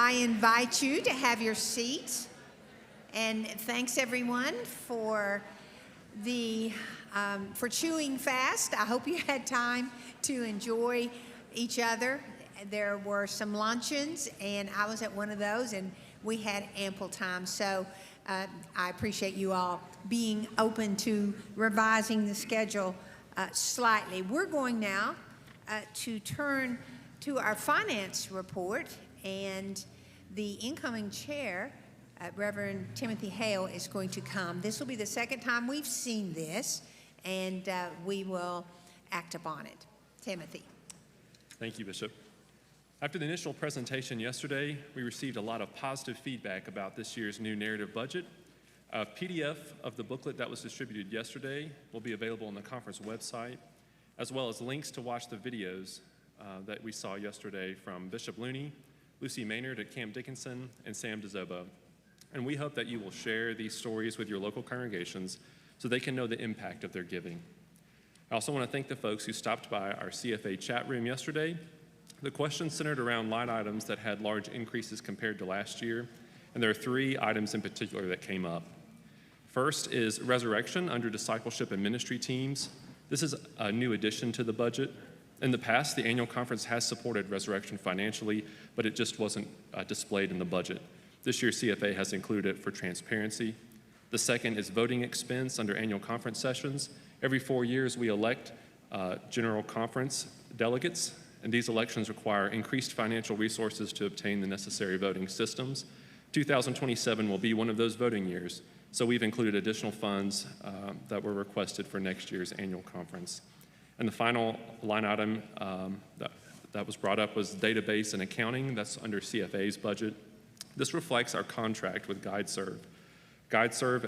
I invite you to have your seats. And thanks everyone for for chewing fast. I hope you had time to enjoy each other. There were some luncheons, and I was at one of those, and we had ample time. So I appreciate you all being open to revising the schedule slightly. We're going now to turn to our finance report, and the incoming chair, Reverend Timothy Hale, is going to come. This will be the second time we've seen this, and we will act upon it. Timothy. Thank you, Bishop. After the initial presentation yesterday, we received a lot of positive feedback about this year's new narrative budget. A PDF of the booklet that was distributed yesterday will be available on the conference website, as well as links to watch the videos that we saw yesterday from Bishop Looney, Lucy Maynard at Camp Dickinson, and Sam DeZobo. And we hope that you will share these stories with your local congregations so they can know the impact of their giving. I also want to thank the folks who stopped by our CFA chat room yesterday. The questions centered around line items that had large increases compared to last year, and there are 3 items in particular that came up. First is resurrection under discipleship and ministry teams. This is a new addition to the budget. In the past, the annual conference has supported resurrection financially, but it just wasn't displayed in the budget. This year, CFA has included it for transparency. The second is voting expense under annual conference sessions. Every 4 years, we elect general conference delegates, and these elections require increased financial resources to obtain the necessary voting systems. 2027 will be one of those voting years, so we've included additional funds that were requested for next year's annual conference. And the final line item that was brought up was database and accounting. That's under CFA's budget. This reflects our contract with GuideServe. GuideServe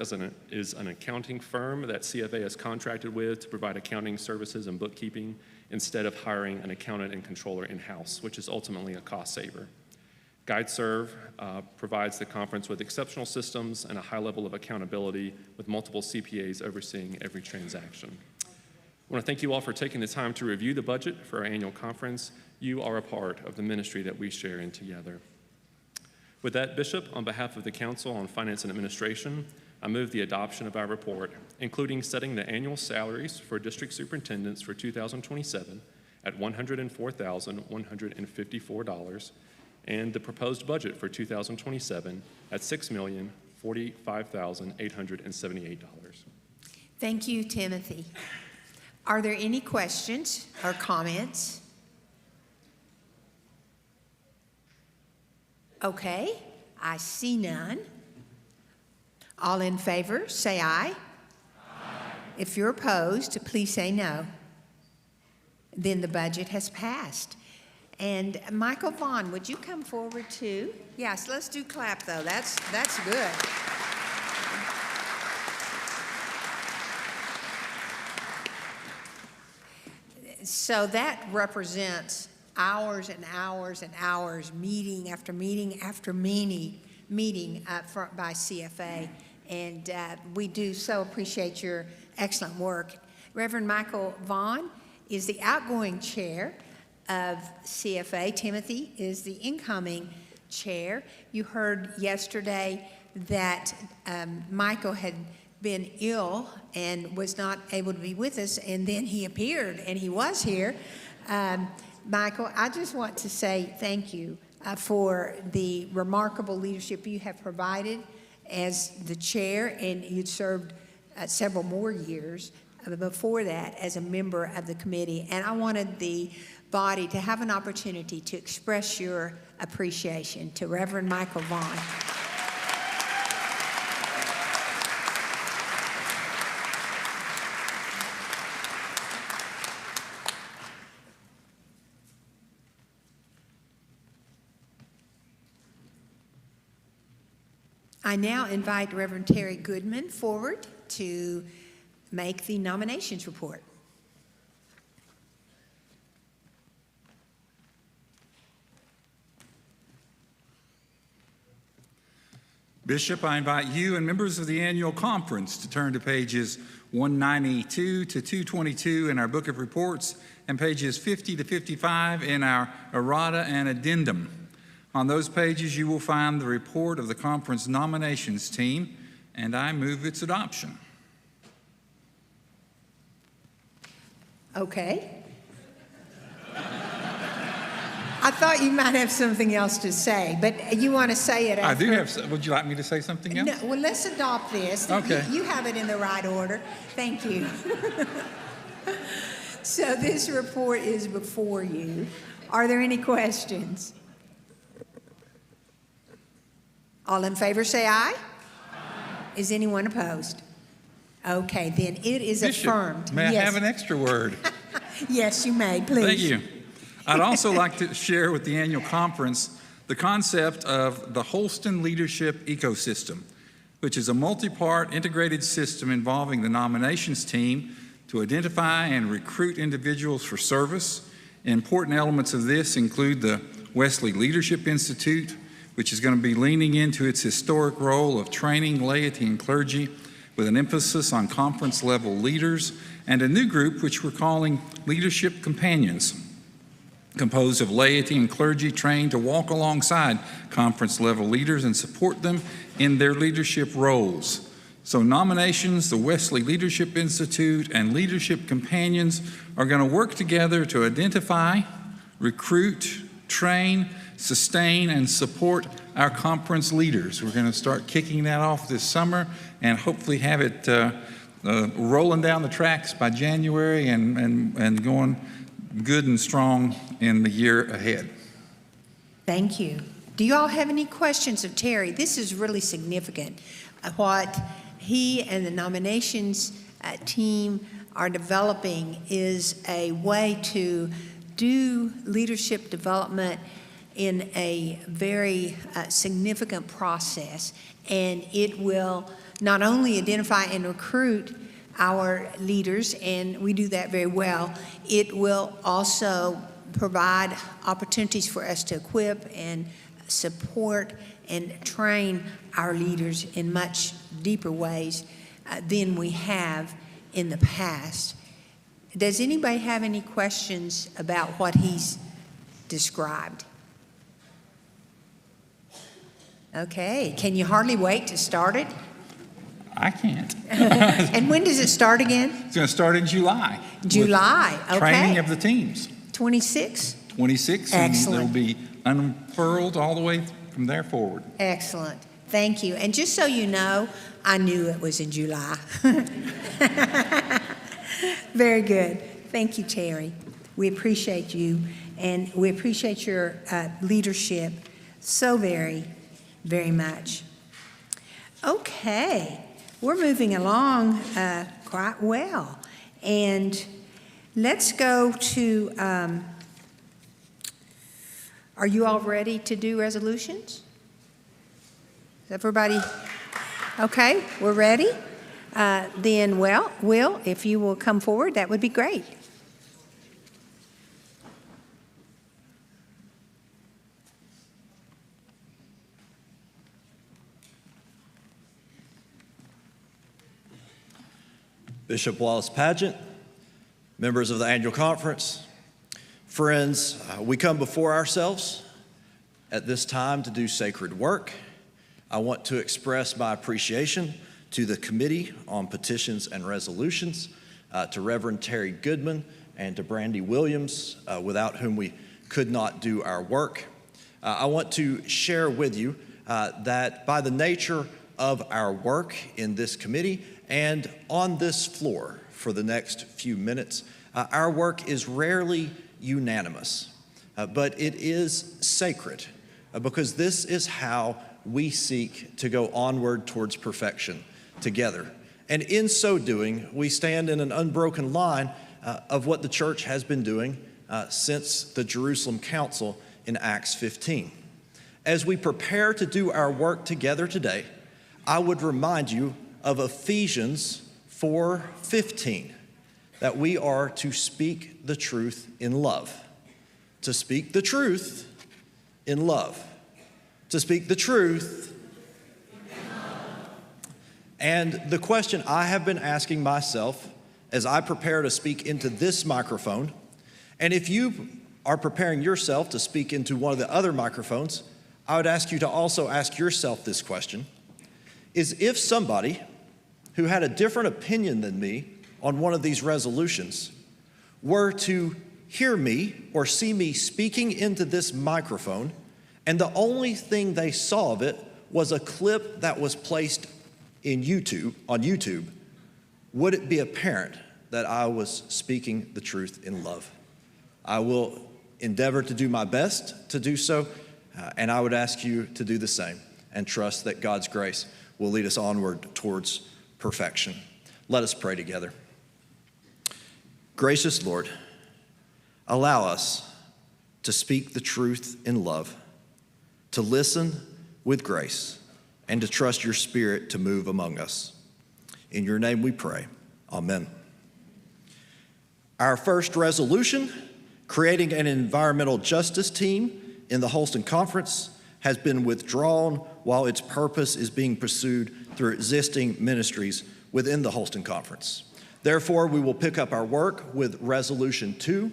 is an accounting firm that CFA has contracted with to provide accounting services and bookkeeping instead of hiring an accountant and controller in-house, which is ultimately a cost saver. GuideServe provides the conference with exceptional systems and a high level of accountability with multiple CPAs overseeing every transaction. I want to thank you all for taking the time to review the budget for our annual conference. You are a part of the ministry that we share in together. With that, Bishop, on behalf of the Council on Finance and Administration, I move the adoption of our report, including setting the annual salaries for district superintendents for 2027 at $104,154, and the proposed budget for 2027 at $6,045,878. Thank you, Timothy. Are there any questions or comments? Okay, I see none. All in favor, say aye. Aye. If you're opposed, please say no. Then the budget has passed. And Michael Vaughn, would you come forward too? Yes, let's do clap though. That's good. So that represents hours and hours and hours, meeting after meeting after meeting by CFA. And we do so appreciate your excellent work. Reverend Michael Vaughn is the outgoing chair of CFA. Timothy is the incoming chair. You heard yesterday that Michael had been ill and was not able to be with us, and then he appeared and he was here. Michael, I just want to say thank you for the remarkable leadership you have provided as the chair, and you'd served several more years before that as a member of the committee. And I wanted the body to have an opportunity to express your appreciation to Reverend Michael Vaughn. I now invite Reverend Terry Goodman forward to make the nominations report. Bishop, I invite you and members of the annual conference to turn to pages 192 to 222 in our book of reports and pages 50 to 55 in our errata and addendum. On those pages, you will find the report of the conference nominations team, and I move its adoption. Okay. I thought you might have something else to say, but you want to say it I after. do have, would you like me to say something else? No, well, let's adopt this. Okay. You have it in the right order. Thank you. So this report is before you. Are there any questions? All in favor say aye. Aye. Is anyone opposed? Okay, then it is Bishop, affirmed. may I Yes. have an extra word? Yes, you may, please. Thank you. I'd also like to share with the annual conference the concept of the Holston Leadership Ecosystem, which is a multi-part integrated system involving the nominations team to identify and recruit individuals for service. Important elements of this include the Wesley Leadership Institute, which is going to be leaning into its historic role of training laity and clergy with an emphasis on conference-level leaders, and a new group which we're calling Leadership Companions, composed of laity and clergy trained to walk alongside conference-level leaders and support them in their leadership roles. So nominations, the Wesley Leadership Institute, and Leadership Companions are going to work together to identify, recruit, train, sustain, and support our conference leaders. We're going to start kicking that off this summer and hopefully have it rolling down the tracks by January and going good and strong in the year ahead. Thank you. Do you all have any questions of Terry? This is really significant. What he and the nominations team are developing is a way to do leadership development in a very significant process, and it will not only identify and recruit our leaders, and we do that very well, it will also provide opportunities for us to equip and support and train our leaders in much deeper ways than we have in the past. Does anybody have any questions about what he's described? Okay, can you hardly wait to start it? I can't. And when does it start again? It's going to start in July. with July, okay. Training of the teams. 26? 26, and Excellent. it'll be unfurled all the way from there forward. Excellent. Thank you. And just so you know, I knew it was in July. Very good. Thank you, Terry. We appreciate you, and we appreciate your leadership so very, very much. Okay, we're moving along quite well. And let's go to, are you all ready to do resolutions? Is everybody, okay, we're ready? Then, well, Will, if you will come forward, that would be great. Bishop Wallace Pageant, members of the annual conference, friends, we come before ourselves at this time to do sacred work. I want to express my appreciation to the Committee on Petitions and Resolutions, to Reverend Terry Goodman and to Brandy Williams, without whom we could not do our work. I want to share with you that by the nature of our work in this committee and on this floor for the next few minutes, our work is rarely unanimous, but it is sacred because this is how we seek to go onward towards perfection together. And in so doing, we stand in an unbroken line of what the church has been doing since the Jerusalem Council in Acts 15. As we prepare to do our work together today, I would remind you of Ephesians 4:15, that we are to speak the truth in love. To speak the truth in love. To speak the truth. And the question I have been asking myself as I prepare to speak into this microphone, and if you are preparing yourself to speak into one of the other microphones, I would ask you to also ask yourself this question, is if somebody who had a different opinion than me on one of these resolutions were to hear me or see me speaking into this microphone, and the only thing they saw of it was a clip that was placed on YouTube, would it be apparent that I was speaking the truth in love? I will endeavor to do my best to do so, and I would ask you to do the same and trust that God's grace will lead us onward towards perfection. Let us pray together. Gracious Lord, allow us to speak the truth in love, to listen with grace, and to trust your Spirit to move among us. In your name we pray. Amen. Our first resolution, creating an environmental justice team in the Holston Conference, has been withdrawn while its purpose is being pursued through existing ministries within the Holston Conference. Therefore, we will pick up our work with Resolution 2.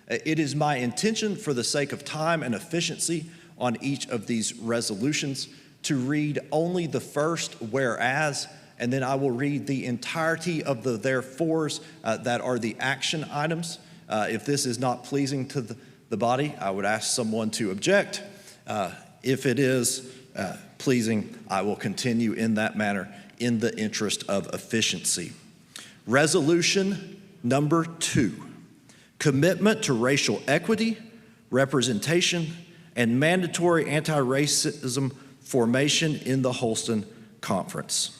It is my intention, for the sake of time and efficiency on each of these resolutions, to read only the first whereas, and then I will read the entirety of the therefores that are the action items. If this is not pleasing to the body, I would ask someone to object. If it is pleasing, I will continue in that manner in the interest of efficiency. Resolution number 2, commitment to racial equity, representation, and mandatory anti-racism formation in the Holston Conference.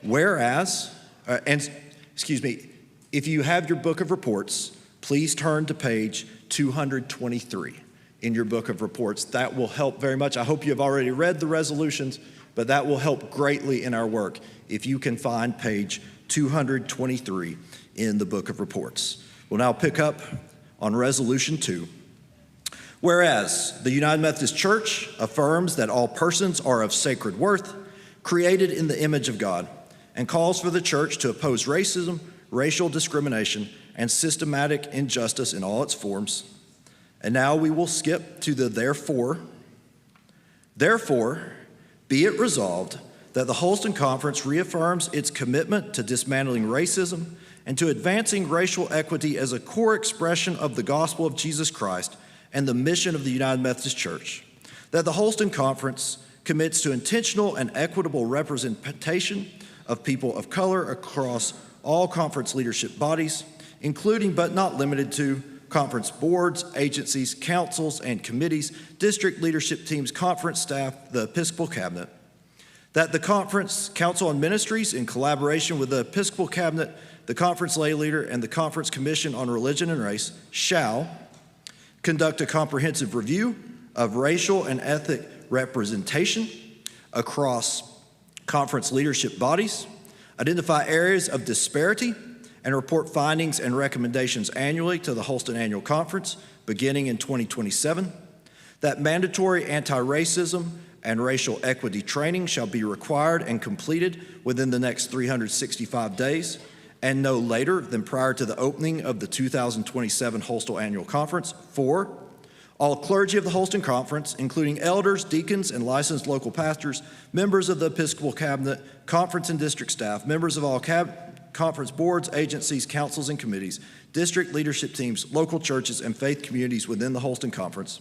Whereas, if you have your book of reports, please turn to page 223 in your book of reports. That will help very much. I hope you have already read the resolutions, but that will help greatly in our work if you can find page 223 in the book of reports. We'll now pick up on Resolution 2. Whereas the United Methodist Church affirms that all persons are of sacred worth, created in the image of God, and calls for the church to oppose racism, racial discrimination, and systematic injustice in all its forms. And now we will skip to the therefore. Therefore, be it resolved that the Holston Conference reaffirms its commitment to dismantling racism and to advancing racial equity as a core expression of the gospel of Jesus Christ and the mission of the United Methodist Church. That the Holston Conference commits to intentional and equitable representation of people of color across all conference leadership bodies, including but not limited to conference boards, agencies, councils, and committees, district leadership teams, conference staff, the Episcopal Cabinet. That the conference, council on ministries, in collaboration with the Episcopal Cabinet, the conference lay leader, and the conference commission on religion and race, shall conduct a comprehensive review of racial and ethnic representation across conference leadership bodies, identify areas of disparity, and report findings and recommendations annually to the Holston Annual Conference beginning in 2027. That mandatory anti-racism and racial equity training shall be required and completed within the next 365 days and no later than prior to the opening of the 2027 Holston Annual Conference. 4, all clergy of the Holston Conference, including elders, deacons, and licensed local pastors, members of the Episcopal Cabinet, conference and district staff, members of all conference boards, agencies, councils, and committees, district leadership teams, local churches, and faith communities within the Holston Conference,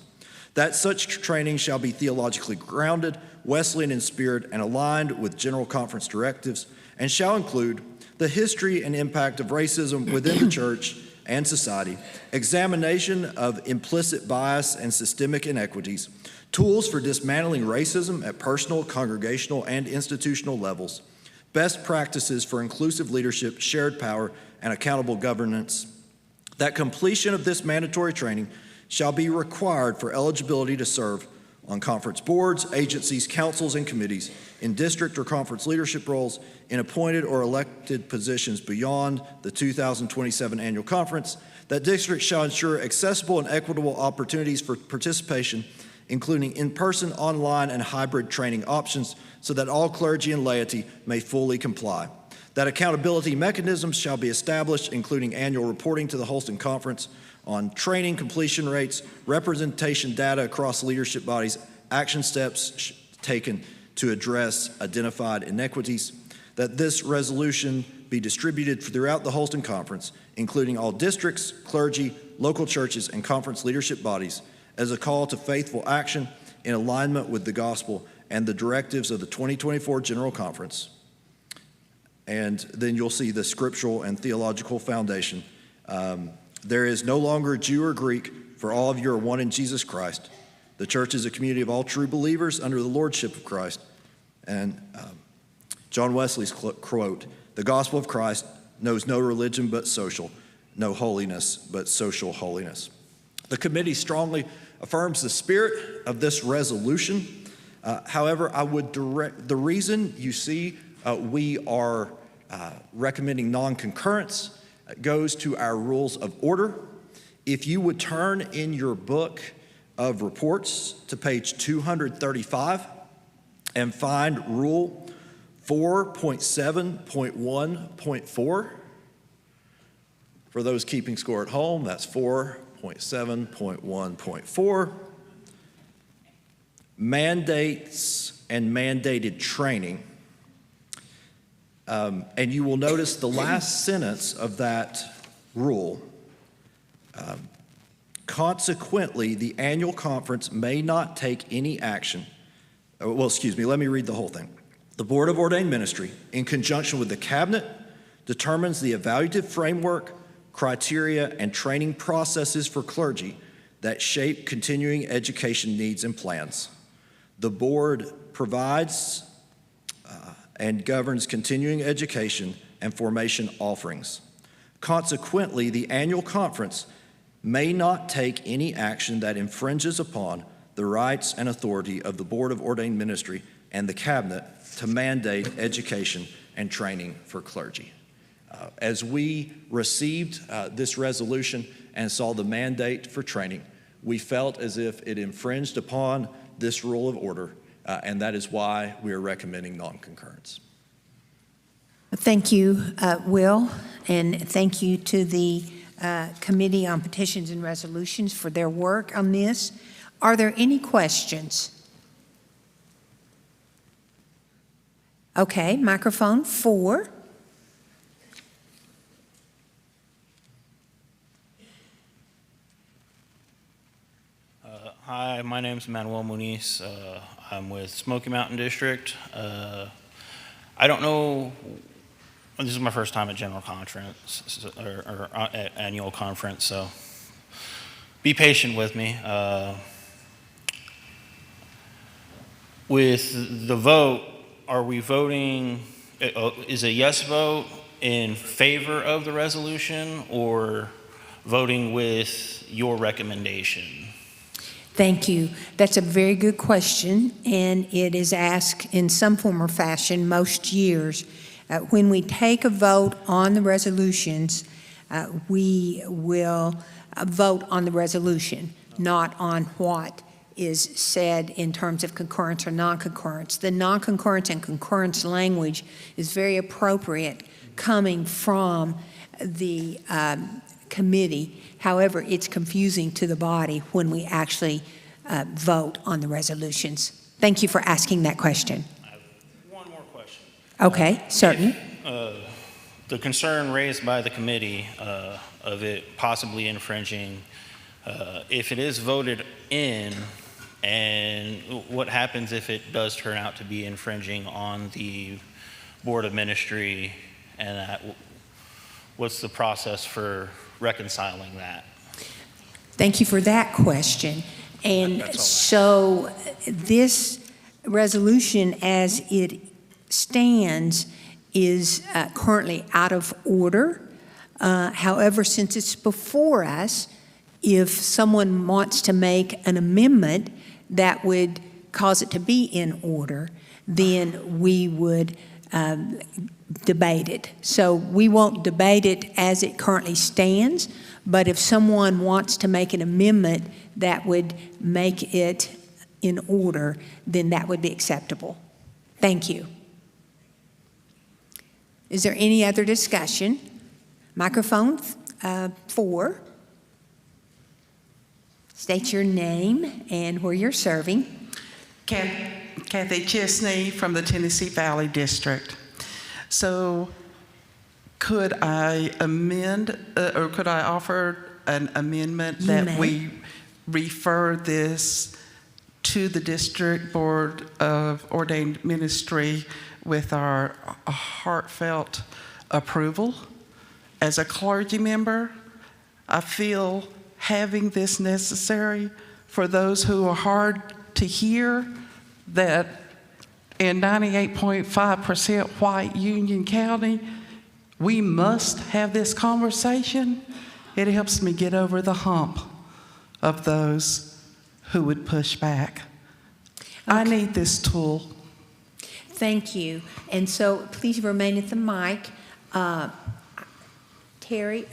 that such training shall be theologically grounded, Wesleyan in spirit, and aligned with general conference directives, and shall include the history and impact of racism within the church and society, examination of implicit bias and systemic inequities, tools for dismantling racism at personal, congregational, and institutional levels, best practices for inclusive leadership, shared power, and accountable governance. That completion of this mandatory training shall be required for eligibility to serve on conference boards, agencies, councils, and committees, in district or conference leadership roles, in appointed or elected positions beyond the 2027 annual conference. That districts shall ensure accessible and equitable opportunities for participation, including in-person, online, and hybrid training options, so that all clergy and laity may fully comply. That accountability mechanisms shall be established, including annual reporting to the Holston Conference on training completion rates, representation data across leadership bodies, action steps taken to address identified inequities, that this resolution be distributed throughout the Holston Conference, including all districts, clergy, local churches, and conference leadership bodies, as a call to faithful action in alignment with the gospel and the directives of the 2024 General Conference. And then you'll see the scriptural and theological foundation. There is no longer Jew or Greek, for all of you are one in Jesus Christ. The church is a community of all true believers under the lordship of Christ. And John Wesley's quote, "The gospel of Christ knows no religion but social, no holiness but social holiness." The committee strongly affirms the spirit of this resolution. However, I would direct the reason you see we are recommending non-concurrence goes to our rules of order. If you would turn in your book of reports to page 235 and find Rule 4.7.1.4. For those keeping score at home, that's 4.7.1.4. Mandates and mandated training. And you will notice the last sentence of that rule. Consequently, the annual conference may not take any action. Let me read the whole thing. The Board of Ordained Ministry, in conjunction with the Cabinet, determines the evaluative framework, criteria, and training processes for clergy that shape continuing education needs and plans. The Board provides and governs continuing education and formation offerings. Consequently, the annual conference may not take any action that infringes upon the rights and authority of the Board of Ordained Ministry and the Cabinet to mandate education and training for clergy. As we received this resolution and saw the mandate for training, we felt as if it infringed upon this rule of order, and that is why we are recommending non-concurrence. Thank you, Will, and thank you to the Committee on Petitions and Resolutions for their work on this. Are there any questions? Okay, microphone 4. Hi, my name is Manuel Muniz. I'm with Smoky Mountain District. I don't know, this is my first time at General Conference, or at Annual Conference, so be patient with me. With the vote, are we voting, is a yes vote in favor of the resolution or voting with your recommendation? Thank you. That's a very good question, and it is asked in some form or fashion most years. When we take a vote on the resolutions, we will vote on the resolution, not on what is said in terms of concurrence or non-concurrence. The non-concurrence and concurrence language is very appropriate coming from the committee. However, it's confusing to the body when we actually vote on the resolutions. Thank you for asking that question. I have one more question. Okay, certainly. The concern raised by the committee of it possibly infringing, if it is voted in, and what happens if it does turn out to be infringing on the Board of Ministry, and what's the process for reconciling that? Thank you for that question. And so this resolution as it stands is currently out of order. However, since it's before us, if someone wants to make an amendment that would cause it to be in order, then we would debate it. So we won't debate it as it currently stands, but if someone wants to make an amendment that would make it in order, then that would be acceptable. Thank you. Is there any other discussion? Microphone 4. State your name and where you're serving. Kathy Chesney from the Tennessee Valley District. So could I amend, or could I offer an amendment You that may. we refer this to the District Board of Ordained Ministry with our heartfelt approval? As a clergy member, I feel having this necessary for those who are hard to hear, that in 98.5% white Union County, we must have this conversation. It helps me get over the hump of those who would push back. I Okay. need this tool. Thank you. And so please remain at the mic. Terry,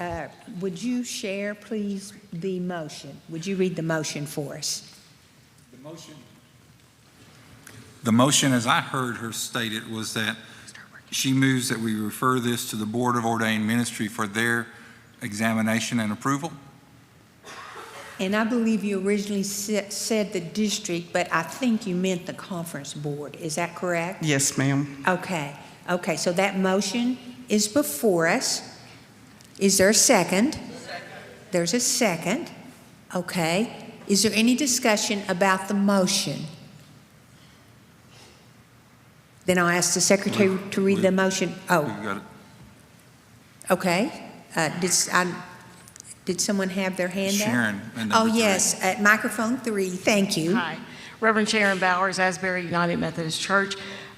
would you share, please, the motion? Would you read the motion for us? The motion, as I heard her state it, was that she moves that we refer this to the Board of Ordained Ministry for their examination and approval. And I believe you originally said the district, but I think you meant the conference board. Is that correct? Yes, ma'am. Okay. Okay, so that motion is before us. Is there a second? There's a second. Okay. Is there any discussion about the motion? Then I'll ask the secretary to read the motion. Oh, You got it. okay. Did someone have their hand up? Sharon. and Oh, number 3. yes, at microphone 3. Thank you. Hi, Reverend Sharon Bowers, Asbury United Methodist Church.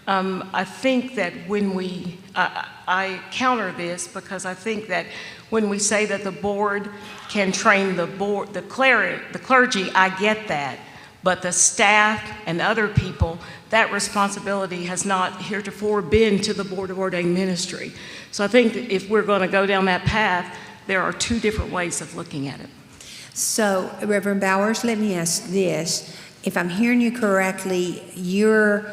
I think that when I counter this because I think that when we say that the board can train the clergy, I get that. But the staff and other people, that responsibility has not heretofore been to the Board of Ordained Ministry. So I think that if we're going to go down that path, there are two different ways of looking at it. So, Reverend Bowers, let me ask this. If I'm hearing you correctly, you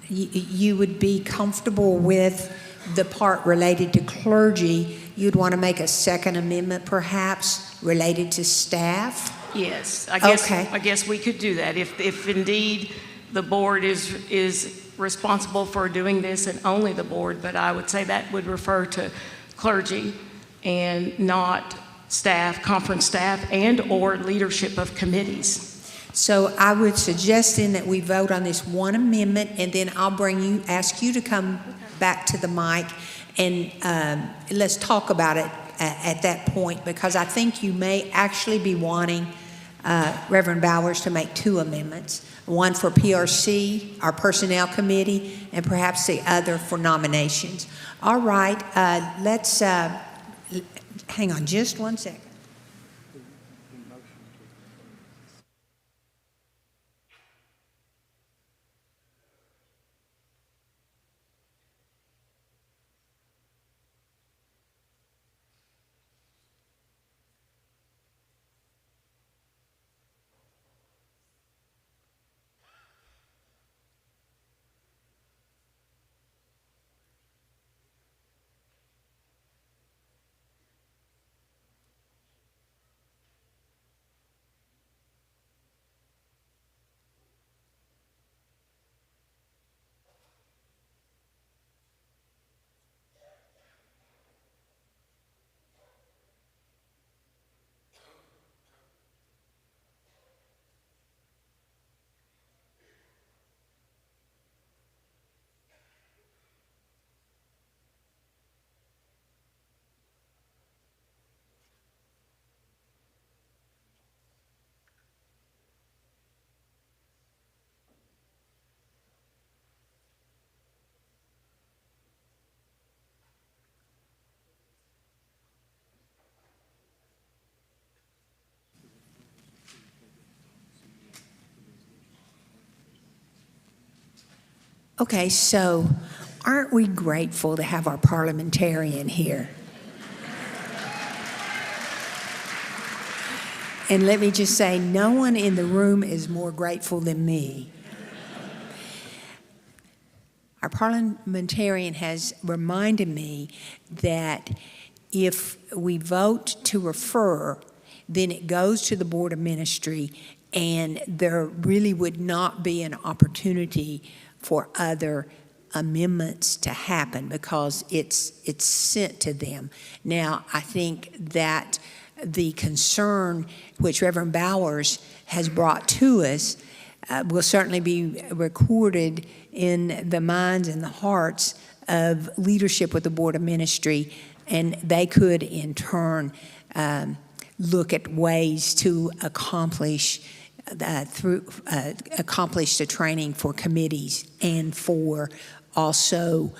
would be comfortable with the part related to clergy. You'd want to make a second amendment, perhaps, related to staff? Yes, I Okay. guess we could do that. If indeed the board is responsible for doing this, and only the board, but I would say that would refer to clergy and not staff, conference staff, and or leadership of committees. So I would suggest then that we vote on this one amendment, and then I'll ask you to come back to the mic, and let's talk about it at that point, because I think you may actually be wanting Reverend Bowers to make two amendments, one for PRC, our Personnel Committee, and perhaps the other for nominations. All right, let's hang on just one second. Okay, so aren't we grateful to have our parliamentarian here? And let me just say, no one in the room is more grateful than me. Our parliamentarian has reminded me that if we vote to refer, then it goes to the Board of Ministry, and there really would not be an opportunity for other amendments to happen because it's sent to them. Now, I think that the concern which Reverend Bowers has brought to us will certainly be recorded in the minds and the hearts of leadership with the Board of Ministry, and they could in turn look at ways to accomplish the training for committees and for also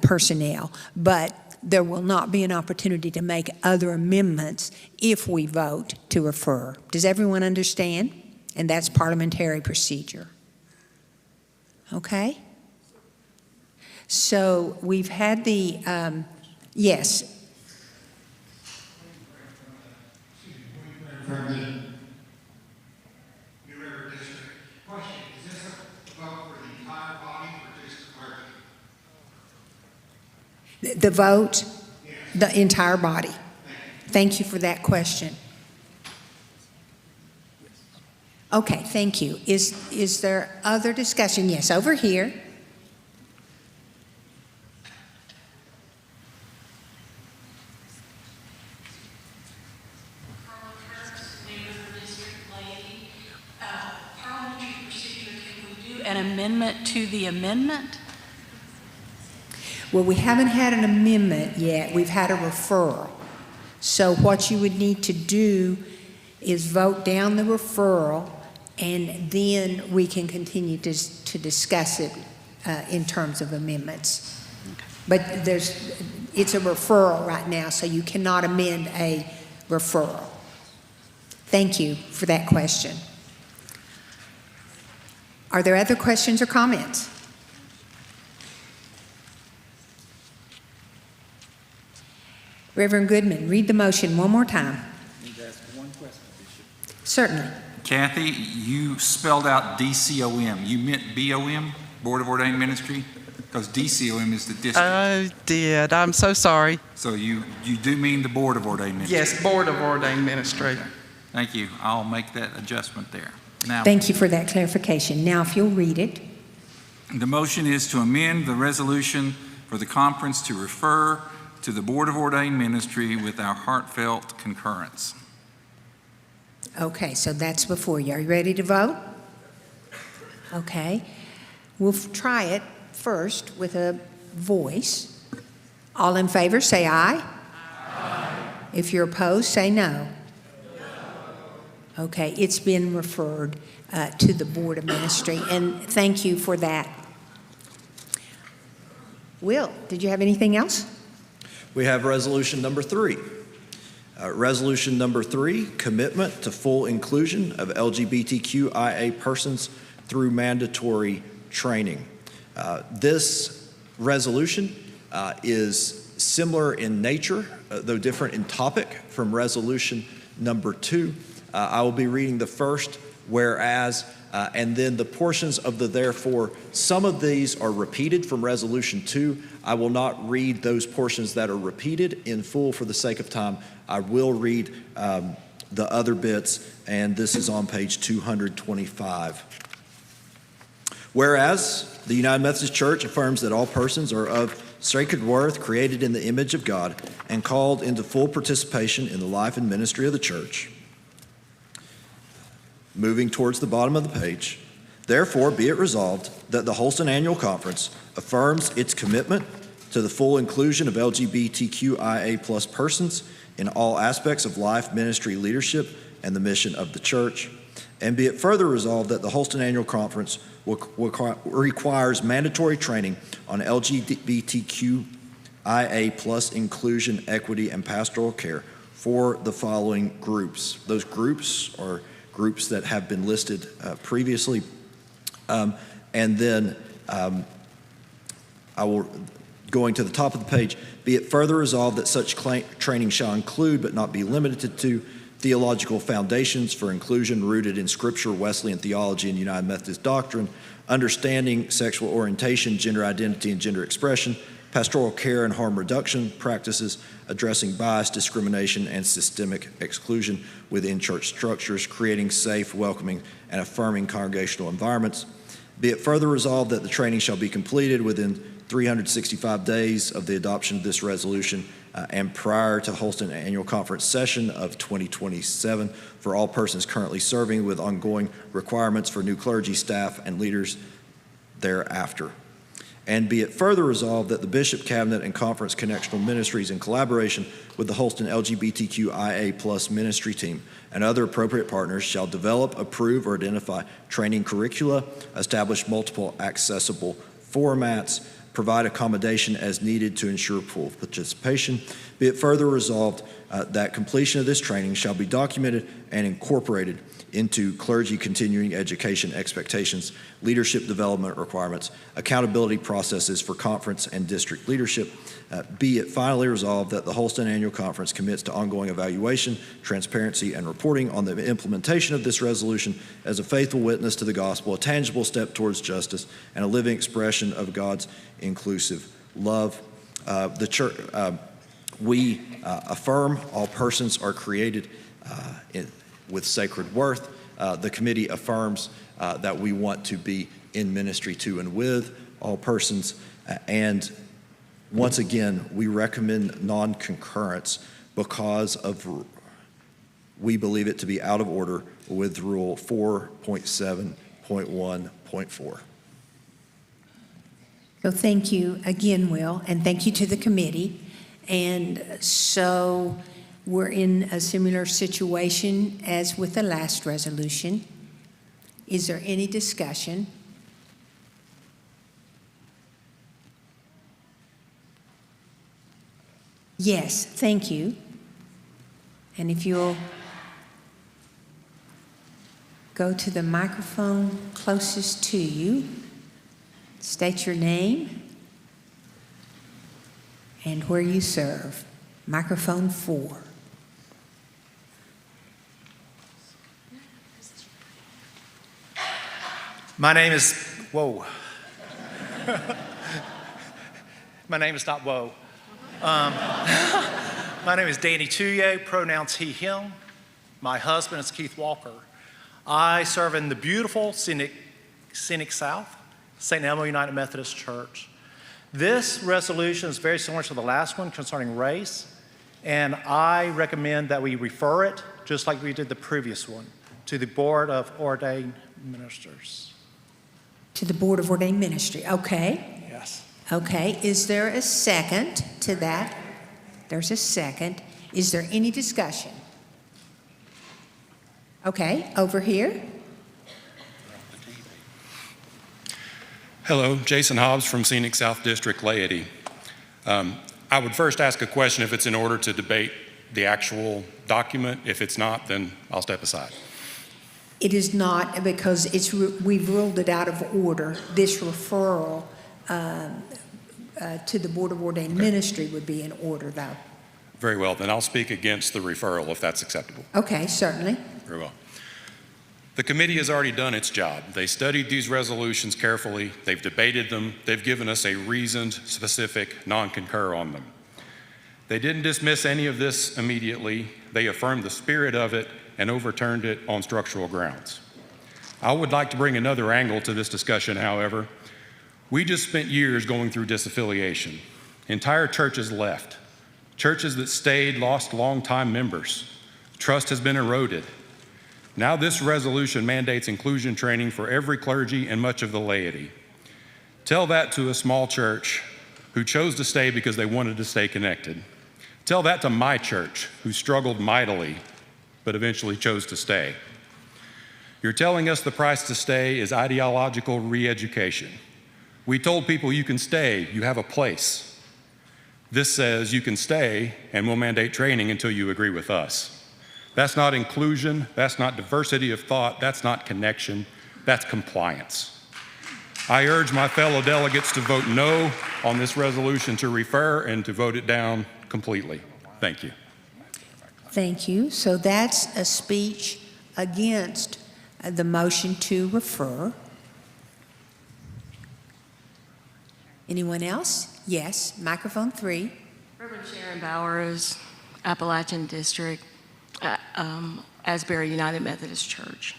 personnel. But there will not be an opportunity to make other amendments if we vote to refer. Does everyone understand? And that's parliamentary procedure. Okay? So we've had the, yes. From the New River District. Question, is this a vote for the entire body or just the clergy? The vote, Yes. the entire body. Thank you for that question. Okay, thank you. Is there other discussion? Yes, over here. An amendment to the amendment? Well, we haven't had an amendment yet. We've had a referral. So what you would need to do is vote down the referral, and then we can continue to discuss it in terms of amendments. But it's a referral right now, so you cannot amend a referral. Thank you for that question. Are there other questions or comments? Reverend Goodman, read the motion one more time. I need to ask one question, Bishop. Certainly. Kathy, you spelled out DCOM. You meant BOM, Board of Ordained Ministry? Because DCOM is the district. I did. I'm so sorry. So you do mean the Board of Ordained Ministry? Yes, Board of Ordained Ministry. Thank you. I'll make that adjustment there. Now, Thank you for that clarification. Now, if you'll read it. the motion is to amend the resolution for the conference to refer to the Board of Ordained Ministry with our heartfelt concurrence. Okay, so that's before you. Are you ready to vote? Okay. We'll try it first with a voice. All in favor, say aye. Aye. If you're opposed, say no. Okay, it's been referred to the Board of Ministry, and thank you for that. Will, did you have anything else? We have resolution number 3. Resolution number 3, commitment to full inclusion of LGBTQIA persons through mandatory training. This resolution is similar in nature, though different in topic from resolution number 2. I will be reading the first whereas, and then the portions of the therefore. Some of these are repeated from resolution 2. I will not read those portions that are repeated in full for the sake of time. I will read the other bits, and this is on page 225. Whereas the United Methodist Church affirms that all persons are of sacred worth, created in the image of God, and called into full participation in the life and ministry of the church. Moving towards the bottom of the page, therefore be it resolved that the Holston Annual Conference affirms its commitment to the full inclusion of LGBTQIA+ persons in all aspects of life, ministry, leadership, and the mission of the church. And be it further resolved that the Holston Annual Conference requires mandatory training on LGBTQIA+ inclusion, equity, and pastoral care for the following groups. Those groups are groups that have been listed previously. And then I will, going to the top of the page, be it further resolved that such training shall include but not be limited to theological foundations for inclusion rooted in Scripture, Wesleyan theology, and United Methodist doctrine, understanding sexual orientation, gender identity, and gender expression, pastoral care and harm reduction practices, addressing bias, discrimination, and systemic exclusion within church structures, creating safe, welcoming, and affirming congregational environments. Be it further resolved that the training shall be completed within 365 days of the adoption of this resolution and prior to Holston Annual Conference session of 2027 for all persons currently serving, with ongoing requirements for new clergy, staff, and leaders thereafter. And be it further resolved that the Bishop, Cabinet, and Conference Connectional Ministries, in collaboration with the Holston LGBTQIA+ ministry team and other appropriate partners, shall develop, approve, or identify training curricula, establish multiple accessible formats, provide accommodation as needed to ensure full participation. Be it further resolved that completion of this training shall be documented and incorporated into clergy continuing education expectations, leadership development requirements, accountability processes for conference and district leadership. Be it finally resolved that the Holston Annual Conference commits to ongoing evaluation, transparency, and reporting on the implementation of this resolution as a faithful witness to the gospel, a tangible step towards justice, and a living expression of God's inclusive love. The church, we affirm all persons are created with sacred worth. The committee affirms that we want to be in ministry to and with all persons. And once again, we recommend non-concurrence because we believe it to be out of order with Rule 4.7.1.4. So thank you again, Will, and thank you to the committee. And so we're in a similar situation as with the last resolution. Is there any discussion? Yes, thank you. And if you'll go to the microphone closest to you, state your name and where you serve. Microphone 4. My name is, whoa. My name is not whoa. My name is Danny Touye, pronouns he, him. My husband is Keith Walker. I serve in the beautiful scenic South, St. Elmo United Methodist Church. This resolution is very similar to the last one concerning race, and I recommend that we refer it, just like we did the previous one, to the Board of Ordained Ministers. To the Board of Ordained Ministry, okay. Yes. Okay, is there a second to that? There's a second. Is there any discussion? Okay, over here. Hello, Jason Hobbs from Scenic South District Laity. I would first ask a question if it's in order to debate the actual document. If it's not, then I'll step aside. It is not, because we've ruled it out of order. This referral to the Board of Ordained Ministry would be in order, though. Very well, then I'll speak against the referral if that's acceptable. Okay, certainly. Very well. The committee has already done its job. They studied these resolutions carefully. They've debated them. They've given us a reasoned, specific non-concur on them. They didn't dismiss any of this immediately. They affirmed the spirit of it and overturned it on structural grounds. I would like to bring another angle to this discussion, however. We just spent years going through disaffiliation. Entire churches left. Churches that stayed lost longtime members. Trust has been eroded. Now this resolution mandates inclusion training for every clergy and much of the laity. Tell that to a small church who chose to stay because they wanted to stay connected. Tell that to my church, who struggled mightily, but eventually chose to stay. You're telling us the price to stay is ideological re-education. We told people you can stay, you have a place. This says you can stay and we'll mandate training until you agree with us. That's not inclusion, that's not diversity of thought, that's not connection, that's compliance. I urge my fellow delegates to vote no on this resolution to refer and to vote it down completely. Thank you. Thank you. So that's a speech against the motion to refer. Anyone else? Yes, microphone 3. Reverend Sharon Bowers, Appalachian District, Asbury United Methodist Church.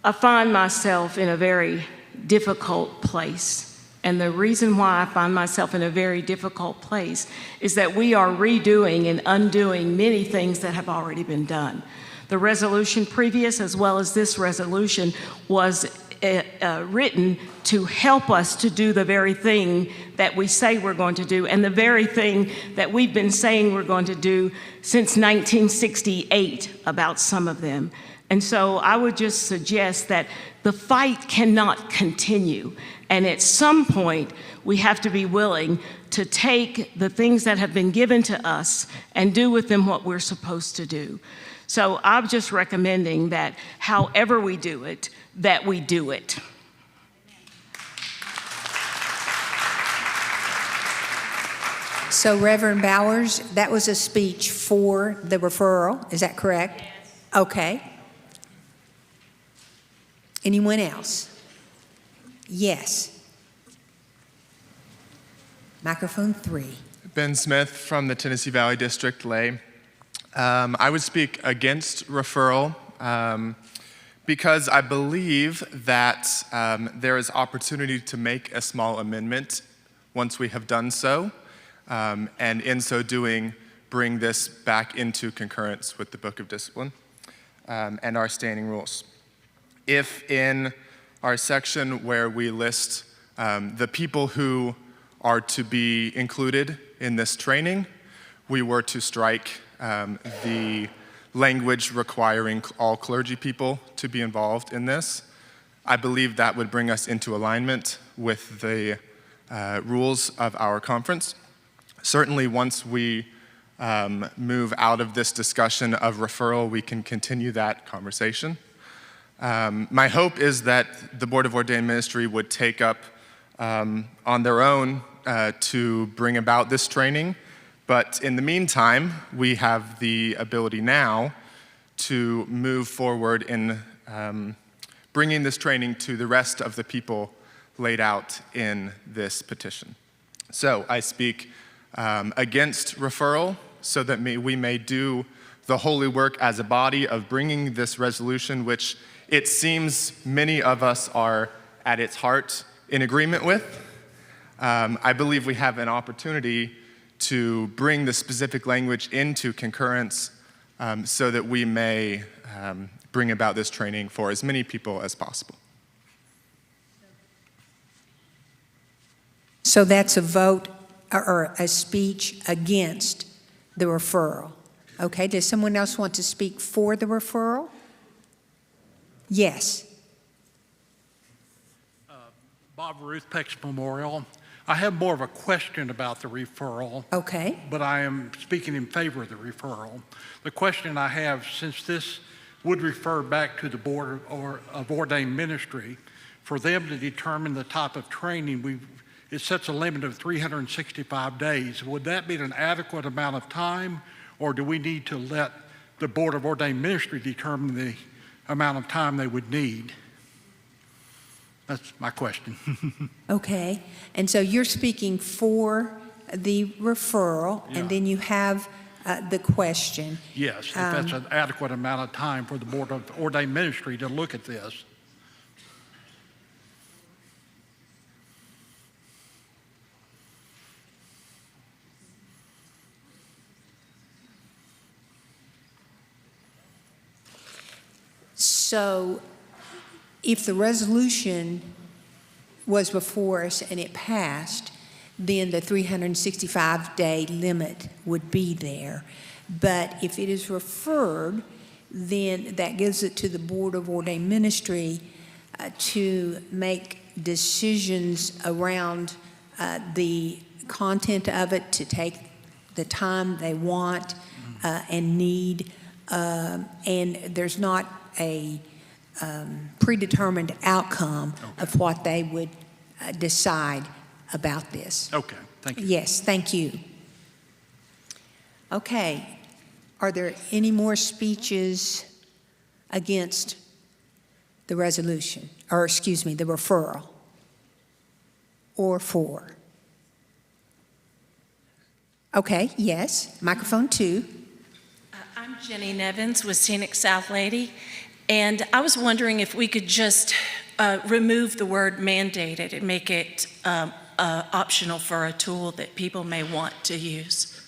I find myself in a very difficult place. And the reason why I find myself in a very difficult place is that we are redoing and undoing many things that have already been done. The resolution previous, as well as this resolution, was written to help us to do the very thing that we say we're going to do, and the very thing that we've been saying we're going to do since 1968 about some of them. And so I would just suggest that the fight cannot continue. And at some point, we have to be willing to take the things that have been given to us and do with them what we're supposed to do. So I'm just recommending that however we do it, that we do it. So Reverend Bowers, that was a speech for the referral, is that correct? Yes. Okay. Anyone else? Yes. Microphone 3. Ben Smith from the Tennessee Valley District, Lay. I would speak against referral because I believe that there is opportunity to make a small amendment once we have done so, and in so doing, bring this back into concurrence with the Book of Discipline and our standing rules. If in our section where we list the people who are to be included in this training, we were to strike the language requiring all clergy people to be involved in this, I believe that would bring us into alignment with the rules of our conference. Certainly once we move out of this discussion of referral, we can continue that conversation. My hope is that the Board of Ordained Ministry would take up on their own to bring about this training, but in the meantime, we have the ability now to move forward in bringing this training to the rest of the people laid out in this petition. So I speak against referral so that we may do the holy work as a body of bringing this resolution, which it seems many of us are at its heart in agreement with. I believe we have an opportunity to bring the specific language into concurrence so that we may bring about this training for as many people as possible. So that's a vote or a speech against the referral. Okay, does someone else want to speak for the referral? Yes. Bob Ruth, Pex Memorial. I have more of a question about the referral. Okay. But I am speaking in favor of the referral. The question I have, since this would refer back to the Board of Ordained Ministry, for them to determine the type of training, it sets a limit of 365 days. Would that be an adequate amount of time, or do we need to let the Board of Ordained Ministry determine the amount of time they would need? That's my question. Okay, and so you're speaking for the referral, Yeah. and then you have the question. Yes, if that's an adequate amount of time for the Board of Ordained Ministry to look at this. So if the resolution was before us and it passed, then the 365-day limit would be there. But if it is referred, then that gives it to the Board of Ordained Ministry to make decisions around the content of it, to take the time they want and need, and there's not a predetermined outcome of what they would decide about this. Okay, thank you. Yes, thank you. Okay, are there any more speeches against the resolution, or excuse me, the referral, or for? Okay, yes. Microphone 2. I'm Jenny Nevins with Scenic South Lady, and I was wondering if we could just remove the word mandated and make it optional for a tool that people may want to use.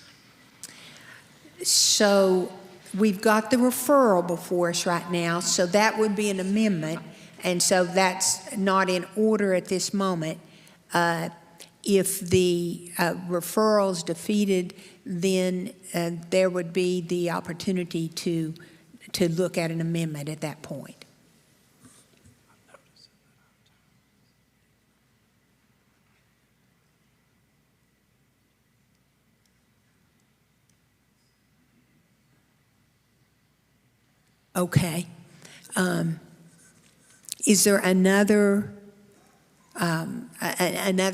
So we've got the referral before us right now, so that would be an amendment, and so that's not in order at this moment. If the referral is defeated, then there would be the opportunity to look at an amendment at that point. Okay. Is there another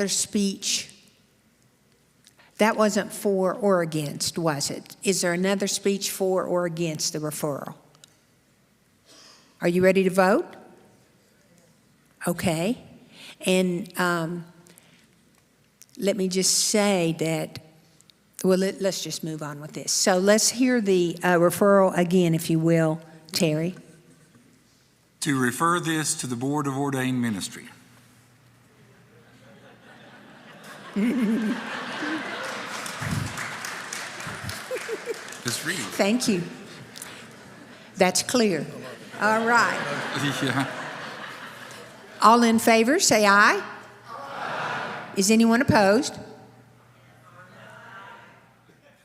speech? That wasn't for or against, was it? Is there another speech for or against the referral? Are you ready to vote? Okay. And let me just say that, well, let's just move on with this. So let's hear the referral again, if you will, Terry. To refer this to the Board of Ordained Ministry. Just read. Thank you. That's clear. All right. Yeah. All in favor, say aye. Aye. Is anyone opposed?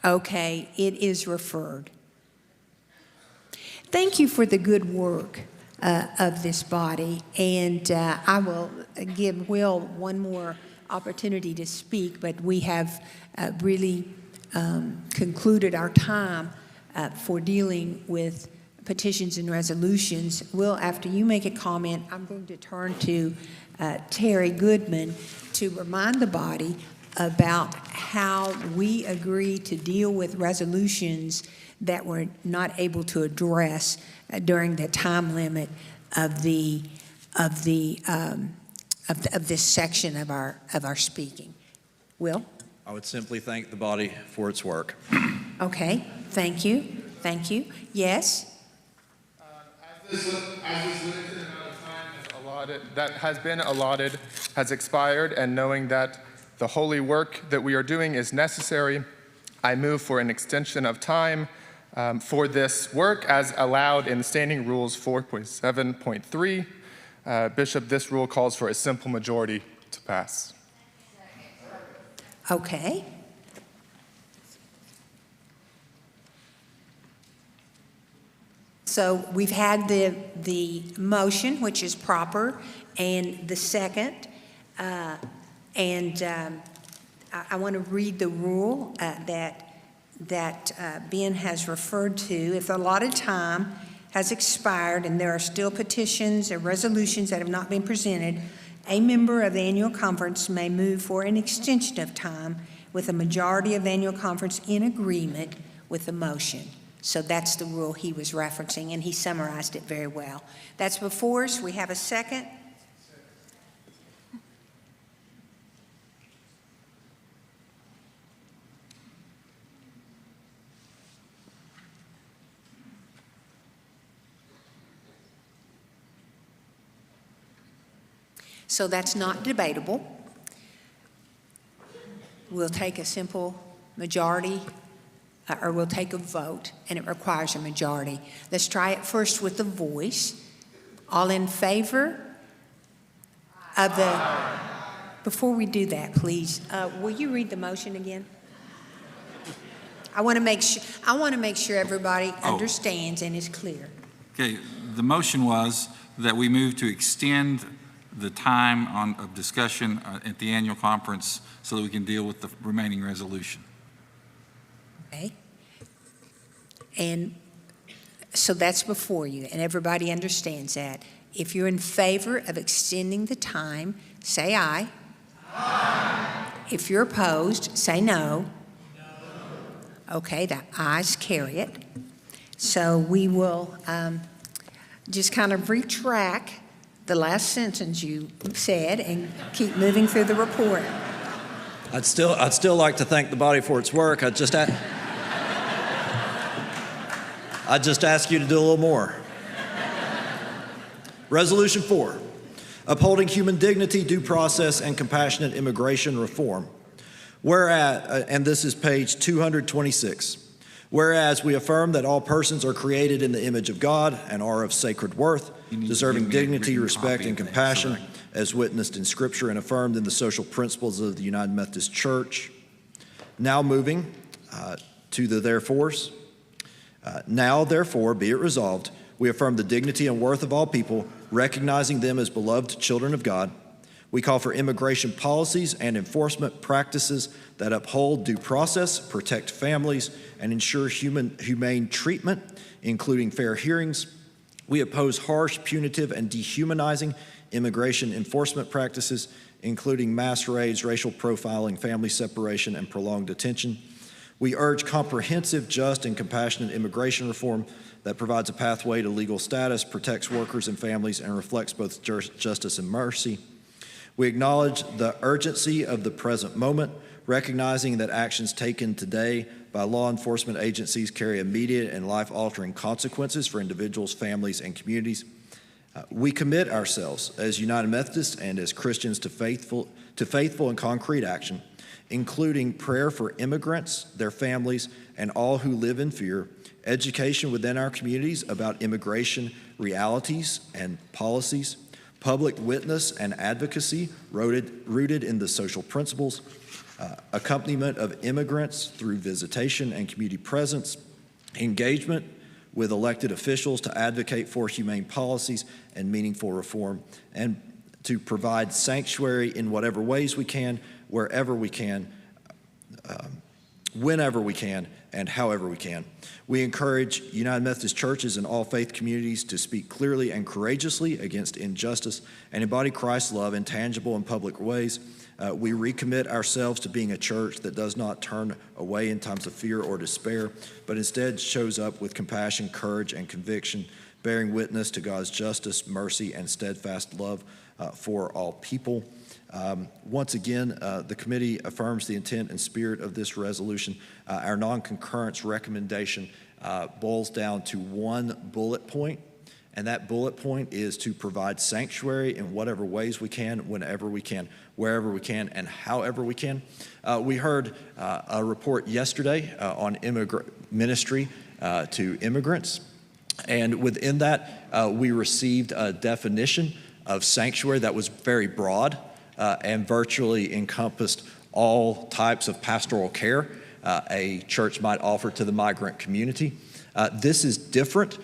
Okay, it is referred. Thank you for the good work of this body, and I will give Will one more opportunity to speak, but we have really concluded our time for dealing with petitions and resolutions. Will, after you make a comment, I'm going to turn to Terry Goodman to remind the body about how we agree to deal with resolutions that we're not able to address during the time limit of this section of our speaking. Will? I would simply thank the body for its work. Okay, thank you. Thank you. Yes? As this limited amount of time that has been allotted has expired, and knowing that the holy work that we are doing is necessary, I move for an extension of time for this work as allowed in Standing Rules 4.7.3. Bishop, this rule calls for a simple majority to pass. Okay. So we've had the motion, which is proper, and the second. I want to read the rule that Ben has referred to. If the allotted time has expired and there are still petitions or resolutions that have not been presented, a member of the annual conference may move for an extension of time with a majority of the annual conference in agreement with the motion. So that's the rule he was referencing, and he summarized it very well. That's before us. We have a second. So that's not debatable. We'll take a simple majority, or we'll take a vote, and it requires a majority. Let's try it first with the voice. All in favor of the... Before we do that, please, will you read the motion again? I want to make sure everybody understands and is clear. Okay, the motion was that we move to extend the time of discussion at the annual conference so that we can deal with the remaining resolution. Okay. And so that's before you, and everybody understands that. If you're in favor of extending the time, say aye. Aye. If you're opposed, say no. No. Okay, the ayes carry it. So we will just kind of retract the last sentence you said and keep moving through the report. I'd still like to thank the body for its work. I'd just ask you to do a little more. Resolution 4, upholding human dignity, due process, and compassionate immigration reform. Whereas, and this is page 226, whereas we affirm that all persons are created in the image of God and are of sacred worth, deserving dignity, respect, and compassion, as witnessed in Scripture and affirmed in the social principles of the United Methodist Church. Now moving to the therefores. Now, therefore, be it resolved, we affirm the dignity and worth of all people, recognizing them as beloved children of God. We call for immigration policies and enforcement practices that uphold due process, protect families, and ensure humane treatment, including fair hearings. We oppose harsh, punitive, and dehumanizing immigration enforcement practices, including mass raids, racial profiling, family separation, and prolonged detention. We urge comprehensive, just, and compassionate immigration reform that provides a pathway to legal status, protects workers and families, and reflects both justice and mercy. We acknowledge the urgency of the present moment, recognizing that actions taken today by law enforcement agencies carry immediate and life-altering consequences for individuals, families, and communities. We commit ourselves as United Methodists and as Christians to faithful and concrete action, including prayer for immigrants, their families, and all who live in fear, education within our communities about immigration realities and policies, public witness and advocacy rooted in the social principles, accompaniment of immigrants through visitation and community presence, engagement with elected officials to advocate for humane policies and meaningful reform, and to provide sanctuary in whatever ways we can, wherever we can, whenever we can, and however we can. We encourage United Methodist churches and all faith communities to speak clearly and courageously against injustice and embody Christ's love in tangible and public ways. We recommit ourselves to being a church that does not turn away in times of fear or despair, but instead shows up with compassion, courage, and conviction, bearing witness to God's justice, mercy, and steadfast love for all people. Once again, the committee affirms the intent and spirit of this resolution. Our non-concurrence recommendation boils down to one bullet point, and that bullet point is to provide sanctuary in whatever ways we can, whenever we can, wherever we can, and however we can. We heard a report yesterday on ministry to immigrants, and within that, we received a definition of sanctuary that was very broad and virtually encompassed all types of pastoral care a church might offer to the migrant community. This is different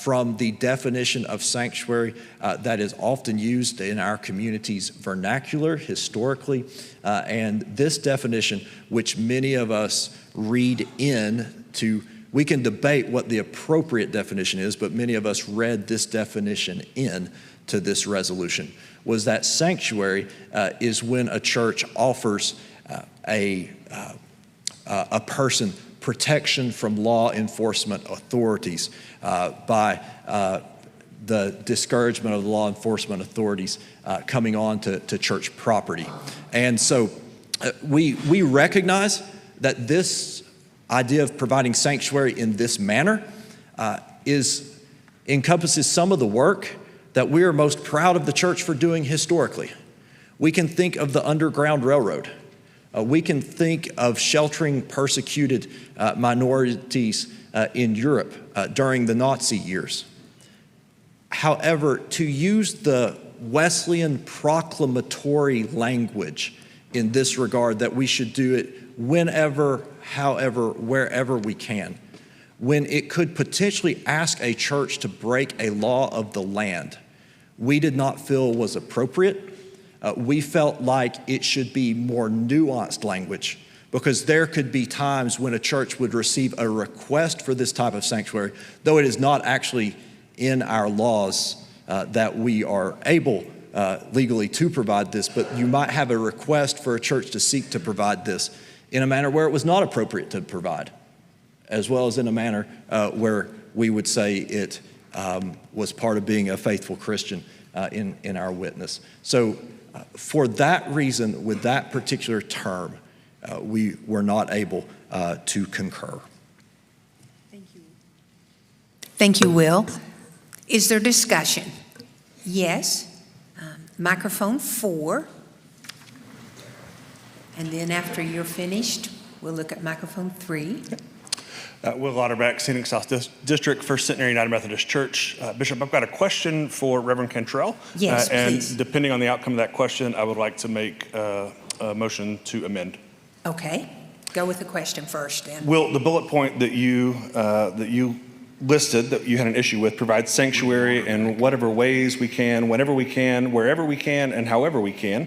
from the definition of sanctuary that is often used in our community's vernacular historically. And this definition, which many of us read into, we can debate what the appropriate definition is, but many of us read this definition in to this resolution, was that sanctuary is when a church offers a person protection from law enforcement authorities by the discouragement of the law enforcement authorities coming on to church property. And so we recognize that this idea of providing sanctuary in this manner encompasses some of the work that we are most proud of the church for doing historically. We can think of the Underground Railroad. We can think of sheltering persecuted minorities in Europe during the Nazi years. However, to use the Wesleyan proclamatory language in this regard, that we should do it whenever, however, wherever we can, when it could potentially ask a church to break a law of the land, we did not feel was appropriate. We felt like it should be more nuanced language, because there could be times when a church would receive a request for this type of sanctuary, though it is not actually in our laws that we are able legally to provide this, but you might have a request for a church to seek to provide this in a manner where it was not appropriate to provide, as well as in a manner where we would say it was part of being a faithful Christian in our witness. So For that reason, with that particular term, we were not able to concur. Thank you, Will. Is there discussion? Yes. Microphone 4. And then after you're finished, we'll look at microphone 3. Will Lauterbach, Scenic South District, First Centenary United Methodist Church. Bishop, I've got a question for Reverend Cantrell. Yes, and please. Depending on the outcome of that question, I would like to make a motion to amend. Okay. Go with the question first, then. Will, the bullet point that you listed that you had an issue with provides sanctuary in whatever ways we can, whenever we can, wherever we can, and however we can.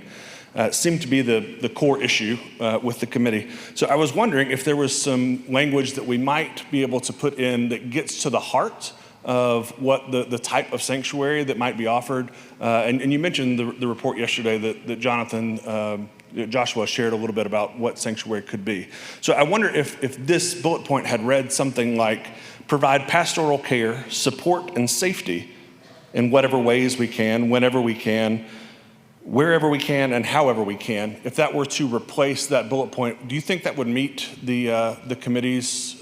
Seemed to be the core issue with the committee. So I was wondering if there was some language that we might be able to put in that gets to the heart of what the type of sanctuary that might be offered. And you mentioned the report yesterday that Joshua shared a little bit about what sanctuary could be. So I wonder if this bullet point had read something like, provide pastoral care, support, and safety in whatever ways we can, whenever we can, wherever we can, and however we can. If that were to replace that bullet point, do you think that would meet the committee's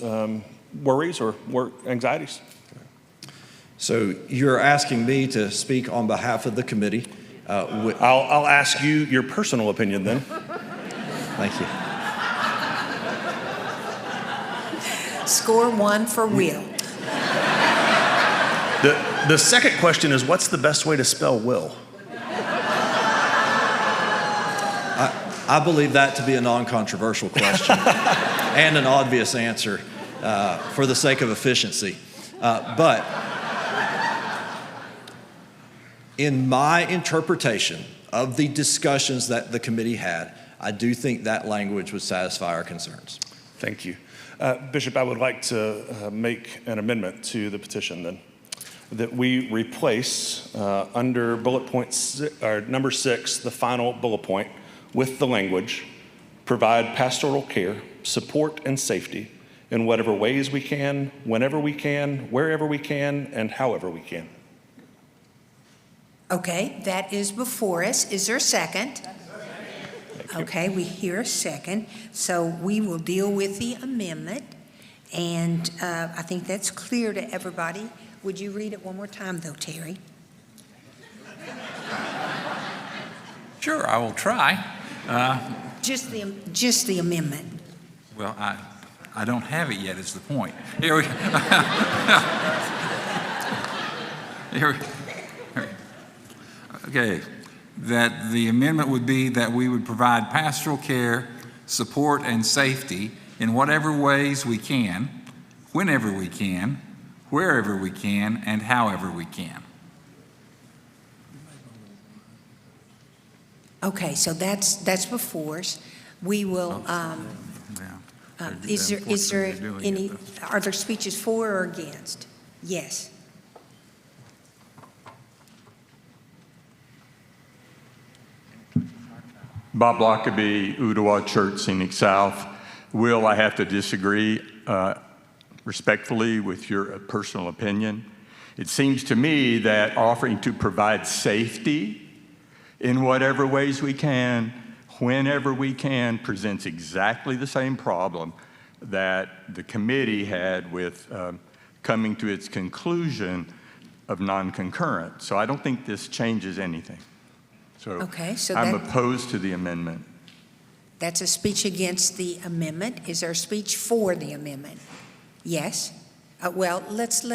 worries or anxieties? So you're asking me to speak on behalf of the committee. I'll ask you your personal opinion then. Thank you. Score 1 for Will. The second question is, what's the best way to spell Will? I believe that to be a non-controversial question and an obvious answer for the sake of efficiency. But in my interpretation of the discussions that the committee had, I do think that language would satisfy our concerns. Thank you. Bishop, I would like to make an amendment to the petition then, that we replace under bullet point number 6, the final bullet point, with the language, provide pastoral care, support, and safety in whatever ways we can, whenever we can, wherever we can, and however we can. Okay, that is before us. Is there a second? Okay, we hear a second. So we will deal with the amendment, and I think that's clear to everybody. Would you read it one more time, though, Terry? Sure, I will try. Just the amendment. Well, I don't have it yet is the point. Here we Here we Okay, that the amendment would be that we would provide pastoral care, support, and safety in whatever ways we can, whenever we can, wherever we can, and however we can. Okay, so that's before us. We will, is there any, are there speeches for or against? Yes. Bob Lockerbie, Ooltewah Church, Scenic South. Will, I have to disagree respectfully with your personal opinion. It seems to me that offering to provide safety in whatever ways we can, whenever we can, presents exactly the same problem that the committee had with coming to its conclusion of non-concurrent. So I don't think this changes anything. So, okay, so I'm opposed to the amendment. That's a speech against the amendment. Is there a speech for the amendment? Yes? Well, let's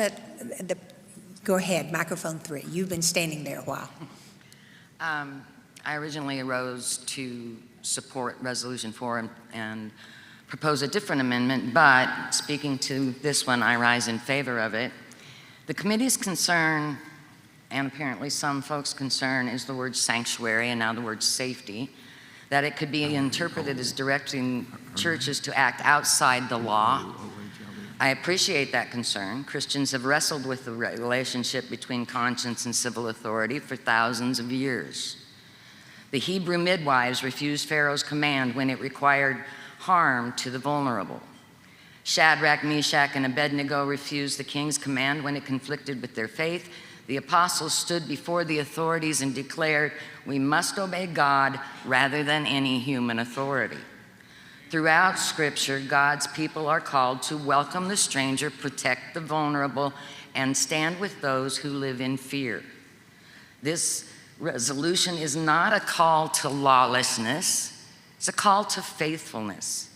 go ahead, microphone 3. You've been standing there a while. I originally arose to support Resolution 4 and propose a different amendment, but speaking to this one, I rise in favor of it. The committee's concern, and apparently some folks' concern, is the word sanctuary and now the word safety, that it could be interpreted as directing churches to act outside the law. I appreciate that concern. Christians have wrestled with the relationship between conscience and civil authority for thousands of years. The Hebrew midwives refused Pharaoh's command when it required harm to the vulnerable. Shadrach, Meshach, and Abednego refused the king's command when it conflicted with their faith. The apostles stood before the authorities and declared, "We must obey God rather than any human authority." Throughout Scripture, God's people are called to welcome the stranger, protect the vulnerable, and stand with those who live in fear. This resolution is not a call to lawlessness, it's a call to faithfulness.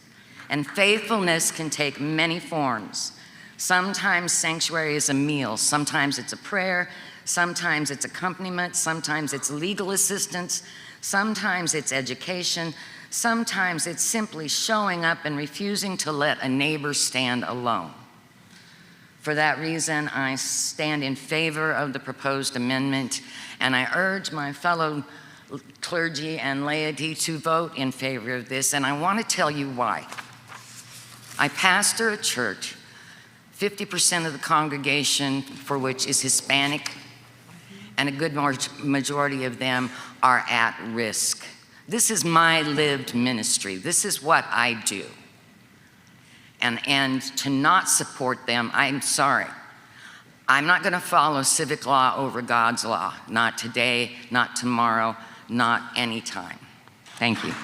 And faithfulness can take many forms. Sometimes sanctuary is a meal, sometimes it's a prayer, sometimes it's accompaniment, sometimes it's legal assistance, sometimes it's education, sometimes it's simply showing up and refusing to let a neighbor stand alone. For that reason, I stand in favor of the proposed amendment, and I urge my fellow clergy and laity to vote in favor of this, and I want to tell you why. I pastor a church, 50% of the congregation for which is Hispanic, and a good majority of them are at risk. This is my lived ministry. This is what I do. And to not support them, I'm sorry. I'm not going to follow civic law over God's law. Not today, not tomorrow, not anytime. Thank you.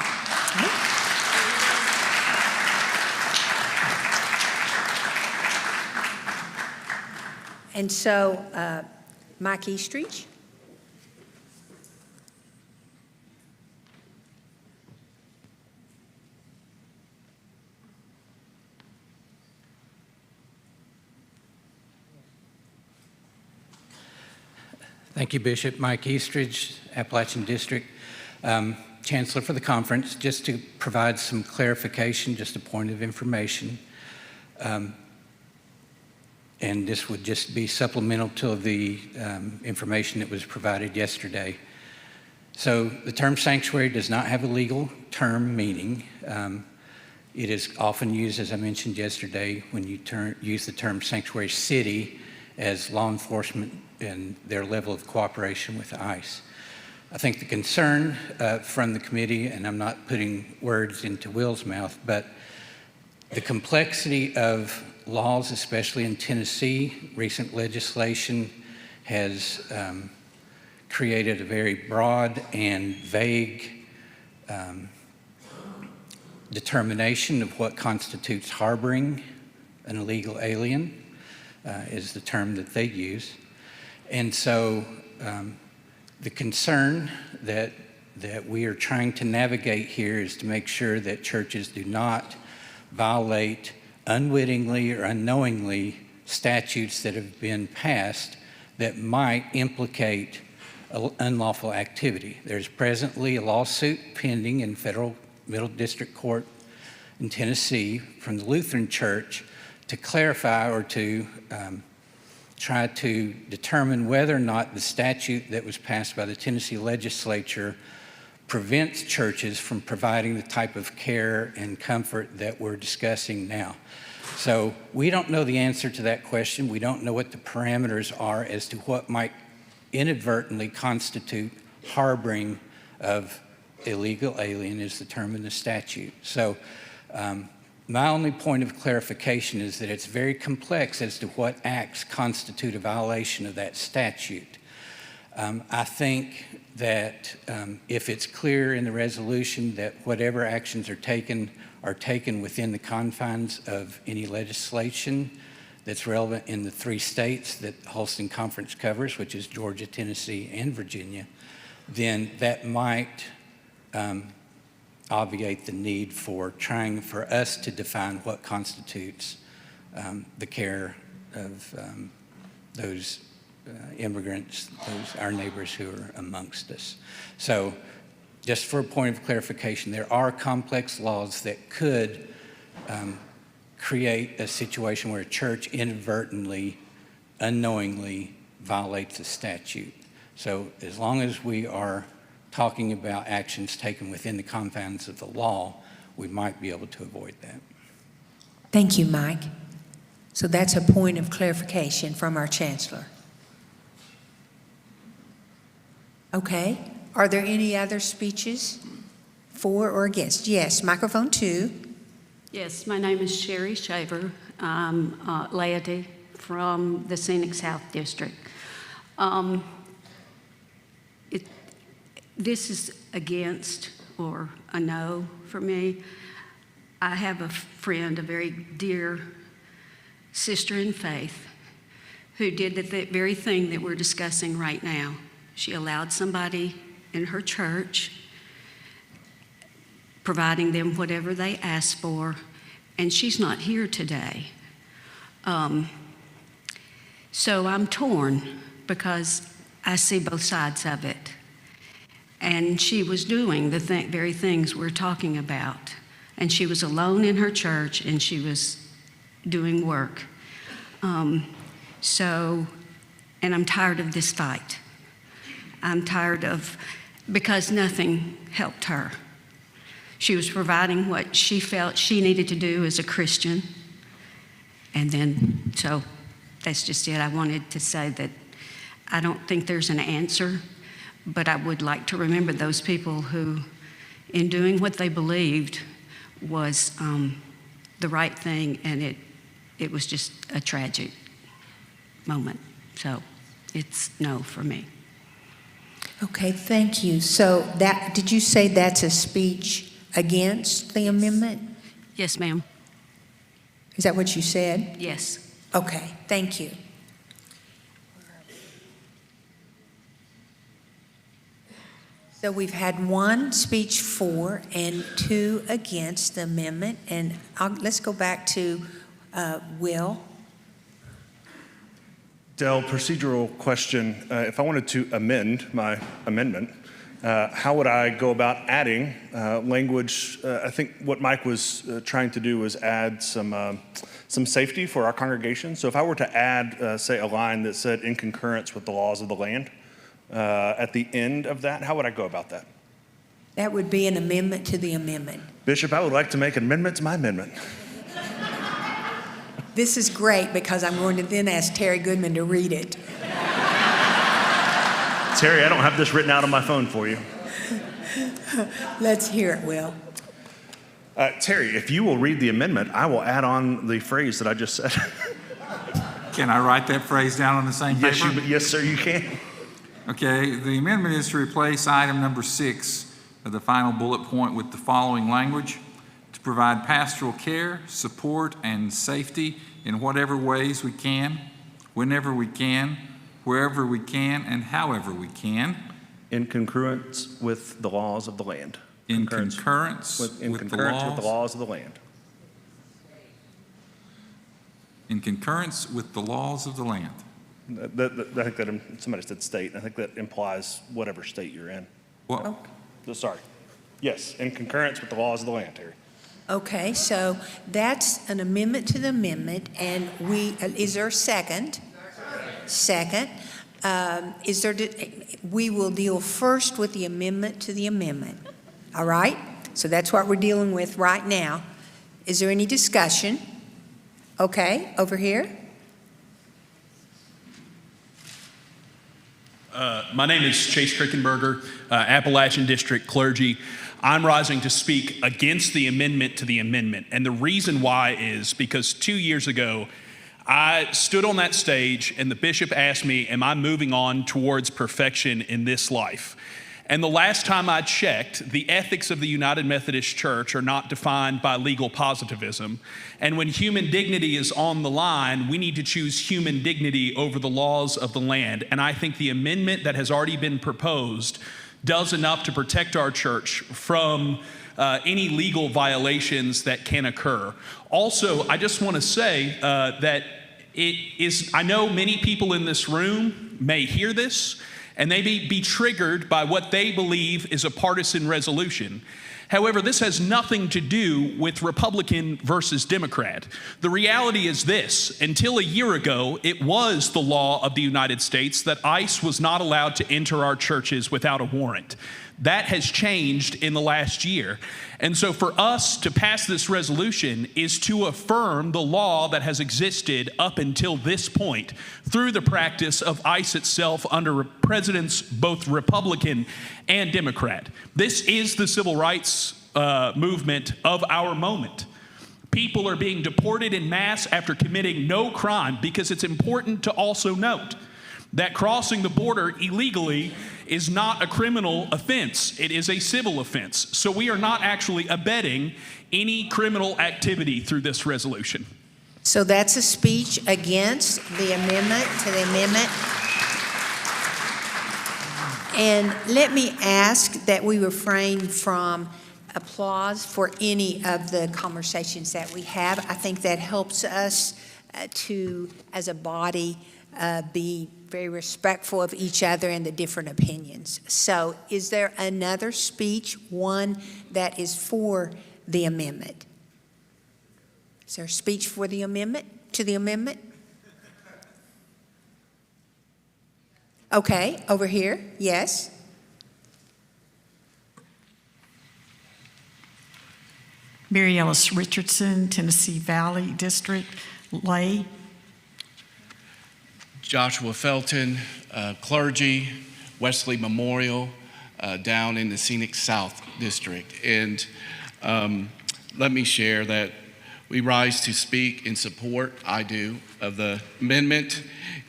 And so, Mike Eastridge. Thank you, Bishop. Mike Eastridge, Appalachian District, Chancellor for the conference. Just to provide some clarification, just a point of information, and this would just be supplemental to the information that was provided yesterday. So the term sanctuary does not have a legal term meaning. It is often used, as I mentioned yesterday, when you use the term sanctuary city as law enforcement and their level of cooperation with ICE. I think the concern from the committee, and I'm not putting words into Will's mouth, but the complexity of laws, especially in Tennessee, recent legislation has created a very broad and vague determination of what constitutes harboring an illegal alien, is the term that they use. And so the concern that we are trying to navigate here is to make sure that churches do not violate unwittingly or unknowingly statutes that have been passed that might implicate unlawful activity. There's presently a lawsuit pending in Federal Middle District Court in Tennessee from the Lutheran Church to clarify or to try to determine whether or not the statute that was passed by the Tennessee legislature prevents churches from providing the type of care and comfort that we're discussing now. So we don't know the answer to that question. We don't know what the parameters are as to what might inadvertently constitute harboring of illegal alien is the term in the statute. So my only point of clarification is that it's very complex as to what acts constitute a violation of that statute. I think that if it's clear in the resolution that whatever actions are taken within the confines of any legislation that's relevant in the 3 states that the Holston Conference covers, which is Georgia, Tennessee, and Virginia, then that might obviate the need for trying for us to define what constitutes the care of those immigrants, our neighbors who are amongst us. So just for a point of clarification, there are complex laws that could create a situation where a church inadvertently, unknowingly violates a statute. So as long as we are talking about actions taken within the confines of the law, we might be able to avoid that. Thank you, Mike. So that's a point of clarification from our chancellor. Okay. Are there any other speeches for or against? Yes, microphone 2. Yes, my name is Sherry Shaver. I'm laity from the Scenic South District. This is against or a no for me. I have a friend, a very dear sister in faith, who did the very thing that we're discussing right now. She allowed somebody in her church, providing them whatever they asked for, and she's not here today. So I'm torn because I see both sides of it. And she was doing the very things we're talking about. And she was alone in her church, and she was doing work. And I'm tired of this fight. I'm tired of, because nothing helped her. She was providing what she felt she needed to do as a Christian. And then, so that's just it. I wanted to say that I don't think there's an answer, but I would like to remember those people who, in doing what they believed, was the right thing, and it was just a tragic moment. So it's no for me. Okay, thank you. So did you say that's a speech against the amendment? Yes, ma'am. Is that what you said? Yes. Okay, thank you. So we've had one speech for and two against the amendment, and let's go back to Will. Del, procedural question. If I wanted to amend my amendment, how would I go about adding language? I think what Mike was trying to do was add some safety for our congregation. So if I were to add, say, a line that said, in concurrence with the laws of the land, at the end of that, how would I go about that? That would be an amendment to the amendment. Bishop, I would like to make an amendment to my amendment. This is great because I'm going to then ask Terry Goodman to read it. Terry, I don't have this written out on my phone for you. Let's hear it, Will. Terry, if you will read the amendment, I will add on the phrase that I just said. Can I write that phrase down on the same paper? Yes, sir, you can. Okay, the amendment is to replace item number 6 of the final bullet point with the following language: to provide pastoral care, support, and safety in whatever ways we can, whenever we can, wherever we can, and however we can. In concurrence with the laws of the land. In concurrence with the laws of the land. In concurrence with the laws of the land. I think that somebody said state. I think that implies whatever state you're in. Well, sorry. Yes, in concurrence with the laws of the land, Terry. Okay, so that's an amendment to the amendment, and is there a second? Second. We will deal first with the amendment to the amendment. All right? So that's what we're dealing with right now. Is there any discussion? Okay, over here. My name is Chase Krickenberger, Appalachian District clergy. I'm rising to speak against the amendment to the amendment. And the reason why is because 2 years ago, I stood on that stage and the bishop asked me, am I moving on towards perfection in this life? And the last time I checked, the ethics of the United Methodist Church are not defined by legal positivism. And when human dignity is on the line, we need to choose human dignity over the laws of the land. And I think the amendment that has already been proposed does enough to protect our church from any legal violations that can occur. Also, I just want to say that I know many people in this room may hear this, and they may be triggered by what they believe is a partisan resolution. However, this has nothing to do with Republican versus Democrat. The reality is this: until a year ago, it was the law of the United States that ICE was not allowed to enter our churches without a warrant. That has changed in the last year. And so for us to pass this resolution is to affirm the law that has existed up until this point through the practice of ICE itself under presidents, both Republican and Democrat. This is the civil rights movement of our moment. People are being deported in mass after committing no crime, because it's important to also note that crossing the border illegally is not a criminal offense. It is a civil offense. So we are not actually abetting any criminal activity through this resolution. So that's a speech against the amendment to the amendment. And let me ask that we refrain from applause for any of the conversations that we have. I think that helps us to, as a body, be very respectful of each other and the different opinions. So is there another speech, one that is for the amendment? Is there a speech for the amendment, to the amendment? Okay, over here, yes. Mary Ellis Richardson, Tennessee Valley District, lay. Joshua Felton, clergy, Wesley Memorial, down in the Scenic South District. And let me share that we rise to speak in support, I do, of the amendment.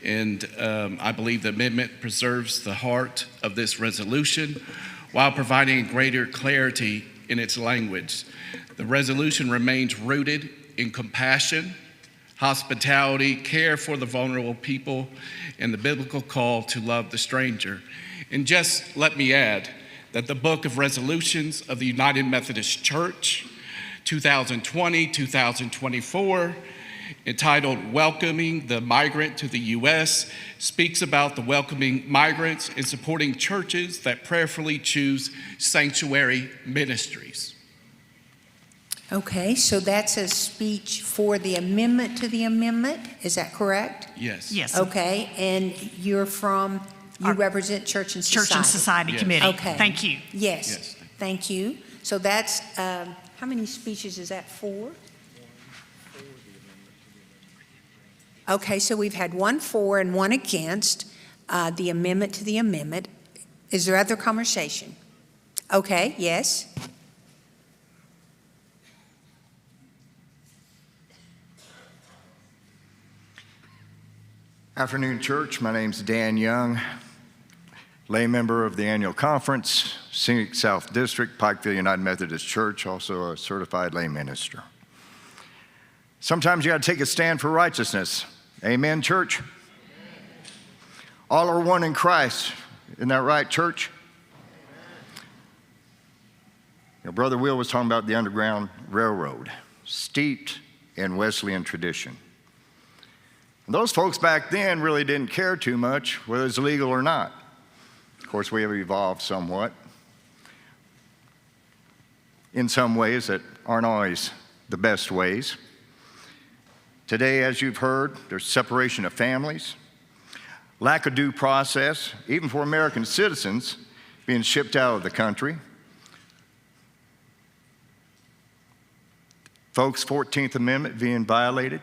And I believe the amendment preserves the heart of this resolution while providing greater clarity in its language. The resolution remains rooted in compassion, hospitality, care for the vulnerable people, and the biblical call to love the stranger. And just let me add that the Book of Resolutions of the United Methodist Church, 2020-2024, entitled Welcoming the Migrant to the U.S., speaks about the welcoming migrants and supporting churches that prayerfully choose sanctuary ministries. Okay, so that's a speech for the amendment to the amendment, is that correct? Yes. Yes. Okay, and you represent Church and Society? Church and Society Committee. Okay. Thank you. Yes, thank you. So that's, how many speeches is that for? Okay, so we've had one for and one against the amendment to the amendment. Is there other conversation? Okay, yes. Afternoon, church. My name's Dan Young, lay member of the annual conference, Scenic South District, Pikeville United Methodist Church, also a certified lay minister. Sometimes you got to take a stand for righteousness. Amen, church? All are one in Christ. Isn't that right, church? You know, Brother Will was talking about the Underground Railroad, steeped in Wesleyan tradition. Those folks back then really didn't care too much whether it's legal or not. Of course, we have evolved somewhat in some ways that aren't always the best ways. Today, as you've heard, there's separation of families, lack of due process, even for American citizens being shipped out of the country. Folks, 14th Amendment being violated.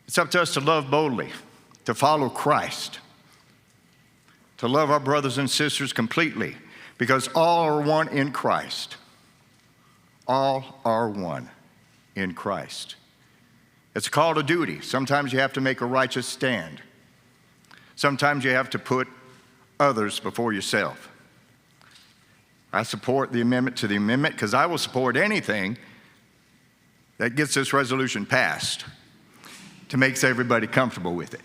It's up to us to love boldly, to follow Christ, to love our brothers and sisters completely, because all are one in Christ. All are one in Christ. It's a call to duty. Sometimes you have to make a righteous stand. Sometimes you have to put others before yourself. I support the amendment to the amendment because I will support anything that gets this resolution passed to make everybody comfortable with it.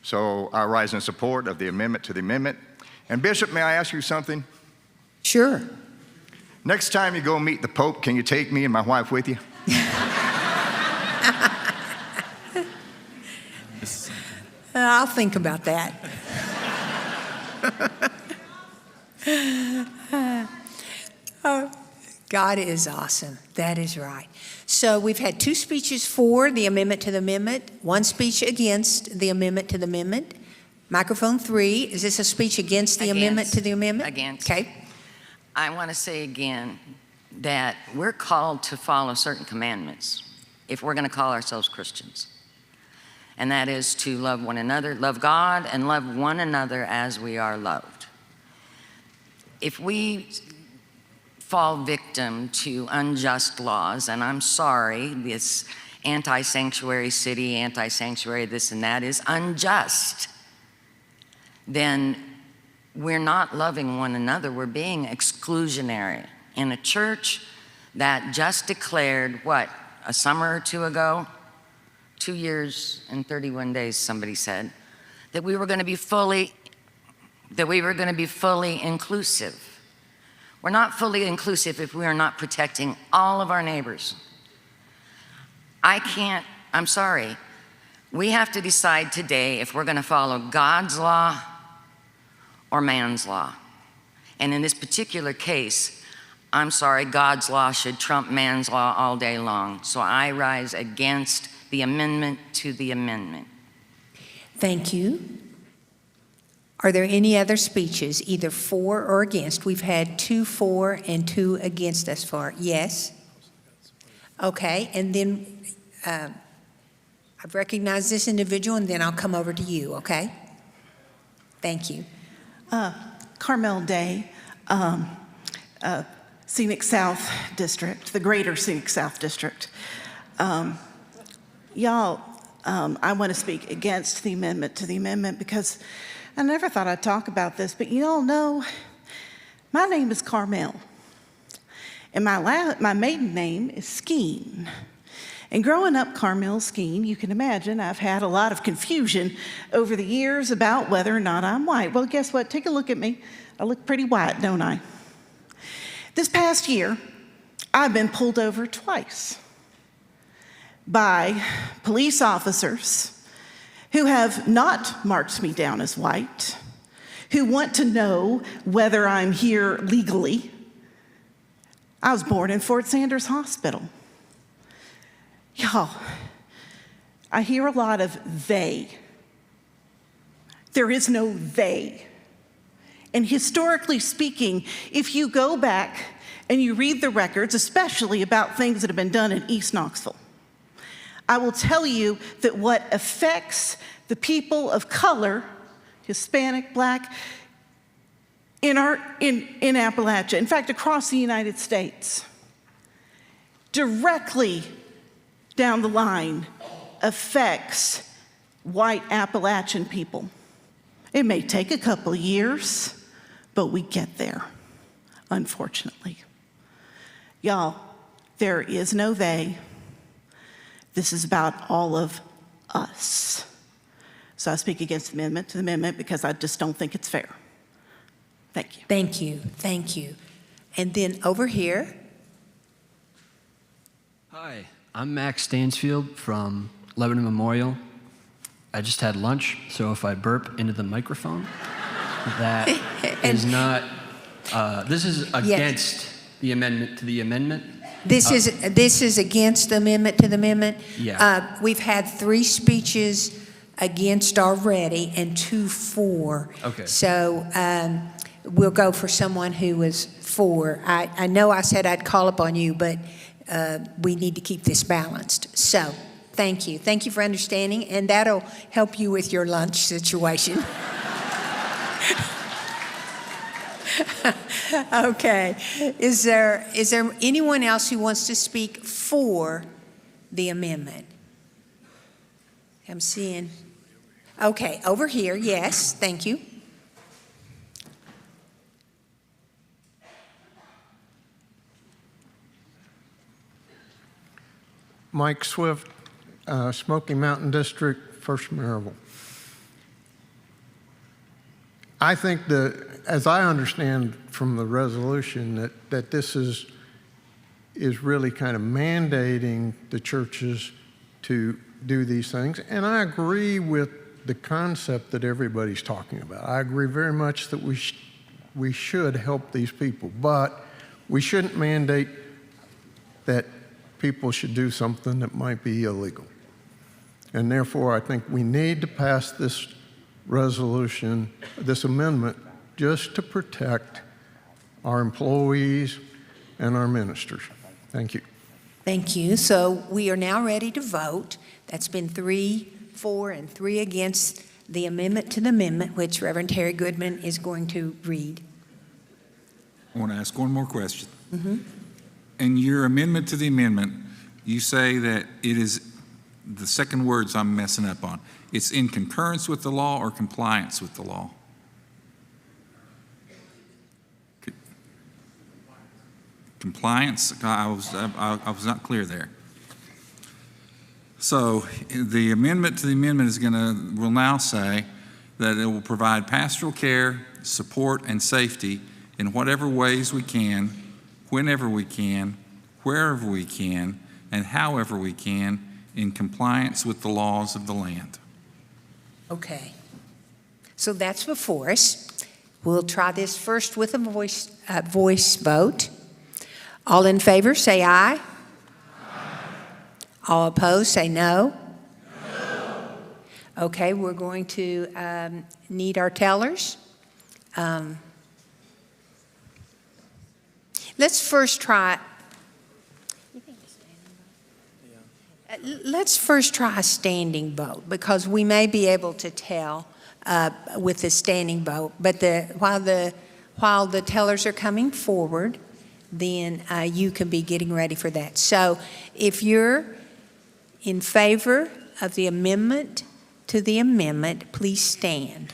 So I rise in support of the amendment to the amendment. And Bishop, may I ask you something? Sure. Next time you go meet the Pope, can you take me and my wife with you? I'll think about that. Oh, God is awesome. That is right. So we've had two speeches for the amendment to the amendment, one speech against the amendment to the amendment. Microphone 3, is this a speech against the amendment to the amendment? Against. Okay. I want to say again that we're called to follow certain commandments if we're going to call ourselves Christians. And that is to love one another, love God, and love one another as we are loved. If we fall victim to unjust laws, and I'm sorry, this anti-sanctuary city, anti-sanctuary this and that is unjust, then we're not loving one another. We're being exclusionary. In a church that just declared, what, a summer or two ago, 2 years and 31 days, somebody said, that we were going to be fully inclusive. We're not fully inclusive if we are not protecting all of our neighbors. I'm sorry. We have to decide today if we're going to follow God's law or man's law. And in this particular case, I'm sorry, God's law should trump man's law all day long. So I rise against the amendment to the amendment. Thank you. Are there any other speeches, either for or against? We've had 2 for and 2 against thus far. Yes? Okay, and then I've recognized this individual, and then I'll come over to you, okay? Thank you. Carmel Day, Scenic South District, the greater Scenic South District. Y'all, I want to speak against the amendment to the amendment because I never thought I'd talk about this, but you all know my name is Carmel, and my maiden name is Skeen. And growing up Carmel Skeen, you can imagine I've had a lot of confusion over the years about whether or not I'm white. Well, guess what? Take a look at me. I look pretty white, don't I? This past year, I've been pulled over twice by police officers who have not marked me down as white, who want to know whether I'm here legally. I was born in Fort Sanders Hospital. Y'all, I hear a lot of they. There is no they. And historically speaking, if you go back and you read the records, especially about things that have been done in East Knoxville, I will tell you that what affects the people of color, Hispanic, Black, in Appalachia, in fact, across the United States, directly down the line affects white Appalachian people. It may take a couple of years, but we get there, unfortunately. Y'all, there is no they. This is about all of us. So I speak against the amendment to the amendment because I just don't think it's fair. Thank you. Thank you. Thank you. And then over here. Hi, I'm Max Stansfield from Lebanon Memorial. I just had lunch, so if I burp into the microphone, that is not, this is against the amendment to the amendment. This is against the amendment to the amendment? Yeah. We've had 3 speeches against already and 2 for. Okay. So we'll go for someone who is for. I know I said I'd call upon you, but we need to keep this balanced. So thank you. Thank you for understanding, and that'll help you with your lunch situation. Okay. Is there anyone else who wants to speak for the amendment? I'm seeing. Okay, over here, yes, thank you. Mike Swift, Smoky Mountain District, First Maryville. I think that, as I understand from the resolution, that this is really kind of mandating the churches to do these things. And I agree with the concept that everybody's talking about. I agree very much that we should help these people, but we shouldn't mandate that people should do something that might be illegal. And therefore, I think we need to pass this resolution, this amendment, just to protect our employees and our ministers. Thank you. Thank you. So we are now ready to vote. That's been 3 for and 3 against the amendment to the amendment, which Reverend Terry Goodman is going to read. I want to ask one more question. In your amendment to the amendment, you say that it is, the second words I'm messing up on. It's in concurrence with the law or compliance with the law? Compliance? I was not clear there. So the amendment to the amendment will now say that it will provide pastoral care, support, and safety in whatever ways we can, whenever we can, wherever we can, and however we can, in compliance with the laws of the land. Okay. So that's before us. We'll try this first with a voice vote. All in favor, say aye. All opposed, say no. Okay, we're going to need our tellers. Let's first try. Let's first try a standing vote, because we may be able to tell with the standing vote. But while the tellers are coming forward, then you can be getting ready for that. So if you're in favor of the amendment to the amendment, please stand.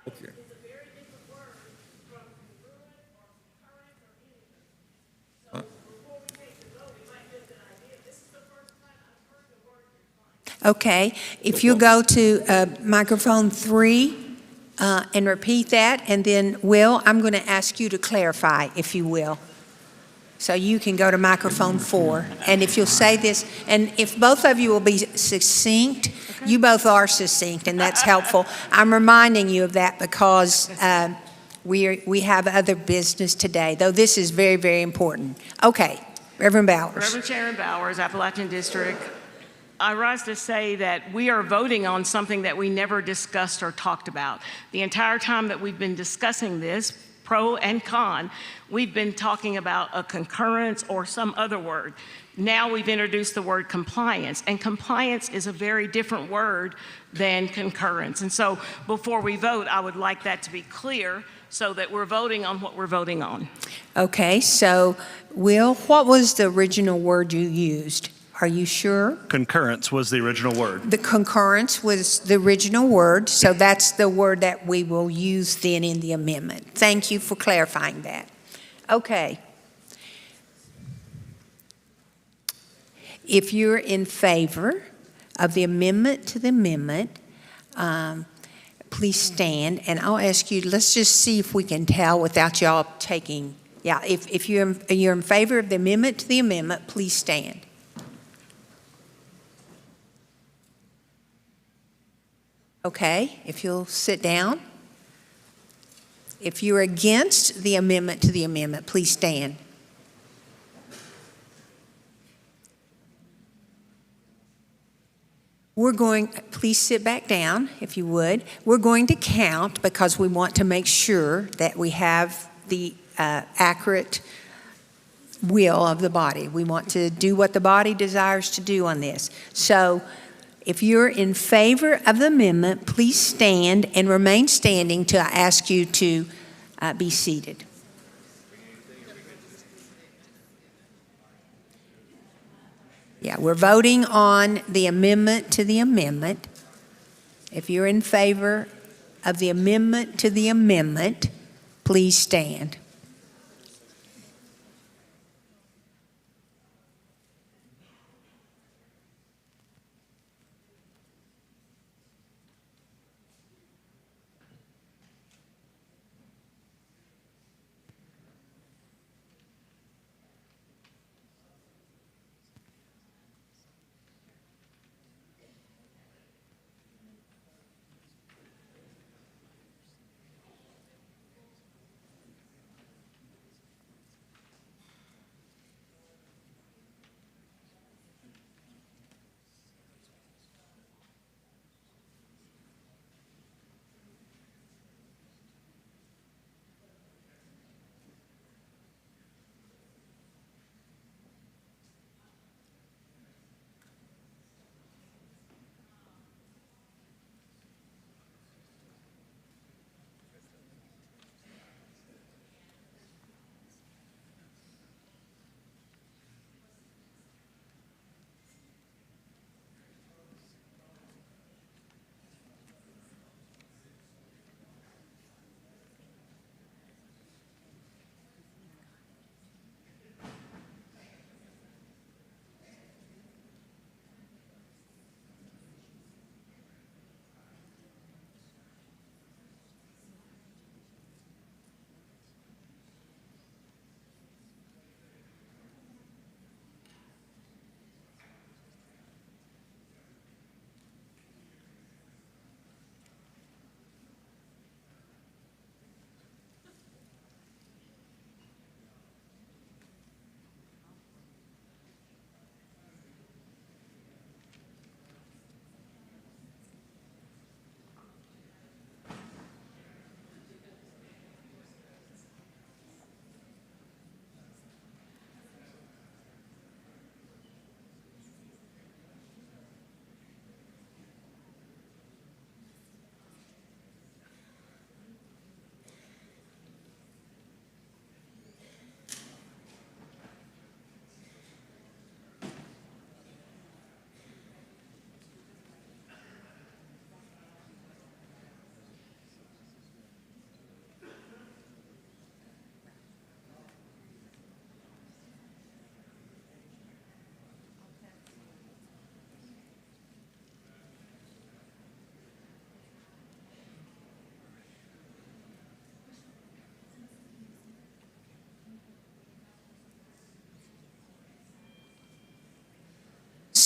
Okay. Okay, if you go to microphone 3 and repeat that, and then Will, I'm going to ask you to clarify, if you will. So you can go to microphone 4, and if you'll say this, and if both of you will be succinct, you both are succinct, and that's helpful. I'm reminding you of that because we have other business today, though this is very, very important. Okay, Reverend Bowers. Reverend Sharon Bowers, Appalachian District. I rise to say that we are voting on something that we never discussed or talked about. The entire time that we've been discussing this, pro and con, we've been talking about a concurrence or some other word. Now we've introduced the word compliance, and compliance is a very different word than concurrence. And so before we vote, I would like that to be clear so that we're voting on what we're voting on. Okay, so Will, what was the original word you used? Are you sure? Concurrence was the original word. The concurrence was the original word, so that's the word that we will use then in the amendment. Thank you for clarifying that. Okay. If you're in favor of the amendment to the amendment, please stand, and I'll ask you, let's just see if we can tell without y'all taking, if you're in favor of the amendment to the amendment, please stand. Okay, if you'll sit down. If you're against the amendment to the amendment, please stand. Please sit back down if you would. We're going to count because we want to make sure that we have the accurate will of the body. We want to do what the body desires to do on this. So if you're in favor of the amendment, please stand and remain standing till I ask you to be seated. Yeah, we're voting on the amendment to the amendment. If you're in favor of the amendment to the amendment, please stand.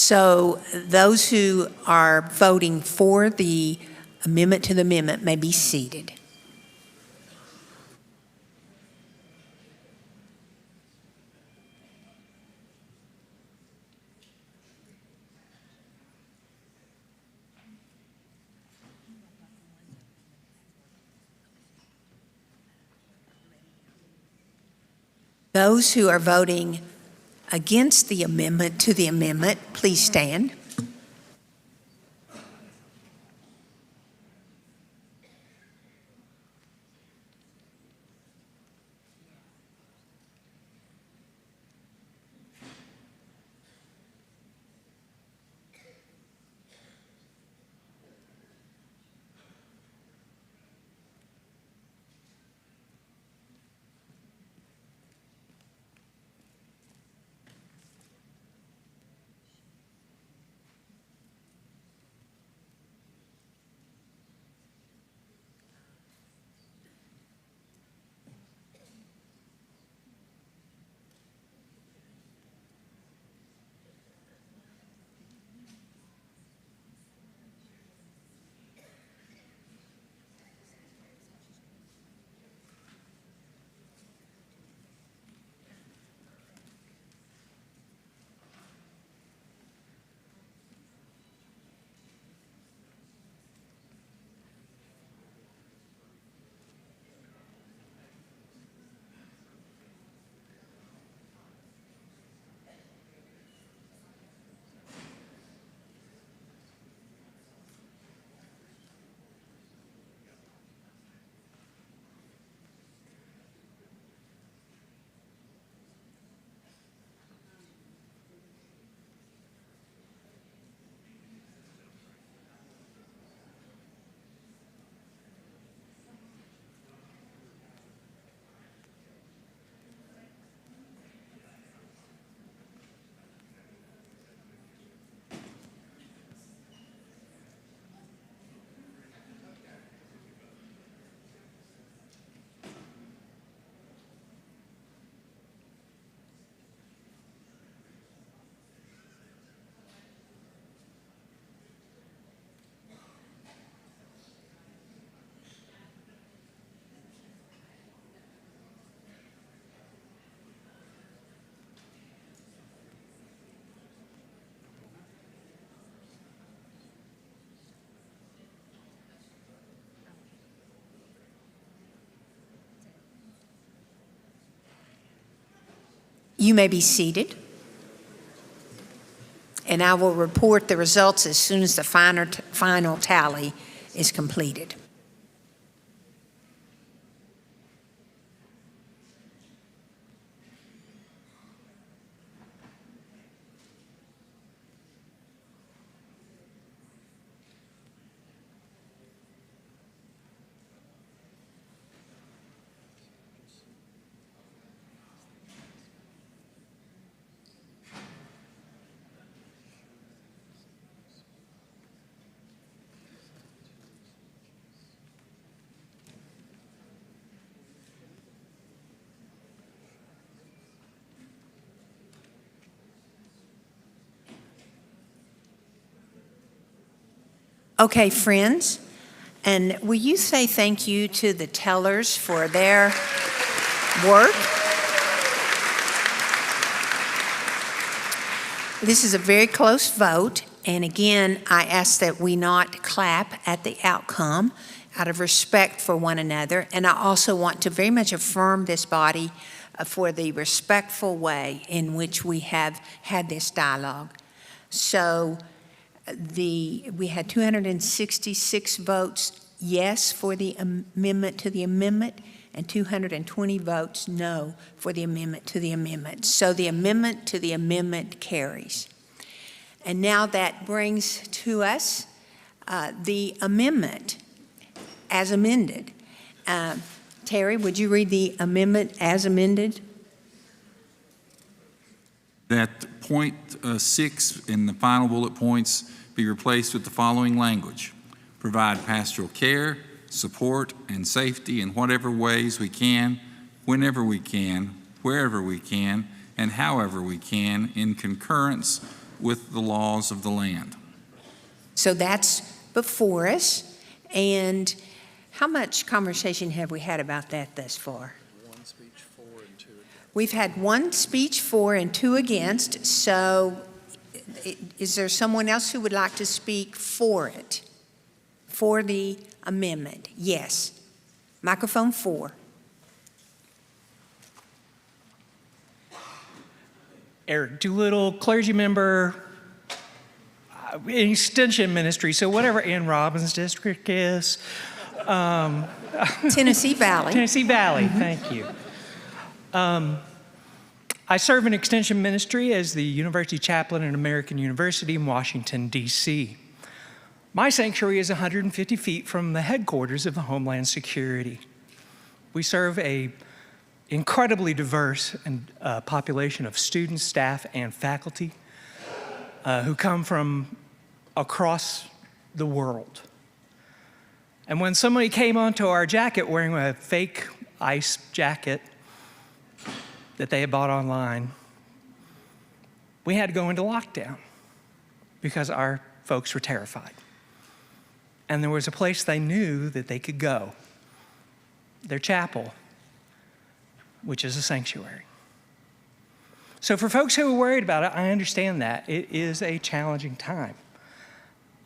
So those who are voting for the amendment to the amendment may be seated. Those who are voting against the amendment to the amendment, please stand. You may be seated. And I will report the results as soon as the final tally is completed. Okay, friends, and will you say thank you to the tellers for their work? This is a very close vote, and again, I ask that we not clap at the outcome out of respect for one another, and I also want to very much affirm this body for the respectful way in which we have had this dialogue. So, we had 266 votes yes for the amendment to the amendment and 220 votes no for the amendment to the amendment. So the amendment to the amendment carries. And now that brings to us the amendment as amended. Terry, would you read the amendment as amended? That point 6 in the final bullet points be replaced with the following language: provide pastoral care, support, and safety in whatever ways we can, whenever we can, wherever we can, and however we can, in concurrence with the laws of the land. So that's before us. And how much conversation have we had about that thus far? One speech for and two against. We've had one speech for and two against. So is there someone else who would like to speak for it? For the amendment? Yes. Microphone 4. Eric Doolittle, clergy member, extension ministry, so whatever Ann Robbins' district is. Tennessee Valley. Tennessee Valley, thank you. I serve in extension ministry as the university chaplain at American University in Washington, D.C. My sanctuary is 150 feet from the headquarters of the Homeland Security. We serve a incredibly diverse and population of students, staff, and faculty who come from across the world. And when somebody came onto our jacket wearing a fake ICE jacket that they had bought online, we had to go into lockdown because our folks were terrified. And there was a place they knew that they could go, their chapel, which is a sanctuary. So for folks who are worried about it, I understand that. It is a challenging time.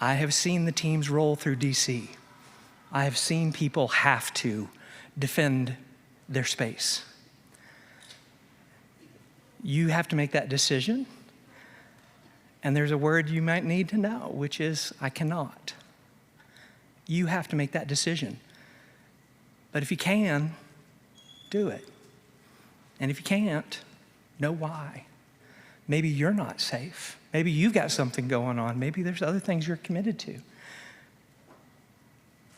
I have seen the teams roll through DC. I have seen people have to defend their space. You have to make that decision. And there's a word you might need to know, which is, I cannot. You have to make that decision. But if you can, do it. And if you can't, know why. Maybe you're not safe. Maybe you've got something going on. Maybe there's other things you're committed to.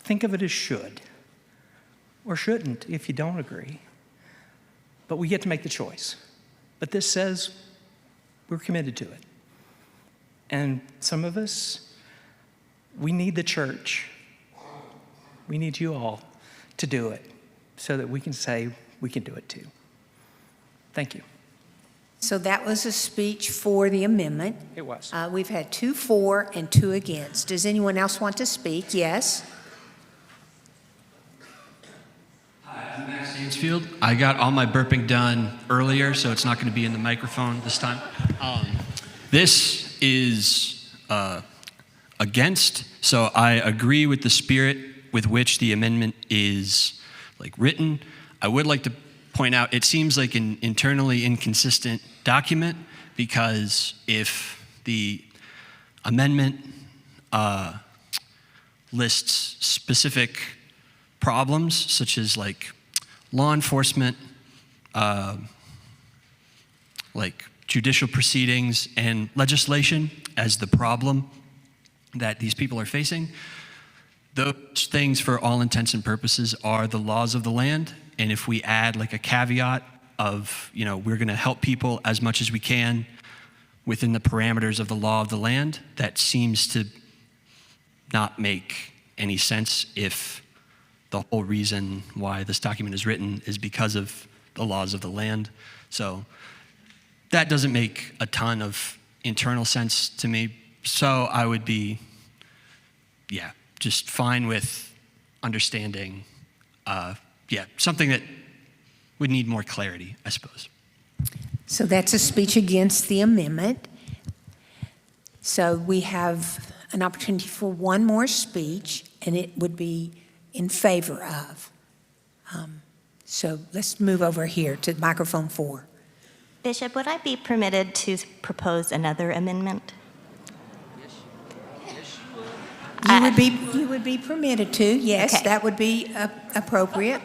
Think of it as should, or shouldn't if you don't agree. But we get to make the choice. But this says we're committed to it. And some of us, we need the church. We need you all to do it so that we can say we can do it too. Thank you. So that was a speech for the amendment. It was. We've had 2 for and 2 against. Does anyone else want to speak? Yes. Hi, I'm Max Stansfield. I got all my burping done earlier, so it's not going to be in the microphone this time. This is against, so I agree with the spirit with which the amendment is written. I would like to point out, it seems like an internally inconsistent document, because if the amendment lists specific problems, such as law enforcement, judicial proceedings and legislation as the problem that these people are facing, those things, for all intents and purposes, are the laws of the land. And if we add a caveat of, we're going to help people as much as we can within the parameters of the law of the land, that seems to not make any sense if the whole reason why this document is written is because of the laws of the land. So that doesn't make a ton of internal sense to me. So I would be, just fine with understanding, something that would need more clarity, I suppose. So that's a speech against the amendment. So we have an opportunity for one more speech, and it would be in favor of. So let's move over here to microphone 4. Bishop, would I be permitted to propose another amendment? You would be permitted to, yes, Okay. that would be appropriate.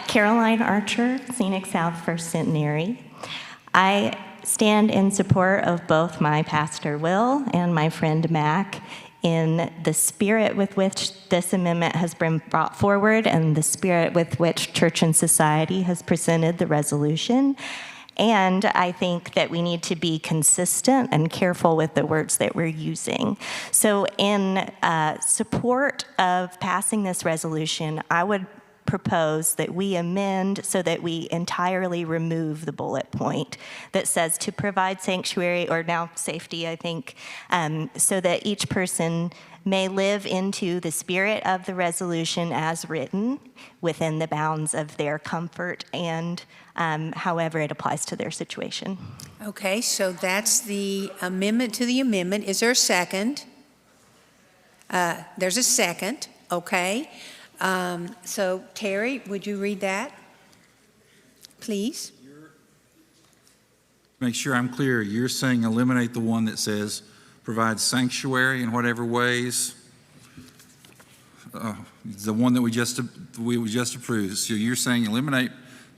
Caroline Archer, Scenic South First Centenary. I stand in support of both my pastor Will and my friend Mac in the spirit with which this amendment has been brought forward and the spirit with which Church and Society has presented the resolution. And I think that we need to be consistent and careful with the words that we're using. So in support of passing this resolution, I would propose that we amend so that we entirely remove the bullet point that says to provide sanctuary, or now safety, I think, so that each person may live into the spirit of the resolution as written within the bounds of their comfort and however it applies to their situation. Okay, so that's the amendment to the amendment. Is there a second? There's a second, okay. So Terry, would you read that, please? Make sure I'm clear. You're saying eliminate the one that says provide sanctuary in whatever ways. The one that we just approved. So you're saying eliminate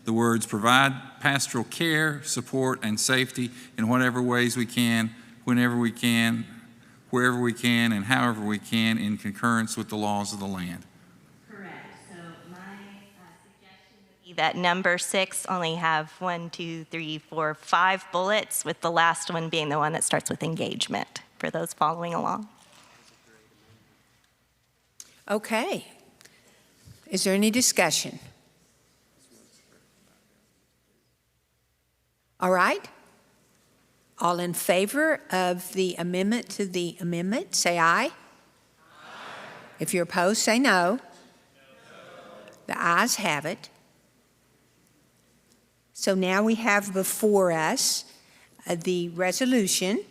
the words provide pastoral care, support, and safety in whatever ways we can, whenever we can, wherever we can, and however we can, in concurrence with the laws of the land. Correct. So my suggestion would be that number 6 only have 1, 2, 3, 4, 5 bullets, with the last one being the one that starts with engagement, for those following along. Okay. Is there any discussion? All right. All in favor of the amendment to the amendment, say aye. Aye. If you're opposed, say no. The ayes have it. So now we have before us the resolution.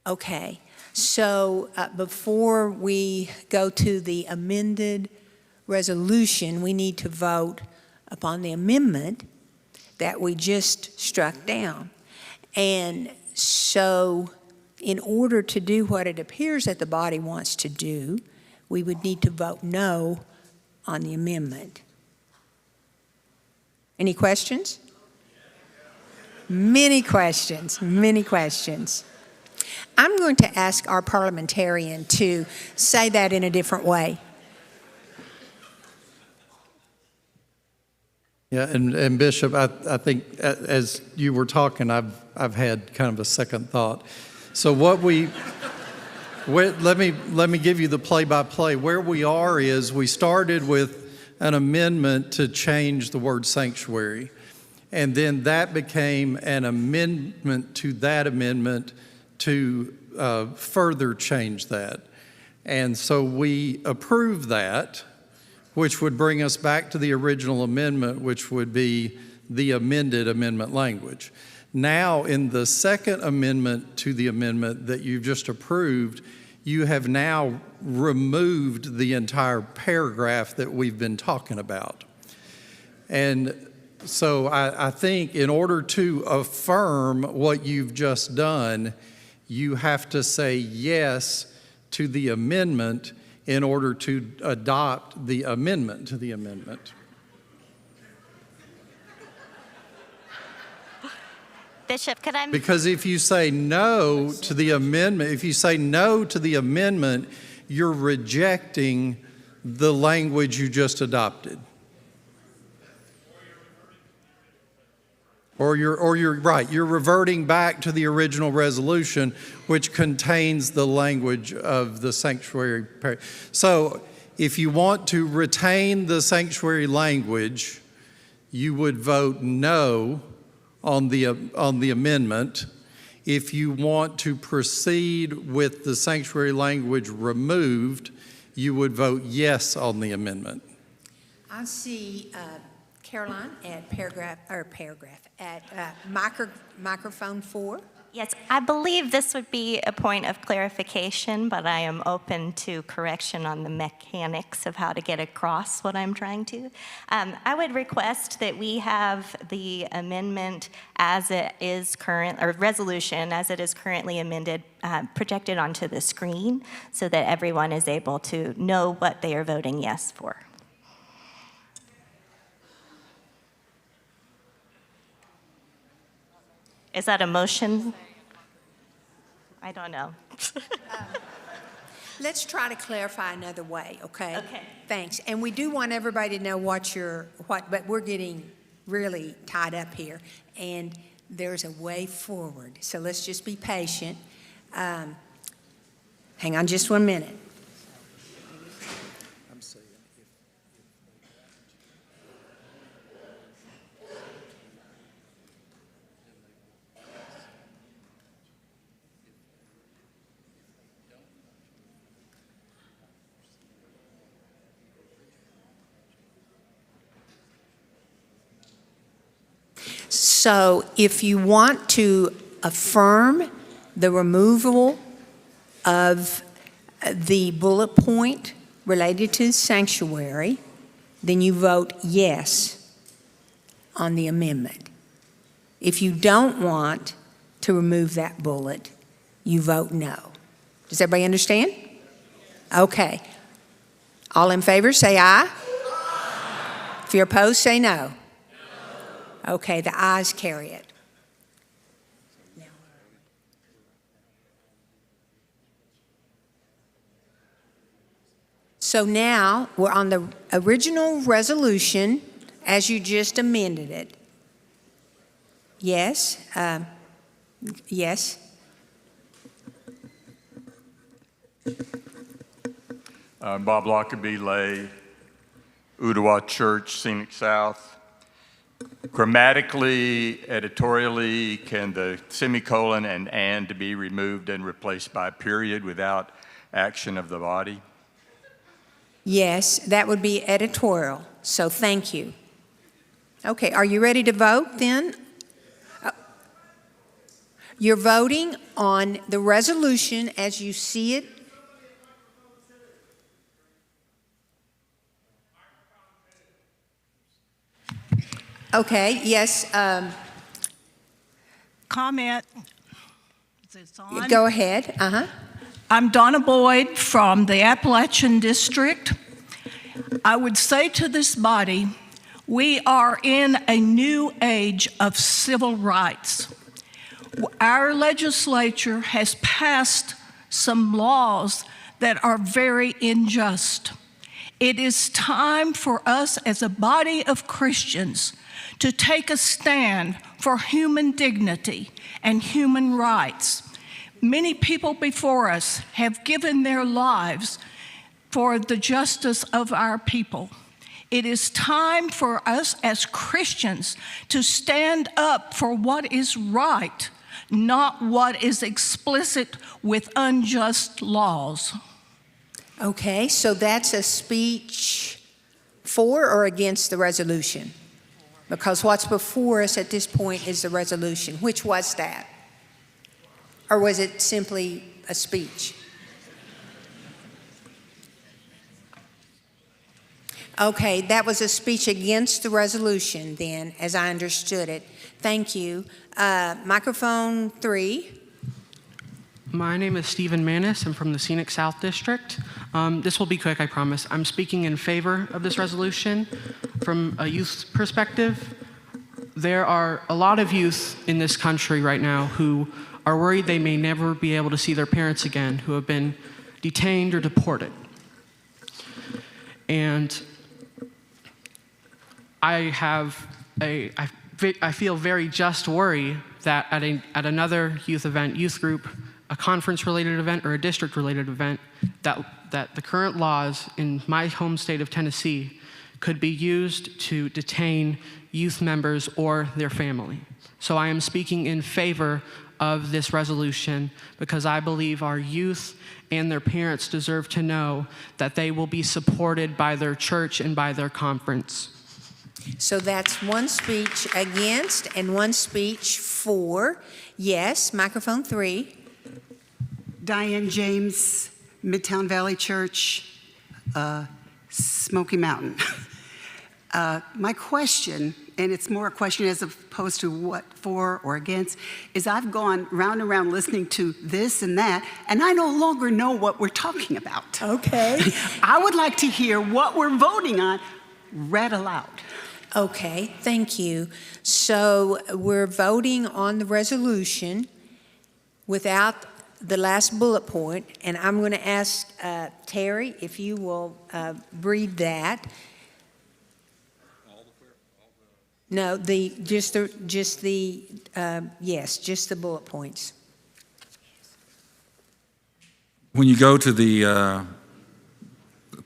Okay, so before we go to the amended resolution, we need to vote upon the amendment that we just struck down. And so in order to do what it appears that the body wants to do, we would need to vote no on the amendment. Any questions? Many questions, many questions. I'm going to ask our parliamentarian to say that in a different way. Yeah, and Bishop, I think as you were talking, I've had kind of a second thought. So let me give you the play-by-play. Where we are is we started with an amendment to change the word sanctuary, and then that became an amendment to that amendment to further change that. And so we approved that, which would bring us back to the original amendment, which would be the amended amendment language. Now, in the second amendment to the amendment that you've just approved, you have now removed the entire paragraph that we've been talking about. And so I think in order to affirm what you've just done, you have to say yes to the amendment in order to adopt the amendment to the amendment. Bishop, could I? Because if you say no to the amendment, you're rejecting the language you just adopted. Or you're right, you're reverting back to the original resolution, which contains the language of the sanctuary. So if you want to retain the sanctuary language, you would vote no on the amendment. If you want to proceed with the sanctuary language removed, you would vote yes on the amendment. I see Caroline at microphone 4. Yes, I believe this would be a point of clarification, but I am open to correction on the mechanics of how to get across what I'm trying to. I would request that we have the amendment as it is current, or resolution as it is currently amended, projected onto the screen so that everyone is able to know what they are voting yes for. Is that a motion? I don't know. Let's try to clarify another way, okay? Okay. Thanks. And we do want everybody to know but we're getting really tied up here. And there's a way forward. So let's just be patient. Hang on just 1 minute. So if you want to affirm the removal of the bullet point related to the sanctuary, then you vote yes on the amendment. If you don't want to remove that bullet, you vote no. Does everybody understand? Okay. All in favor, say aye. If you're opposed, say no. Okay, the ayes carry it. So now we're on the original resolution as you just amended it. Yes? Yes? Bob Lockerbie, Lay, Ooltewah Church, Scenic South. Grammatically, editorially, can the semicolon and be removed and replaced by a period without action of the body? Yes, that would be editorial, so thank you. Okay, are you ready to vote then? You're voting on the resolution as you see it. Okay, yes. Comment. Is this on? Go ahead. I'm Donna Boyd from the Appalachian District. I would say to this body, we are in a new age of civil rights. Our legislature has passed some laws that are very unjust. It is time for us as a body of Christians to take a stand for human dignity and human rights. Many people before us have given their lives for the justice of our people. It is time for us as Christians to stand up for what is right, not what is explicit with unjust laws. Okay, so that's a speech for or against the resolution? Because what's before us at this point is the resolution. Which was that? Or was it simply a speech? Okay, that was a speech against the resolution then, as I understood it. Thank you. Microphone 3. My name is Stephen Manis. I'm from the Scenic South District. This will be quick, I promise. I'm speaking in favor of this resolution from a youth perspective. There are a lot of youth in this country right now who are worried they may never be able to see their parents again, who have been detained or deported. And I feel very just worry that at another youth event, youth group, a conference-related event or a district-related event, that the current laws in my home state of Tennessee could be used to detain youth members or their family. So I am speaking in favor of this resolution because I believe our youth and their parents deserve to know that they will be supported by their church and by their conference. So that's one speech against and one speech for. Yes, microphone 3. Diane James, Midtown Valley Church, Smoky Mountain. My question, and it's more a question as opposed to what for or against, is I've gone round and round listening to this and that, and I no longer know what we're talking about. Okay. I would like to hear what we're voting on read aloud. Okay, thank you. So we're voting on the resolution without the last bullet point, and I'm going to ask Terry if you will read that. No, just the bullet points. When you go to the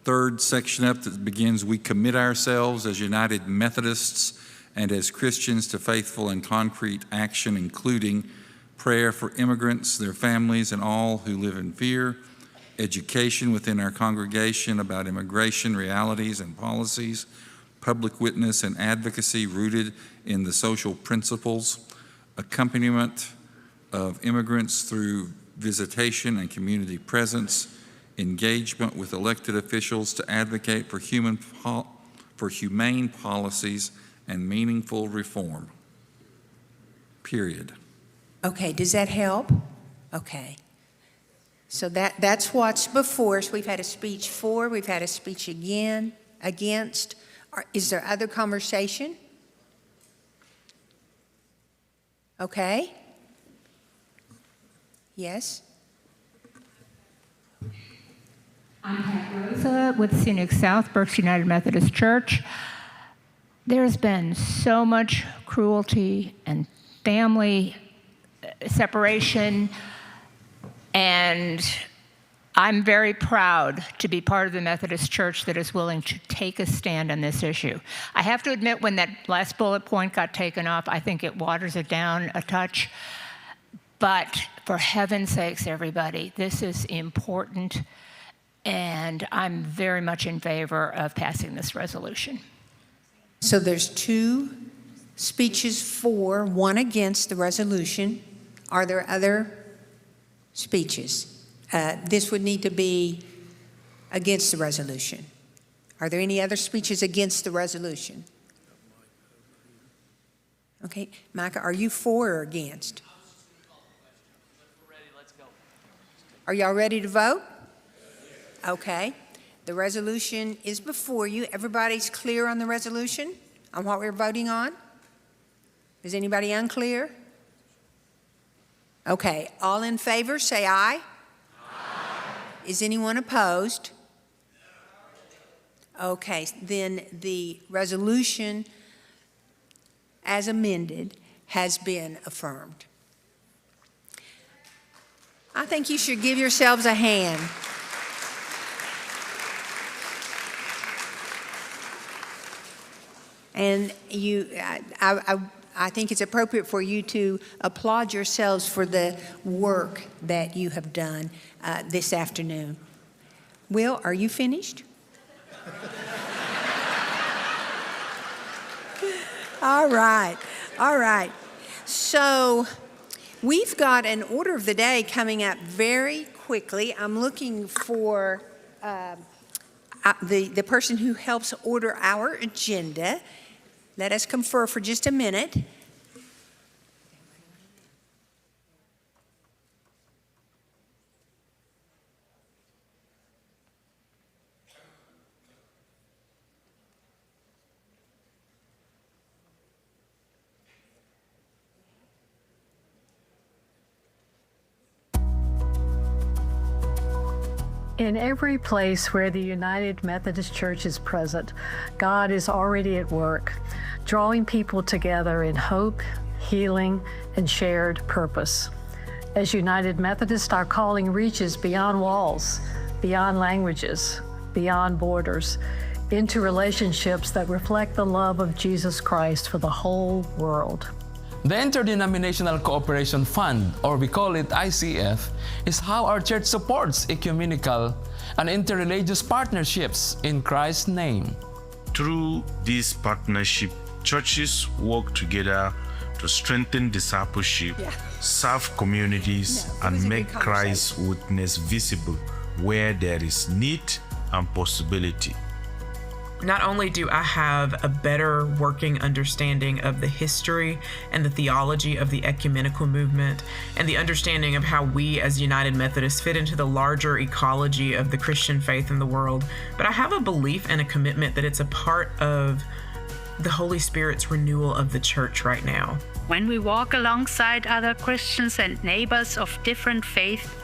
third section up that begins, we commit ourselves as United Methodists and as Christians to faithful and concrete action, including prayer for immigrants, their families, and all who live in fear, education within our congregation about immigration realities and policies, public witness and advocacy rooted in the social principles, accompaniment of immigrants through visitation and community presence, engagement with elected officials to advocate for humane policies and meaningful reform. Period. Okay, does that help? Okay. So that's what's before us. We've had a speech for, we've had a speech against. Is there other conversation? Okay. Yes? I'm Pat Rosa with Scenic South, Berks United Methodist Church. There's been so much cruelty and family separation, and I'm very proud to be part of the Methodist Church that is willing to take a stand on this issue. I have to admit, when that last bullet point got taken off, I think it waters it down a touch. But for heaven's sakes, everybody, this is important, and I'm very much in favor of passing this resolution. So there's 2 speeches for, 1 against the resolution. Are there other speeches? This would need to be against the resolution. Are there any other speeches against the resolution? Okay, Micah, are you for or against? Are y'all ready to vote? Okay. The resolution is before you. Everybody's clear on the resolution, on what we're voting on? Is anybody unclear? Okay. All in favor, say aye. Aye. Is anyone opposed? Okay. Then the resolution as amended has been affirmed. I think you should give yourselves a hand. And I think it's appropriate for you to applaud yourselves for the work that you have done this afternoon. Will, are you finished? All right. All right. So we've got an order of the day coming up very quickly. I'm looking for the person who helps order our agenda. Let us confer for just a minute. In every place where the United Methodist Church is present, God is already at work, drawing people together in hope, healing, and shared purpose. As United Methodists, our calling reaches beyond walls, beyond languages, beyond borders, into relationships that reflect the love of Jesus Christ for the whole world. The Interdenominational Cooperation Fund, or we call it ICF, is how our church supports ecumenical and interreligious partnerships in Christ's name. Through this partnership, churches work together to strengthen discipleship, serve communities, and make Christ's witness visible where there is need and possibility. Not only do I have a better working understanding of the history and the theology of the ecumenical movement and the understanding of how we as United Methodists fit into the larger ecology of the Christian faith in the world, but I have a belief and a commitment that it's a part of the Holy Spirit's renewal of the church right now. When we walk alongside other Christians and neighbors of different faith,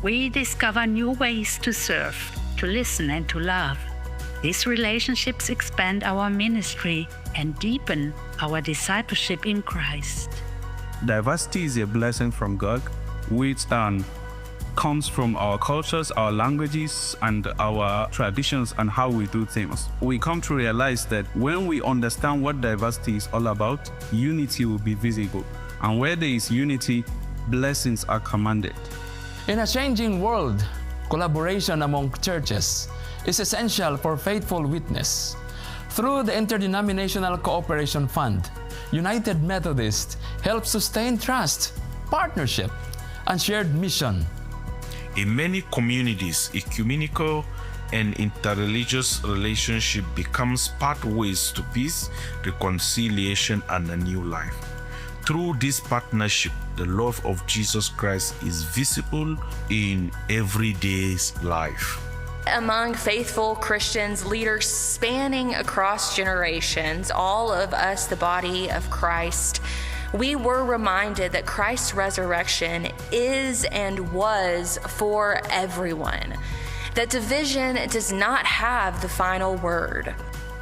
we discover new ways to serve, to listen, and to love. These relationships expand our ministry and deepen our discipleship in Christ. Diversity is a blessing from God, which comes from our cultures, our languages, and our traditions and how we do things. We come to realize that when we understand what diversity is all about, unity will be visible. And where there is unity, blessings are commanded. In a changing world, collaboration among churches is essential for faithful witness. Through the Interdenominational Cooperation Fund, United Methodist helps sustain trust, partnership, and shared mission. In many communities, ecumenical and interreligious relationship becomes pathways to peace, reconciliation, and a new life. Through this partnership, the love of Jesus Christ is visible in everyday's life. Among faithful Christians, leaders spanning across generations, all of us, the body of Christ, we were reminded that Christ's resurrection is and was for everyone, that division does not have the final word.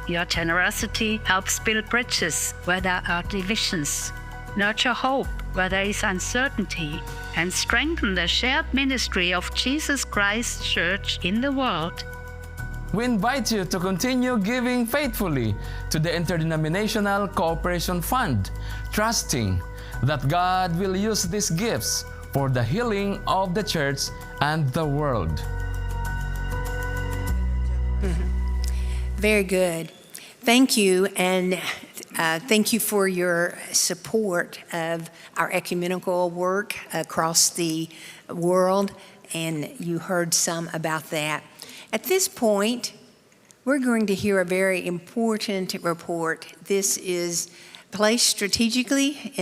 Your generosity helps build bridges where there are divisions, nurture hope where there is uncertainty, and strengthen the shared ministry of Jesus Christ Church in the world. We invite you to continue giving faithfully to the Interdenominational Cooperation Fund, trusting that God will use these gifts for the healing of the church and the world. Very good. Thank you, and thank you for your support of our ecumenical work across the world, and you heard some about that. At this point, we're going to hear a very important report. This is placed strategically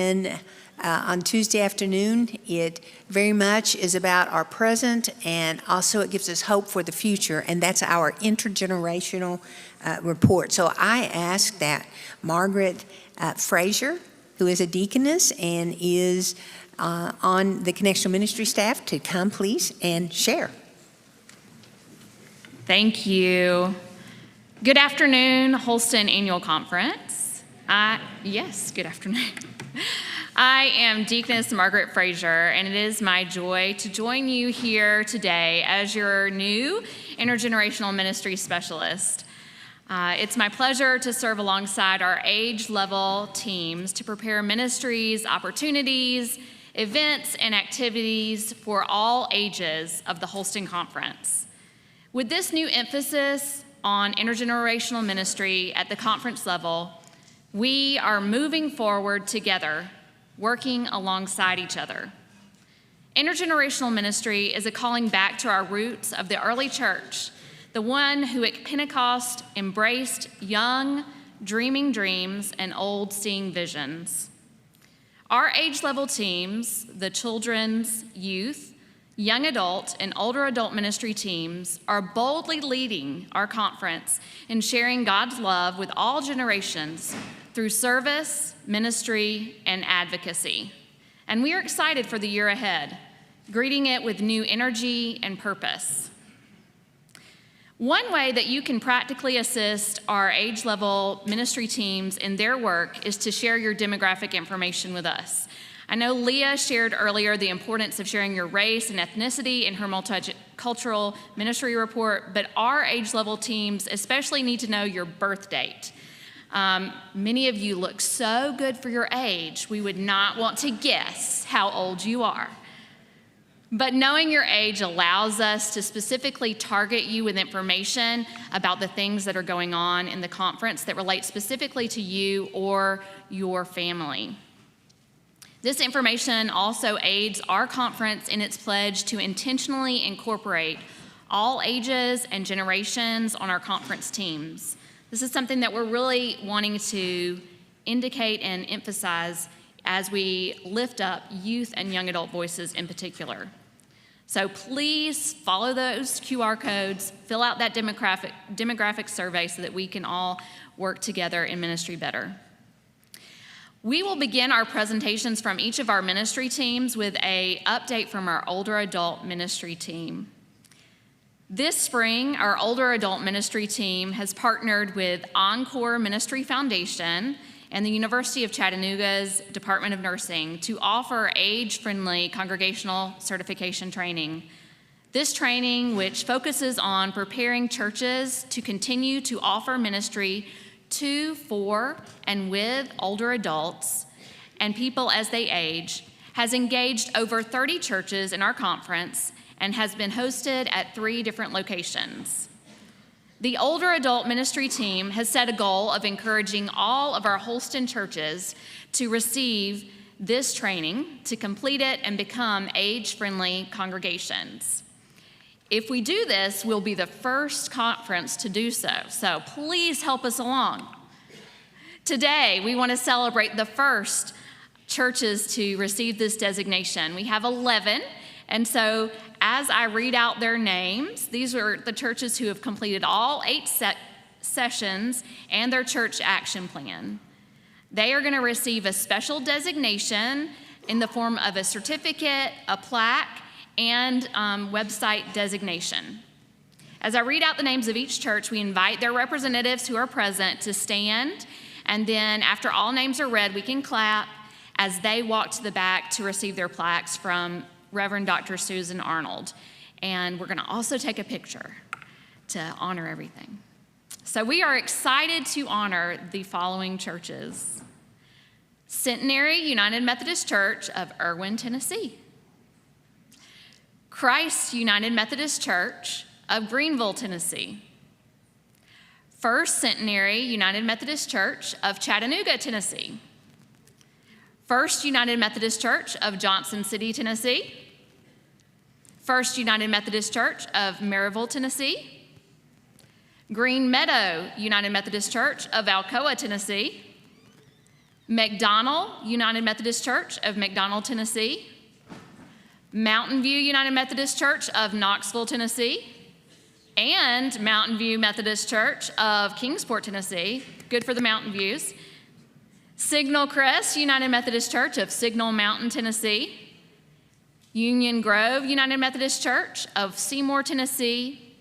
on Tuesday afternoon. It very much is about our present, and also it gives us hope for the future, and that's our intergenerational report. So I ask that Margaret Frazier, who is a deaconess and is on the Connectional Ministry staff, to come, please, and share. Thank you. Good afternoon, Holston Annual Conference. Yes, good afternoon. I am Deaconess Margaret Frazier, and it is my joy to join you here today as your new intergenerational ministry specialist. It's my pleasure to serve alongside our age-level teams to prepare ministries, opportunities, events, and activities for all ages of the Holston Conference. With this new emphasis on intergenerational ministry at the conference level, we are moving forward together, working alongside each other. Intergenerational ministry is a calling back to our roots of the early church, the one who at Pentecost embraced young, dreaming dreams and old, seeing visions. Our age-level teams, the children's, youth, young adult, and older adult ministry teams, are boldly leading our conference in sharing God's love with all generations through service, ministry, and advocacy. And we are excited for the year ahead, greeting it with new energy and purpose. One way that you can practically assist our age-level ministry teams in their work is to share your demographic information with us. I know Leah shared earlier the importance of sharing your race and ethnicity in her multicultural ministry report, but our age-level teams especially need to know your birth date. Many of you look so good for your age, we would not want to guess how old you are. But knowing your age allows us to specifically target you with information about the things that are going on in the conference that relate specifically to you or your family. This information also aids our conference in its pledge to intentionally incorporate all ages and generations on our conference teams. This is something that we're really wanting to indicate and emphasize as we lift up youth and young adult voices in particular. So please follow those QR codes, fill out that demographic survey so that we can all work together in ministry better. We will begin our presentations from each of our ministry teams with an update from our older adult ministry team. This spring, our older adult ministry team has partnered with Encore Ministry Foundation and the University of Chattanooga's Department of Nursing to offer age-friendly congregational certification training. This training, which focuses on preparing churches to continue to offer ministry to, for, and with older adults and people as they age, has engaged over 30 churches in our conference and has been hosted at 3 different locations. The older adult ministry team has set a goal of encouraging all of our Holston churches to receive this training, to complete it and become age-friendly congregations. If we do this, we'll be the first conference to do so, so please help us along. Today, we want to celebrate the first churches to receive this designation. We have 11, and so as I read out their names, these are the churches who have completed all 8 sessions and their church action plan. They are going to receive a special designation in the form of a certificate, a plaque, and website designation. As I read out the names of each church, we invite their representatives who are present to stand, and then after all names are read, we can clap as they walk to the back to receive their plaques from Reverend Dr. Susan Arnold. And we're gonna also take a picture to honor everything. So we are excited to honor the following churches: Centenary United Methodist Church of Erwin, Tennessee; Christ United Methodist Church of Greenville, Tennessee; First Centenary United Methodist Church of Chattanooga, Tennessee; First United Methodist Church of Johnson City, Tennessee; First United Methodist Church of Maryville, Tennessee; Green Meadow United Methodist Church of Alcoa, Tennessee; McDonald United Methodist Church of McDonald, Tennessee; Mountain View United Methodist Church of Knoxville, Tennessee; and Mountain View Methodist Church of Kingsport, Tennessee. Good for the Mountain Views. Signal Crest United Methodist Church of Signal Mountain, Tennessee; Union Grove United Methodist Church of Seymour, Tennessee;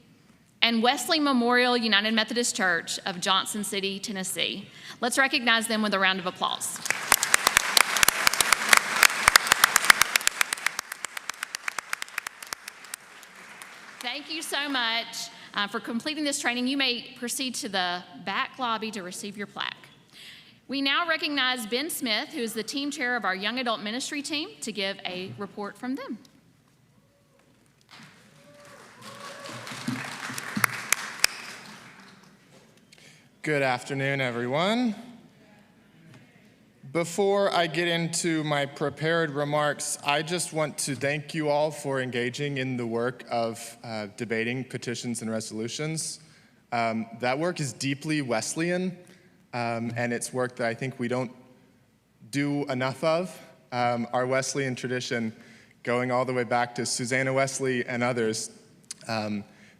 and Wesley Memorial United Methodist Church of Johnson City, Tennessee. Let's recognize them with a round of applause. Thank you so much for completing this training. You may proceed to the back lobby to receive your plaque. We now recognize Ben Smith, who is the team chair of our young adult ministry team, to give a report from them. Good afternoon, everyone. Before I get into my prepared remarks, I just want to thank you all for engaging in the work of debating petitions and resolutions. That work is deeply Wesleyan, and it's work that I think we don't do enough of. Our Wesleyan tradition, going all the way back to Susanna Wesley and others,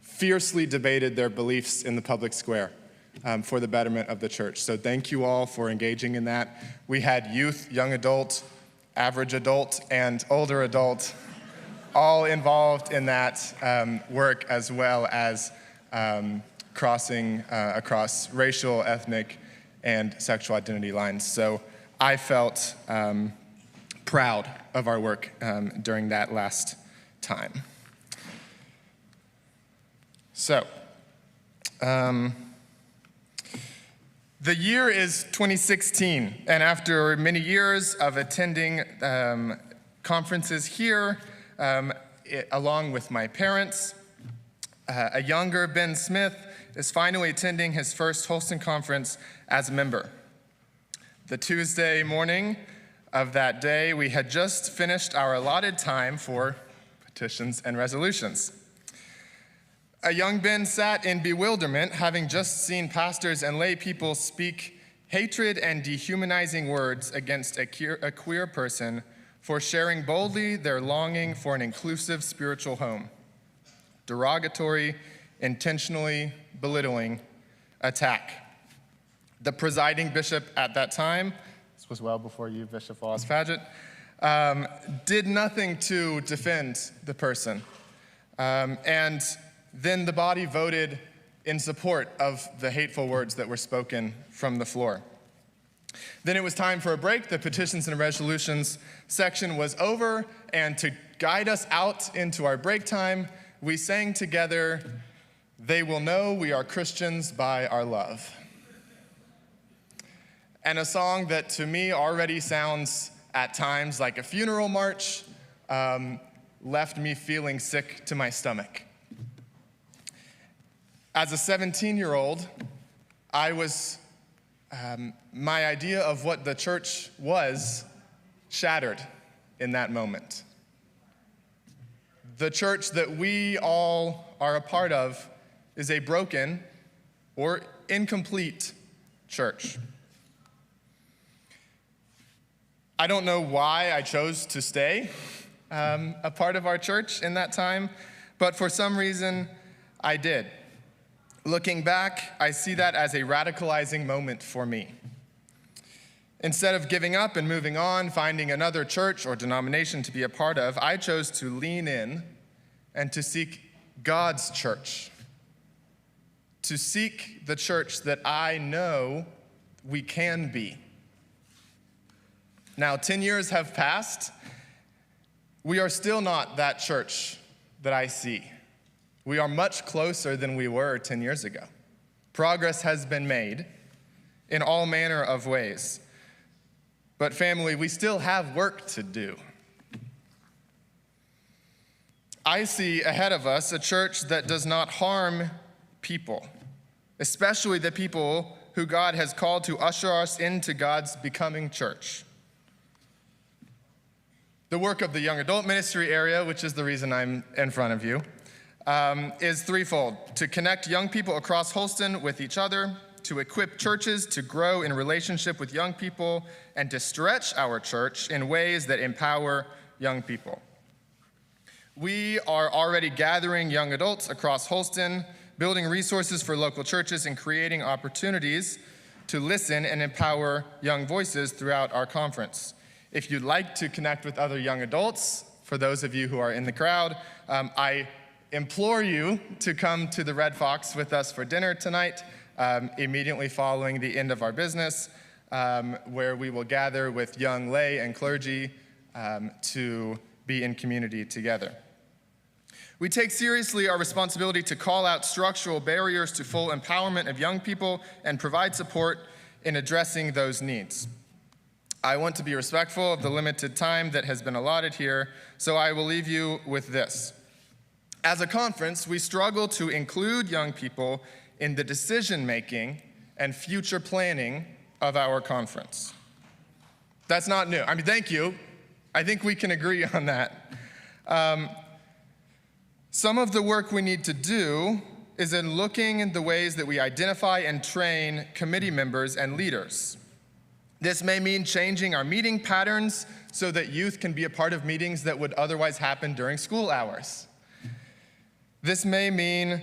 fiercely debated their beliefs in the public square. For the betterment of the church. So thank you all for engaging in that. We had youth, young adult, average adult, and older adult all involved in that work, as well as crossing across racial, ethnic, and sexual identity lines. So I felt proud of our work during that last time. So, the year is 2016, and after many years of attending conferences here, along with my parents, a younger Ben Smith is finally attending his first Holston conference as a member. The Tuesday morning of that day, we had just finished our allotted time for petitions and resolutions. A young Ben sat in bewilderment, having just seen pastors and lay people speak hatred and dehumanizing words against a queer person for sharing boldly their longing for an inclusive spiritual home. Derogatory, intentionally belittling attack. The presiding bishop at that time, this was well before you, Bishop Wallace Paget, did nothing to defend the person. And then the body voted in support of the hateful words that were spoken from the floor. Then it was time for a break. The petitions and resolutions section was over, and to guide us out into our break time, we sang together, "They Will Know We Are Christians by Our Love." And a song that to me already sounds at times like a funeral march, left me feeling sick to my stomach. As a 17-year-old, I was, my idea of what the church was shattered in that moment. The church that we all are a part of is a broken or incomplete church. I don't know why I chose to stay a part of our church in that time, but for some reason I did. Looking back, I see that as a radicalizing moment for me. Instead of giving up and moving on, finding another church or denomination to be a part of, I chose to lean in and to seek God's church. To seek the church that I know we can be. Now, 10 years have passed. We are still not that church that I see. We are much closer than we were 10 years ago. Progress has been made in all manner of ways. But family, we still have work to do. I see ahead of us a church that does not harm people, especially the people who God has called to usher us into God's becoming church. The work of the young adult ministry area, which is the reason I'm in front of you, is threefold: to connect young people across Holston with each other, to equip churches to grow in relationship with young people, and to stretch our church in ways that empower young people. We are already gathering young adults across Holston, building resources for local churches, and creating opportunities to listen and empower young voices throughout our conference. If you'd like to connect with other young adults, for those of you who are in the crowd, I implore you to come to the Red Fox with us for dinner tonight, immediately following the end of our business, where we will gather with young lay and clergy to be in community together. We take seriously our responsibility to call out structural barriers to full empowerment of young people and provide support in addressing those needs. I want to be respectful of the limited time that has been allotted here, so I will leave you with this. As a conference, we struggle to include young people in the decision-making and future planning of our conference. That's not new. I mean, thank you. I think we can agree on that. Some of the work we need to do is in looking at the ways that we identify and train committee members and leaders. This may mean changing our meeting patterns so that youth can be a part of meetings that would otherwise happen during school hours. This may mean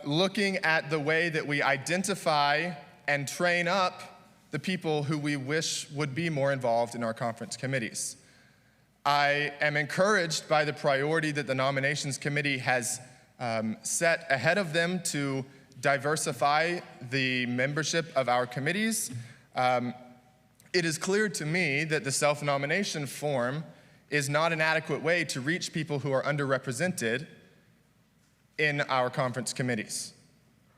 looking at the way that we identify and train up the people who we wish would be more involved in our conference committees. I am encouraged by the priority that the nominations committee has set ahead of them to diversify the membership of our committees. It is clear to me that the self-nomination form is not an adequate way to reach people who are underrepresented in our conference committees.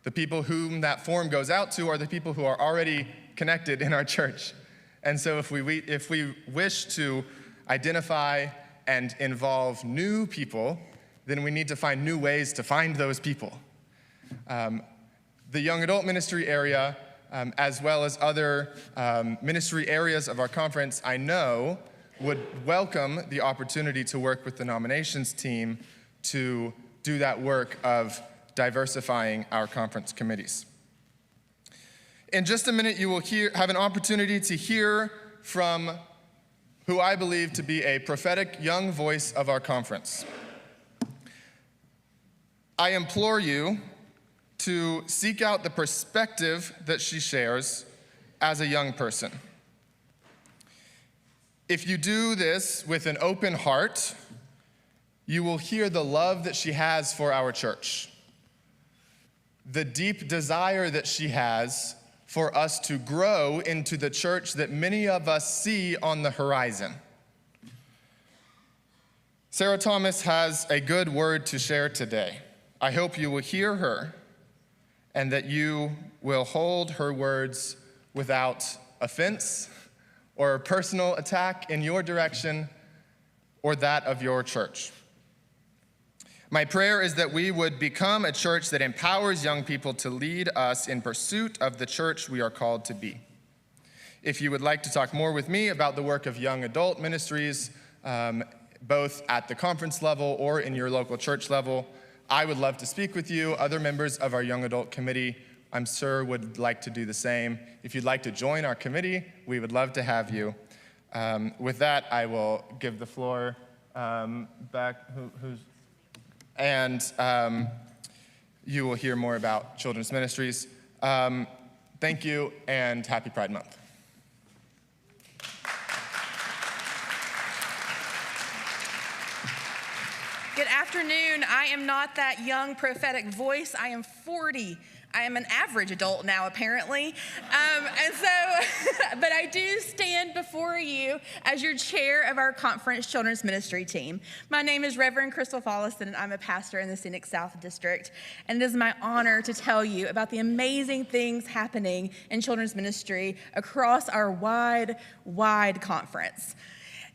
The people whom that form goes out to are the people who are already connected in our church. And so if we wish to identify and involve new people, then we need to find new ways to find those people. The young adult ministry area, as well as other ministry areas of our conference, I know would welcome the opportunity to work with the nominations team to do that work of diversifying our conference committees. In just a minute, you will have an opportunity to hear from who I believe to be a prophetic young voice of our conference. I implore you to seek out the perspective that she shares as a young person. If you do this with an open heart, you will hear the love that she has for our church, the deep desire that she has for us to grow into the church that many of us see on the horizon. Sarah Thomas has a good word to share today. I hope you will hear her and that you will hold her words without offense or personal attack in your direction or that of your church. My prayer is that we would become a church that empowers young people to lead us in pursuit of the church we are called to be. If you would like to talk more with me about the work of young adult ministries, both at the conference level or in your local church level, I would love to speak with you. Other members of our young adult committee, I'm sure, would like to do the same. If you'd like to join our committee, we would love to have you. With that, I will give the floor back. And you will hear more about children's ministries. Thank you, and happy Pride Month. Good afternoon. I am not that young prophetic voice. I am 40. I am an average adult now, apparently. But I do stand before you as your chair of our conference children's ministry team. My name is Reverend Crystal Follison, and I'm a pastor in the Scenic South District. And it is my honor to tell you about the amazing things happening in children's ministry across our wide, wide conference.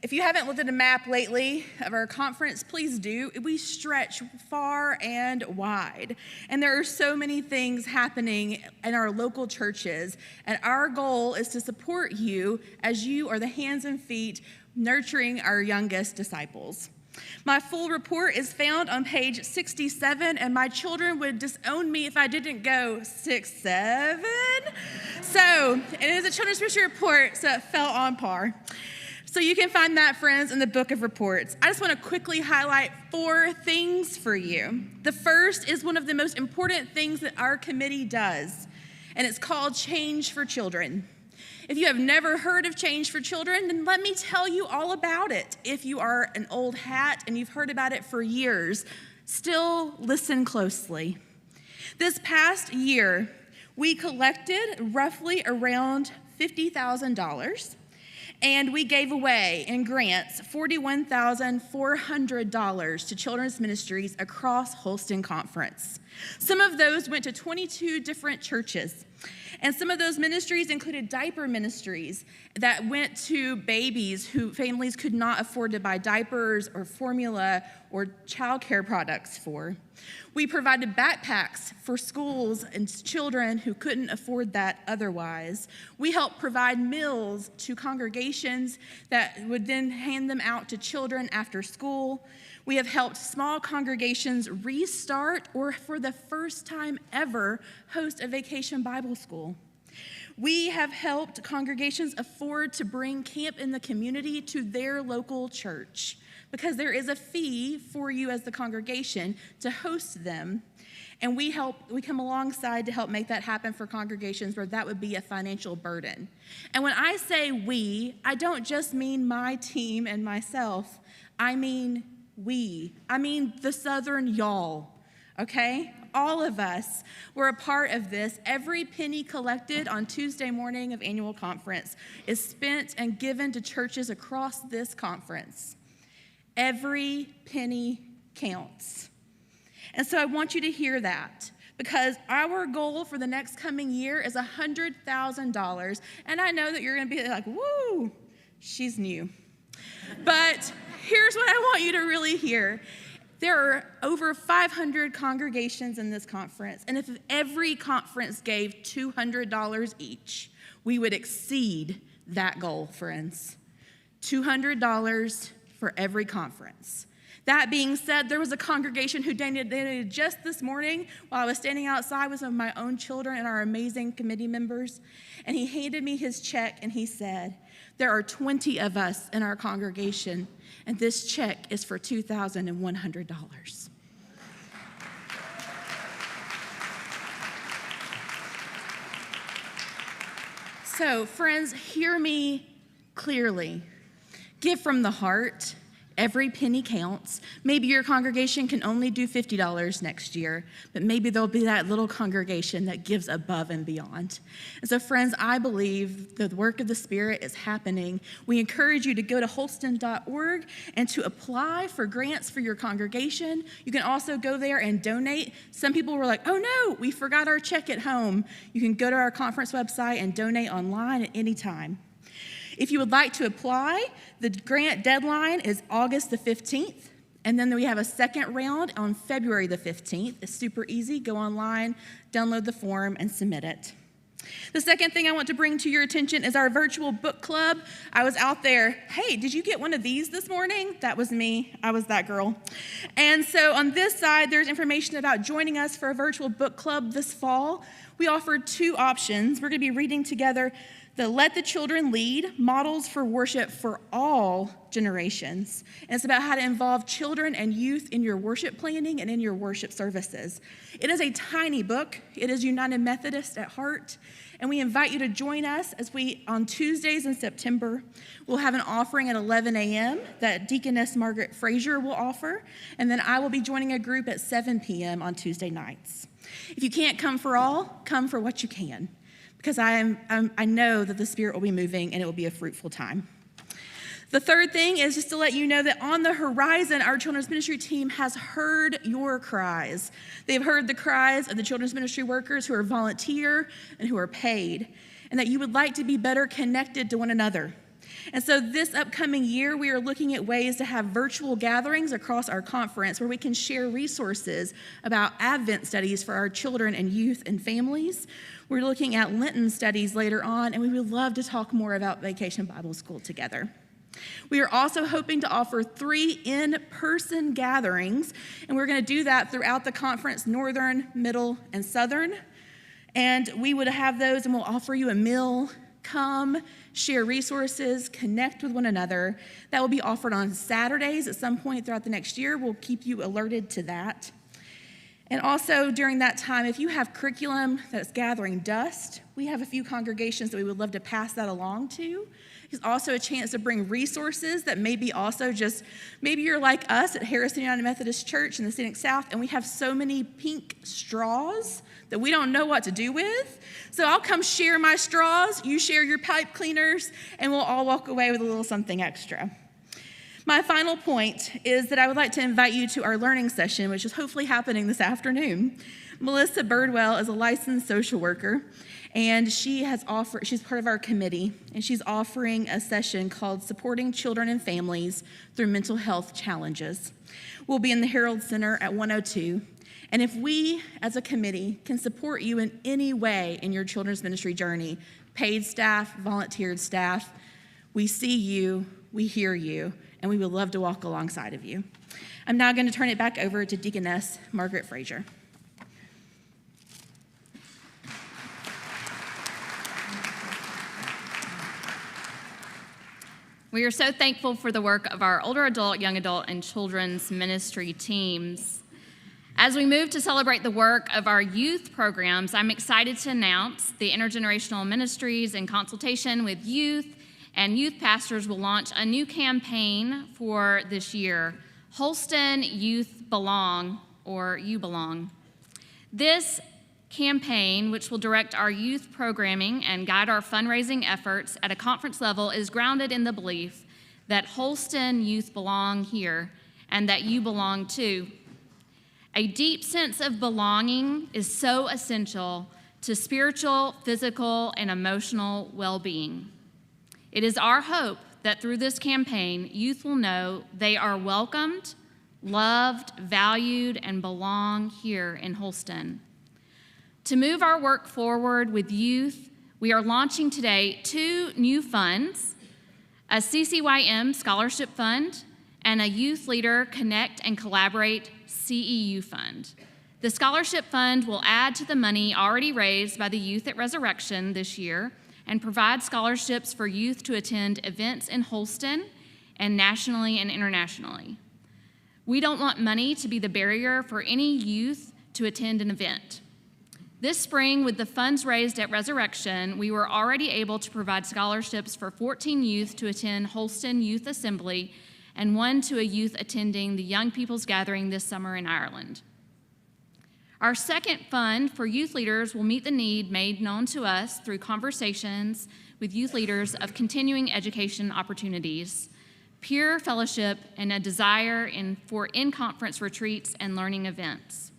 If you haven't looked at a map lately of our conference, please do. We stretch far and wide. And there are so many things happening in our local churches. And our goal is to support you as you are the hands and feet nurturing our youngest disciples. My full report is found on page 67, and my children would disown me if I didn't go 6-7. So it is a children's ministry report, so it fell on par. So you can find that, friends, in the book of reports. I just want to quickly highlight 4 things for you. The first is one of the most important things that our committee does, and it's called Change for Children. If you have never heard of Change for Children, then let me tell you all about it. If you are an old hat and you've heard about it for years, still listen closely. This past year, we collected roughly around $50,000. And we gave away in grants $41,400 to children's ministries across Holston Conference. Some of those went to 22 different churches. And some of those ministries included diaper ministries that went to babies who families could not afford to buy diapers or formula or childcare products for. We provided backpacks for schools and children who couldn't afford that otherwise. We helped provide meals to congregations that would then hand them out to children after school. We have helped small congregations restart or for the first time ever host a vacation Bible school. We have helped congregations afford to bring Camp in the Community to their local church because there is a fee for you as the congregation to host them. And we come alongside to help make that happen for congregations where that would be a financial burden. And when I say we, I don't just mean my team and myself. I mean we. I mean the Southern y'all, okay? All of us were a part of this. Every penny collected on Tuesday morning of annual conference is spent and given to churches across this conference. Every penny counts. And so I want you to hear that because our goal for the next coming year is $100,000. And I know that you're going to be like, woo, she's new. But here's what I want you to really hear. There are over 500 congregations in this conference, and if every conference gave $200 each, we would exceed that goal, friends. $200 for every conference. That being said, there was a congregation who donated just this morning while I was standing outside with some of my own children and our amazing committee members, and he handed me his check and he said, there are 20 of us in our congregation, and this check is for $2,100. So, friends, hear me clearly. Give from the heart. Every penny counts. Maybe your congregation can only do $50 next year, but maybe there'll be that little congregation that gives above and beyond. And so, friends, I believe the work of the Spirit is happening. We encourage you to go to holston.org and to apply for grants for your congregation. You can also go there and donate. Some people were like, oh no, we forgot our check at home. You can go to our conference website and donate online at any time. If you would like to apply, the grant deadline is August the 15th, and then we have a second round on February the 15th. It's super easy. Go online, download the form, and submit it. The second thing I want to bring to your attention is our virtual book club. I was out there, hey, did you get one of these this morning? That was me. I was that girl. And so on this side, there's information about joining us for a virtual book club this fall. We offer two options. We're going to be reading together the Let the Children Lead, Models for Worship for All Generations. And it's about how to involve children and youth in your worship planning and in your worship services. It is a tiny book. It is United Methodist at heart. And we invite you to join us as we, on Tuesdays in September, we'll have an offering at 11 a.m. that Deaconess Margaret Frazier will offer. And then I will be joining a group at 7 p.m. on Tuesday nights. If you can't come for all, come for what you can. Because I know that the Spirit will be moving and it will be a fruitful time. The third thing is just to let you know that on the horizon, our children's ministry team has heard your cries. They've heard the cries of the children's ministry workers who are volunteer and who are paid, and that you would like to be better connected to one another. And so this upcoming year, we are looking at ways to have virtual gatherings across our conference where we can share resources about Advent studies for our children and youth and families. We're looking at Lenten studies later on, and we would love to talk more about Vacation Bible School together. We are also hoping to offer 3 in-person gatherings, and we're going to do that throughout the conference, Northern, Middle, and Southern. And we would have those, and we'll offer you a meal. Come, share resources, connect with one another. That will be offered on Saturdays at some point throughout the next year. We'll keep you alerted to that. And also during that time, if you have curriculum that's gathering dust, we have a few congregations that we would love to pass that along to. It's also a chance to bring resources that maybe also just, maybe you're like us at Harrison United Methodist Church in the Scenic South, and we have so many pink straws that we don't know what to do with. So I'll come share my straws, you share your pipe cleaners, and we'll all walk away with a little something extra. My final point is that I would like to invite you to our learning session, which is hopefully happening this afternoon. Melissa Birdwell is a licensed social worker, and she's part of our committee, and she's offering a session called Supporting Children and Families Through Mental Health Challenges. We'll be in the Herald Center at 102. And if we, as a committee, can support you in any way in your children's ministry journey, paid staff, volunteered staff, we see you, we hear you, and we would love to walk alongside of you. I'm now going to turn it back over to Deaconess Margaret Frazier. We are so thankful for the work of our older adult, young adult, and children's ministry teams. As we move to celebrate the work of our youth programs, I'm excited to announce the Intergenerational Ministries, in consultation with youth and youth pastors, will launch a new campaign for this year, Holston Youth Belong, or You Belong. This campaign, which will direct our youth programming and guide our fundraising efforts at a conference level, is grounded in the belief that Holston youth belong here and that you belong too. A deep sense of belonging is so essential to spiritual, physical, and emotional well-being. It is our hope that through this campaign, youth will know they are welcomed, loved, valued, and belong here in Holston. To move our work forward with youth, we are launching today 2 new funds, a CCYM Scholarship Fund and a Youth Leader Connect and Collaborate CEU Fund. The Scholarship Fund will add to the money already raised by the youth at Resurrection this year and provide scholarships for youth to attend events in Holston and nationally and internationally. We don't want money to be the barrier for any youth to attend an event. This spring, with the funds raised at Resurrection, we were already able to provide scholarships for 14 youth to attend Holston Youth Assembly and 1 to a youth attending the Young People's Gathering this summer in Ireland. Our second fund for youth leaders will meet the need made known to us through conversations with youth leaders of continuing education opportunities, peer fellowship, and a desire for in-conference retreats and learning events.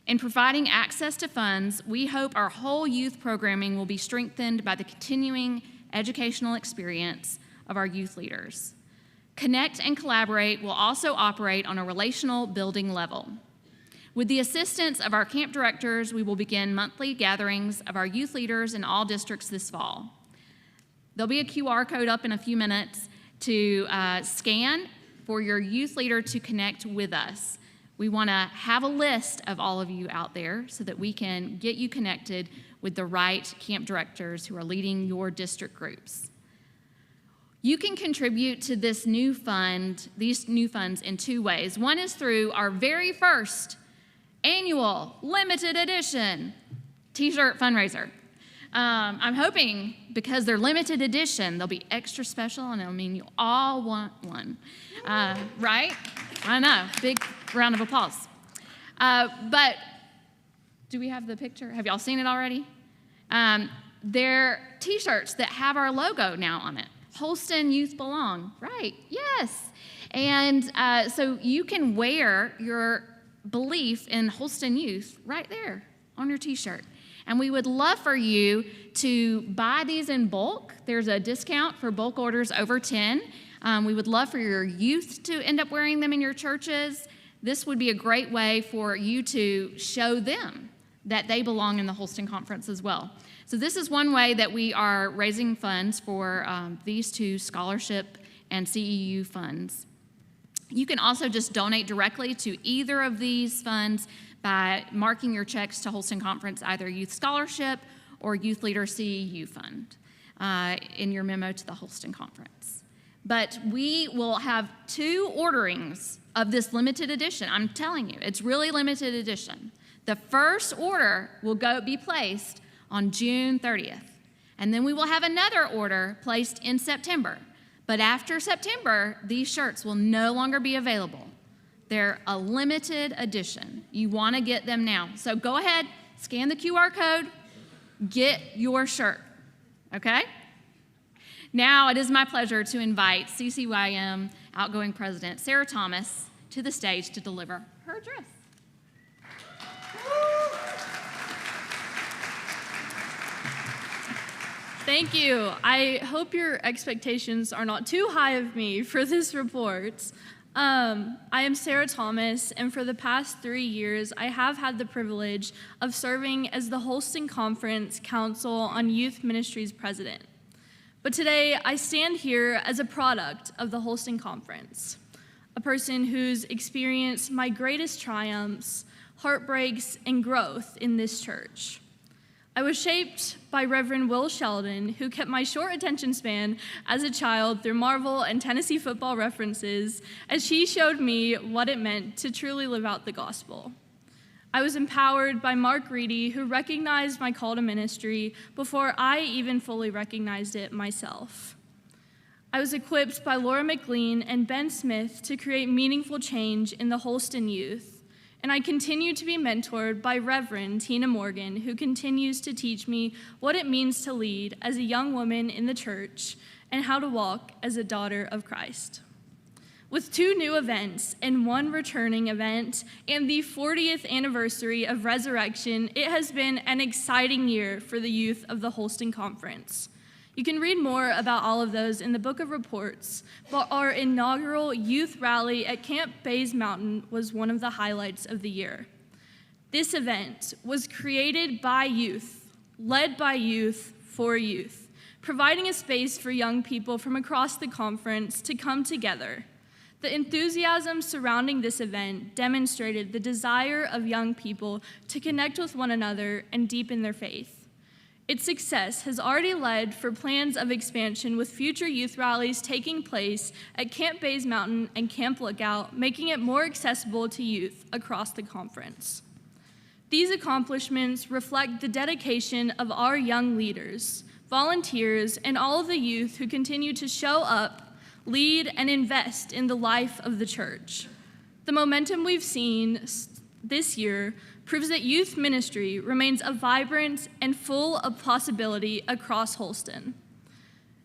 In providing access to funds, we hope our whole youth programming will be strengthened by the continuing educational experience of our youth leaders. Connect and Collaborate will also operate on a relational building level. With the assistance of our camp directors, we will begin monthly gatherings of our youth leaders in all districts this fall. There'll be a QR code up in a few minutes to scan for your youth leader to connect with us. We want to have a list of all of you out there so that we can get you connected with the right camp directors who are leading your district groups. You can contribute to this new fund, these new funds, in 2 ways. One is through our very first annual limited edition t-shirt fundraiser. I'm hoping because they're limited edition, they'll be extra special, and it'll mean you all want one, right? I know, big round of applause. But do we have the picture? Have y'all seen it already? They're t-shirts that have our logo now on it. Holston Youth Belong, right, yes. And so you can wear your belief in Holston Youth right there on your t-shirt. And we would love for you to buy these in bulk. There's a discount for bulk orders over 10. We would love for your youth to end up wearing them in your churches. This would be a great way for you to show them that they belong in the Holston Conference as well. So this is one way that we are raising funds for these 2 scholarship and CEU funds. You can also just donate directly to either of these funds by marking your checks to Holston Conference, either Youth Scholarship or Youth Leader CEU Fund in your memo to the Holston Conference. But we will have 2 orderings of this limited edition. I'm telling you, it's really limited edition. The first order will be placed on June 30th, and then we will have another order placed in September. But after September, these shirts will no longer be available. They're a limited edition. You want to get them now. So go ahead, scan the QR code, get your shirt, okay? Now it is my pleasure to invite CCYM outgoing president Sarah Thomas to the stage to deliver her address. Thank you. I hope your expectations are not too high of me for this report. I am Sarah Thomas, and for the past 3 years, I have had the privilege of serving as the Holston Conference Council on Youth Ministries president. But today, I stand here as a product of the Holston Conference, a person who's experienced my greatest triumphs, heartbreaks, and growth in this church. I was shaped by Reverend Will Sheldon, who kept my short attention span as a child through Marvel and Tennessee football references, as she showed me what it meant to truly live out the gospel. I was empowered by Mark Reedy, who recognized my call to ministry before I even fully recognized it myself. I was equipped by Laura McLean and Ben Smith to create meaningful change in the Holston youth. And I continue to be mentored by Reverend Tina Morgan, who continues to teach me what it means to lead as a young woman in the church and how to walk as a daughter of Christ. With 2 new events and 1 returning event and the 40th anniversary of Resurrection, it has been an exciting year for the youth of the Holston Conference. You can read more about all of those in the Book of Reports, but our inaugural youth rally at Camp Bays Mountain was one of the highlights of the year. This event was created by youth, led by youth, for youth, providing a space for young people from across the conference to come together. The enthusiasm surrounding this event demonstrated the desire of young people to connect with one another and deepen their faith. Its success has already led for plans of expansion, with future youth rallies taking place at Camp Bays Mountain and Camp Lookout, making it more accessible to youth across the conference. These accomplishments reflect the dedication of our young leaders, volunteers, and all of the youth who continue to show up, lead, and invest in the life of the church. The momentum we've seen this year proves that youth ministry remains a vibrant and full of possibility across Holston.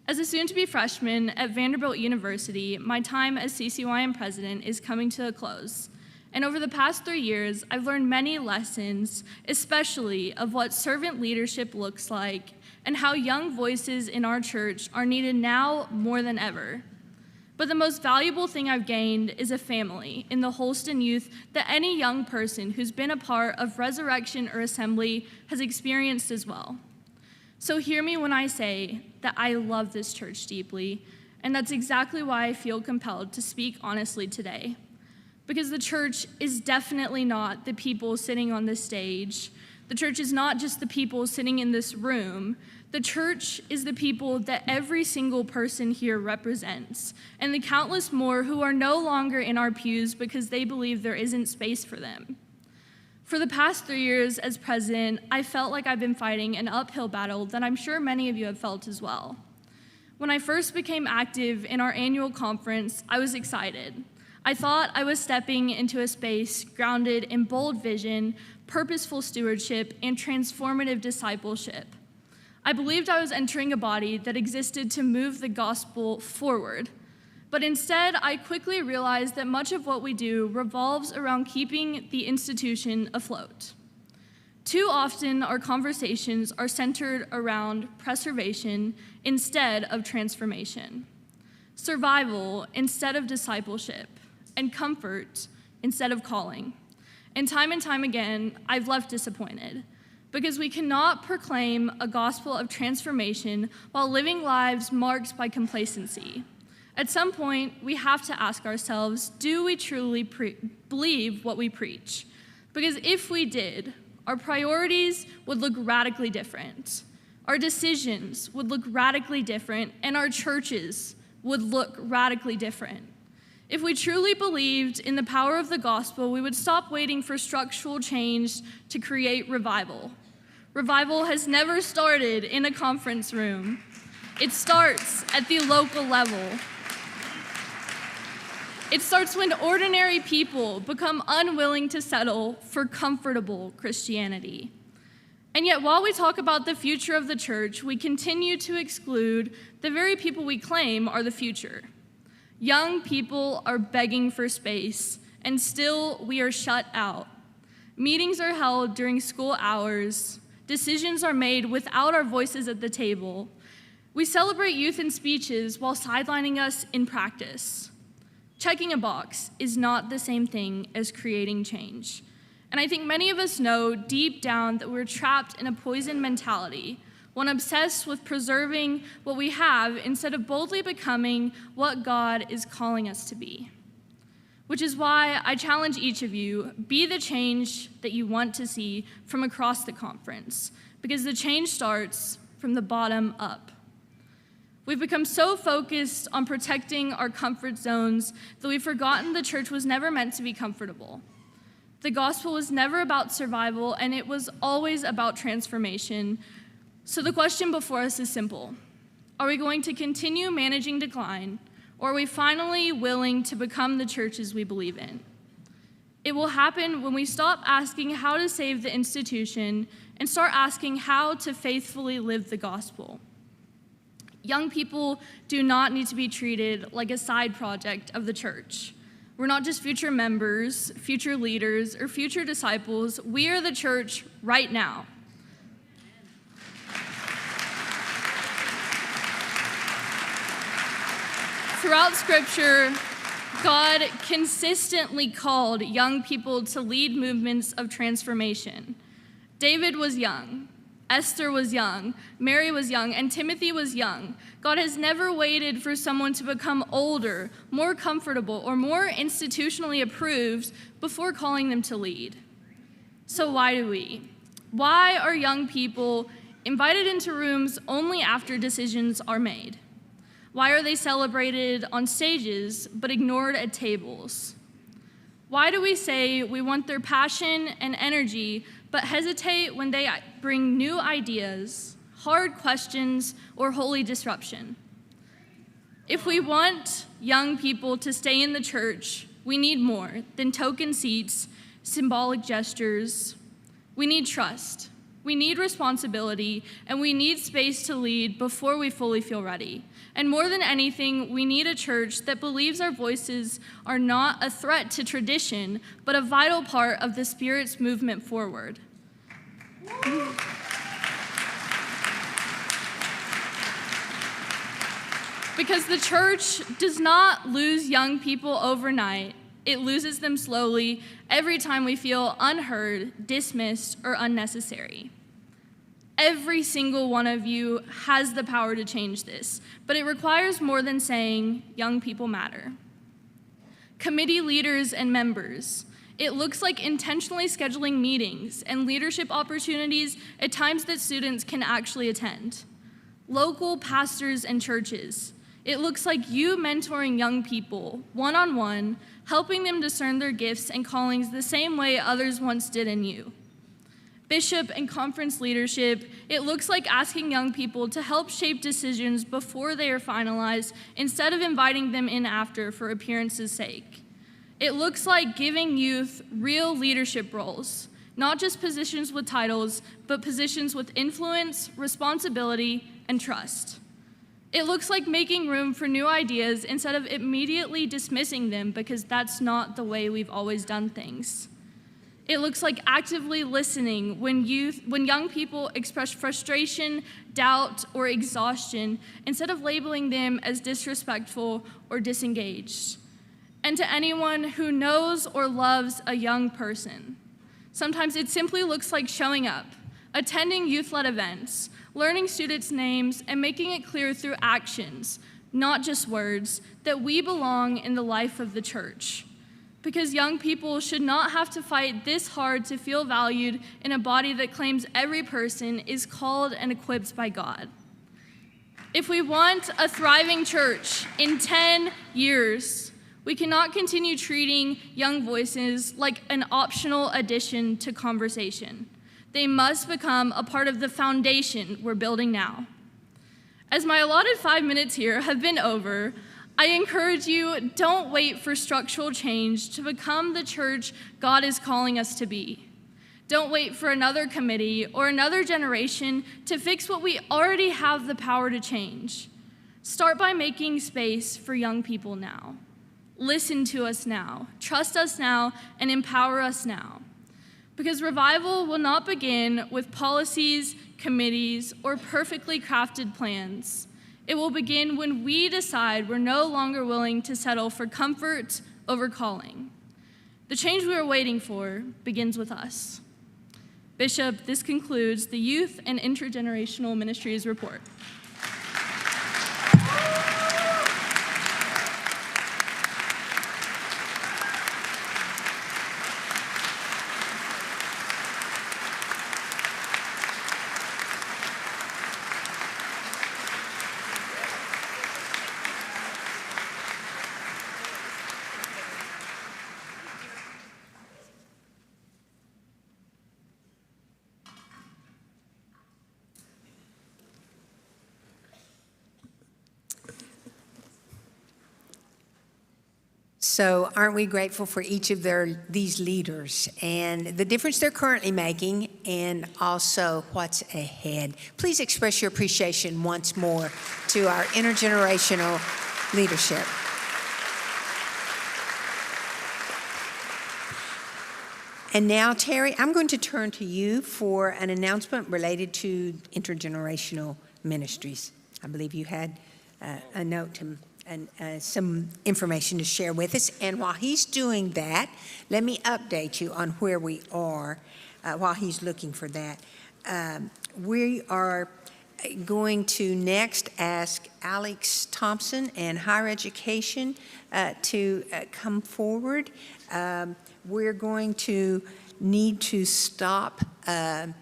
As a soon-to-be freshman at Vanderbilt University, my time as CCYM president is coming to a close. And over the past 3 years, I've learned many lessons, especially of what servant leadership looks like and how young voices in our church are needed now more than ever. But the most valuable thing I've gained is a family in the Holston youth that any young person who's been a part of Resurrection or Assembly has experienced as well. So hear me when I say that I love this church deeply, and that's exactly why I feel compelled to speak honestly today. Because the church is definitely not the people sitting on this stage. The church is not just the people sitting in this room. The church is the people that every single person here represents, and the countless more who are no longer in our pews because they believe there isn't space for them. For the past 3 years as president, I felt like I've been fighting an uphill battle that I'm sure many of you have felt as well. When I first became active in our annual conference, I was excited. I thought I was stepping into a space grounded in bold vision, purposeful stewardship, and transformative discipleship. I believed I was entering a body that existed to move the gospel forward. But instead, I quickly realized that much of what we do revolves around keeping the institution afloat. Too often, our conversations are centered around preservation instead of transformation, survival instead of discipleship, and comfort instead of calling. And time again, I've left disappointed, because we cannot proclaim a gospel of transformation while living lives marked by complacency. At some point, we have to ask ourselves, do we truly believe what we preach? Because if we did, our priorities would look radically different. Our decisions would look radically different, and our churches would look radically different. If we truly believed in the power of the gospel, we would stop waiting for structural change to create revival. Revival has never started in a conference room. It starts at the local level. It starts when ordinary people become unwilling to settle for comfortable Christianity. And yet, while we talk about the future of the church, we continue to exclude the very people we claim are the future. Young people are begging for space, and still we are shut out. Meetings are held during school hours. Decisions are made without our voices at the table. We celebrate youth in speeches while sidelining us in practice. Checking a box is not the same thing as creating change. And I think many of us know deep down that we're trapped in a poison mentality, one obsessed with preserving what we have instead of boldly becoming what God is calling us to be. Which is why I challenge each of you, be the change that you want to see from across the conference, because the change starts from the bottom up. We've become so focused on protecting our comfort zones that we've forgotten the church was never meant to be comfortable. The gospel was never about survival, and it was always about transformation. So the question before us is simple. Are we going to continue managing decline, or are we finally willing to become the churches we believe in? It will happen when we stop asking how to save the institution and start asking how to faithfully live the gospel. Young people do not need to be treated like a side project of the church. We're not just future members, future leaders, or future disciples. We are the church right now. Throughout Scripture, God consistently called young people to lead movements of transformation. David was young. Esther was young, Mary was young, and Timothy was young. God has never waited for someone to become older, more comfortable, or more institutionally approved before calling them to lead. So why do we? Why are young people invited into rooms only after decisions are made? Why are they celebrated on stages but ignored at tables? Why do we say we want their passion and energy, but hesitate when they bring new ideas, hard questions, or holy disruption? If we want young people to stay in the church, we need more than token seats, symbolic gestures. We need trust. We need responsibility, and we need space to lead before we fully feel ready. And more than anything, we need a church that believes our voices are not a threat to tradition, but a vital part of the Spirit's movement forward. Because the church does not lose young people overnight. It loses them slowly every time we feel unheard, dismissed, or unnecessary. Every single one of you has the power to change this, but it requires more than saying, young people matter. Committee leaders and members, it looks like intentionally scheduling meetings and leadership opportunities at times that students can actually attend. Local pastors and churches, it looks like you mentoring young people one-on-one, helping them discern their gifts and callings the same way others once did in you. Bishop and conference leadership, it looks like asking young people to help shape decisions before they are finalized instead of inviting them in after for appearance's sake. It looks like giving youth real leadership roles, not just positions with titles, but positions with influence, responsibility, and trust. It looks like making room for new ideas instead of immediately dismissing them because that's not the way we've always done things. It looks like actively listening when young people express frustration, doubt, or exhaustion instead of labeling them as disrespectful or disengaged. And to anyone who knows or loves a young person, sometimes it simply looks like showing up, attending youth-led events, learning students' names, and making it clear through actions, not just words, that we belong in the life of the church. Because young people should not have to fight this hard to feel valued in a body that claims every person is called and equipped by God. If we want a thriving church in 10 years, we cannot continue treating young voices like an optional addition to conversation. They must become a part of the foundation we're building now. As my allotted 5 minutes here have been over, I encourage you, don't wait for structural change to become the church God is calling us to be. Don't wait for another committee or another generation to fix what we already have the power to change. Start by making space for young people now. Listen to us now, trust us now, and empower us now. Because revival will not begin with policies, committees, or perfectly crafted plans. It will begin when we decide we're no longer willing to settle for comfort over calling. The change we are waiting for begins with us. Bishop, this concludes the Youth and Intergenerational Ministries report. So aren't we grateful for each of these leaders and the difference they're currently making and also what's ahead? Please express your appreciation once more to our intergenerational leadership. And now, Terry, I'm going to turn to you for an announcement related to intergenerational ministries. I believe you had a note and some information to share with us. And while he's doing that, let me update you on where we are while he's looking for that. We are going to next ask Alex Thompson and Higher Education to come forward. We're going to need to stop after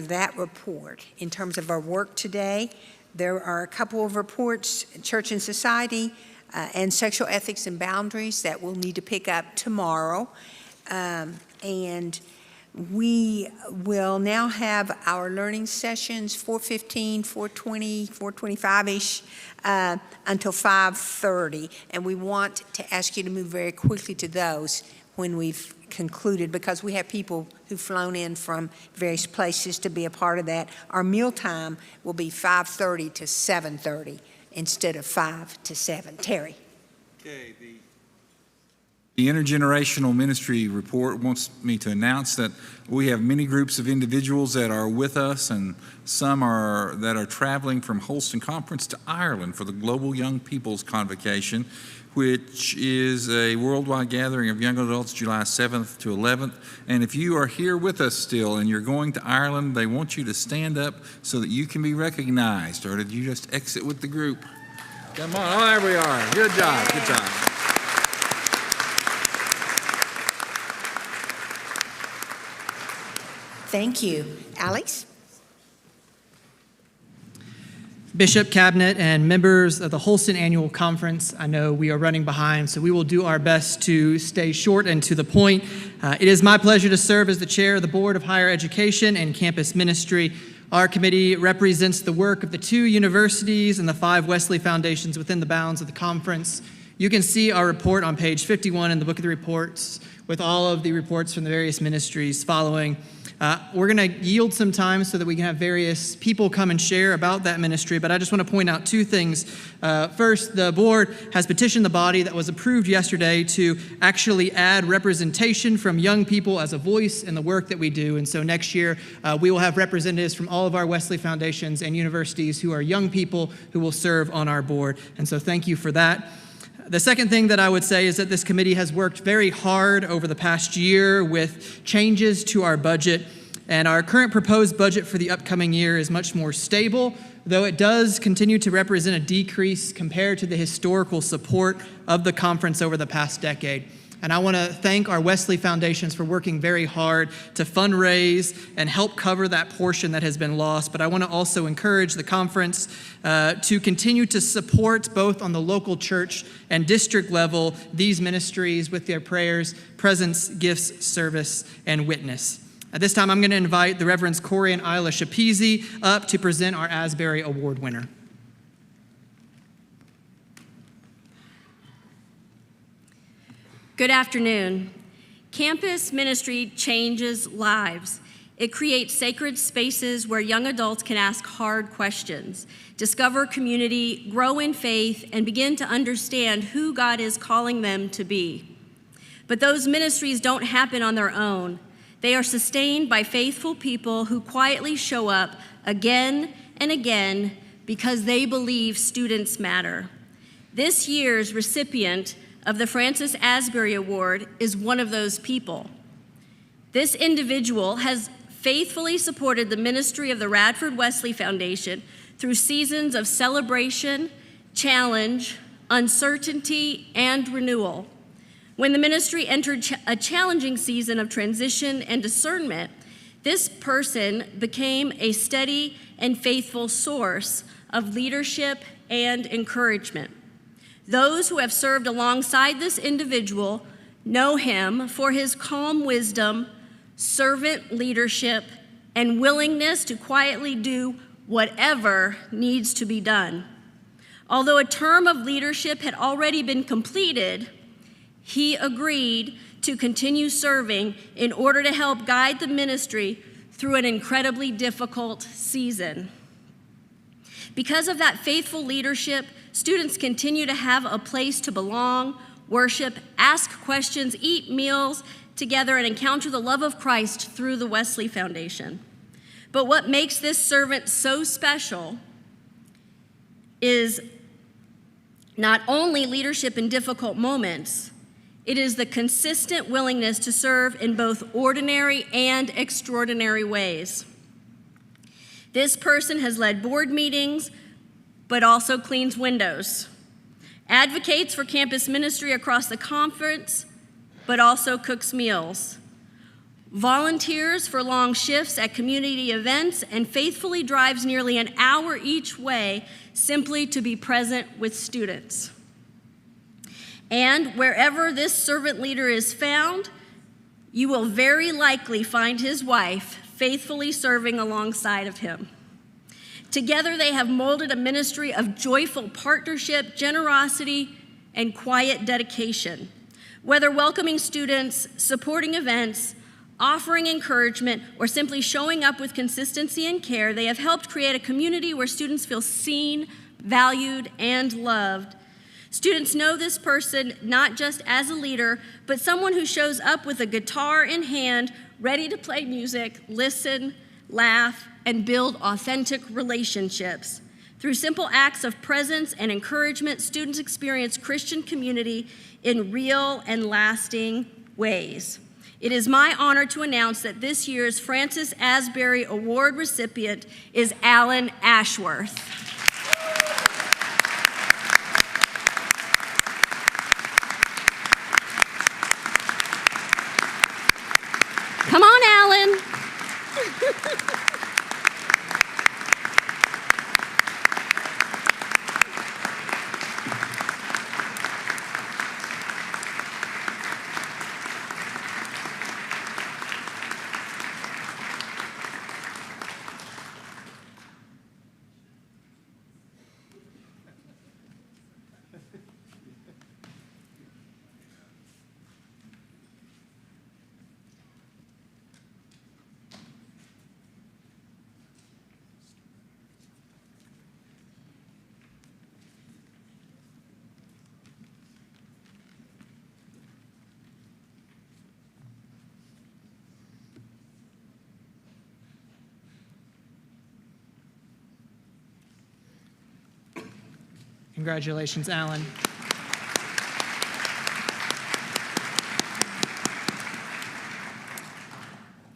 that report in terms of our work today. There are a couple of reports, Church and Society, and sexual ethics and boundaries that we'll need to pick up tomorrow. And we will now have our learning sessions, 4:15, 4:20, 4:25-ish, until 5:30. And we want to ask you to move very quickly to those when we've concluded, because we have people who've flown in from various places to be a part of that. Our meal time will be 5:30 to 7:30 instead of 5 to 7. Terry. Okay, the Intergenerational Ministry Report wants me to announce that we have many groups of individuals that are with us, and some that are traveling from Holston Conference to Ireland for the Global Young People's Convocation, which is a worldwide gathering of young adults July 7th to 11th. And if you are here with us still and you're going to Ireland, they want you to stand up so that you can be recognized. Or did you just exit with the group? Come on, oh, there we are. Good job, good job. Thank you. Alex? Bishop, Cabinet, and members of the Holston Annual Conference, I know we are running behind, so we will do our best to stay short and to the point. It is my pleasure to serve as the chair of the Board of Higher Education and Campus Ministry. Our committee represents the work of the 2 universities and the 5 Wesley Foundations within the bounds of the conference. You can see our report on page 51 in the Book of the Reports with all of the reports from the various ministries following. We're going to yield some time so that we can have various people come and share about that ministry, but I just want to point out 2 things. First, the board has petitioned the body that was approved yesterday to actually add representation from young people as a voice in the work that we do. And so next year, we will have representatives from all of our Wesley Foundations and universities who are young people who will serve on our board. And so thank you for that. The second thing that I would say is that this committee has worked very hard over the past year with changes to our budget, and our current proposed budget for the upcoming year is much more stable, though it does continue to represent a decrease compared to the historical support of the conference over the past decade. And I want to thank our Wesley Foundations for working very hard to fundraise and help cover that portion that has been lost. But I want to also encourage the conference to continue to support, both on the local church and district level, these ministries with their prayers, presence, gifts, service, and witness. At this time, I'm going to invite the Reverends Corey and Isla Shapizi up to present our Asbury Award winner. Good afternoon. Campus ministry changes lives. It creates sacred spaces where young adults can ask hard questions, discover community, grow in faith, and begin to understand who God is calling them to be. But those ministries don't happen on their own. They are sustained by faithful people who quietly show up again and again because they believe students matter. This year's recipient of the Francis Asbury Award is one of those people. This individual has faithfully supported the ministry of the Radford Wesley Foundation through seasons of celebration, challenge, uncertainty, and renewal. When the ministry entered a challenging season of transition and discernment, this person became a steady and faithful source of leadership and encouragement. Those who have served alongside this individual know him for his calm wisdom, servant leadership, and willingness to quietly do whatever needs to be done. Although a term of leadership had already been completed, he agreed to continue serving in order to help guide the ministry through an incredibly difficult season. Because of that faithful leadership, students continue to have a place to belong, worship, ask questions, eat meals together, and encounter the love of Christ through the Wesley Foundation. But what makes this servant so special is not only leadership in difficult moments, it is the consistent willingness to serve in both ordinary and extraordinary ways. This person has led board meetings, but also cleans windows, advocates for campus ministry across the conference, but also cooks meals, volunteers for long shifts at community events, and faithfully drives nearly an hour each way simply to be present with students. And wherever this servant leader is found, you will very likely find his wife faithfully serving alongside of him. Together, they have molded a ministry of joyful partnership, generosity, and quiet dedication. Whether welcoming students, supporting events, offering encouragement, or simply showing up with consistency and care, they have helped create a community where students feel seen, valued, and loved. Students know this person not just as a leader, but someone who shows up with a guitar in hand, ready to play music, listen, laugh, and build authentic relationships. Through simple acts of presence and encouragement, students experience Christian community in real and lasting ways. It is my honor to announce that this year's Francis Asbury Award recipient is Alan Ashworth. Come on, Alan. Congratulations, Alan.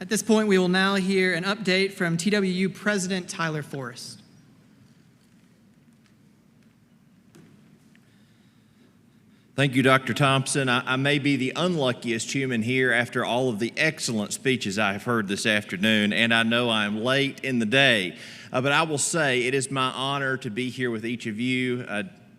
At this point, we will now hear an update from TWU President Tyler Forrest. Thank you, Dr. Thompson. I may be the unluckiest human here after all of the excellent speeches I have heard this afternoon, and I know I am late in the day. But I will say it is my honor to be here with each of you.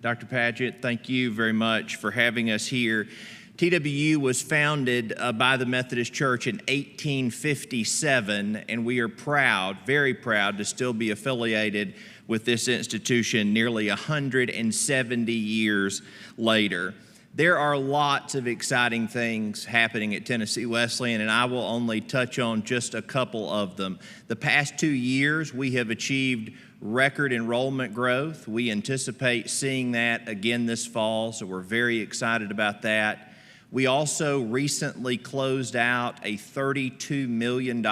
Dr. Padgett, thank you very much for having us here. TWU was founded by the Methodist Church in 1857, and we are proud, very proud, to still be affiliated with this institution nearly 170 years later. There are lots of exciting things happening at Tennessee Wesleyan, and I will only touch on just a couple of them. The past 2 years, we have achieved record enrollment growth. We anticipate seeing that again this fall, so we're very excited about that. We also recently closed out a $32 million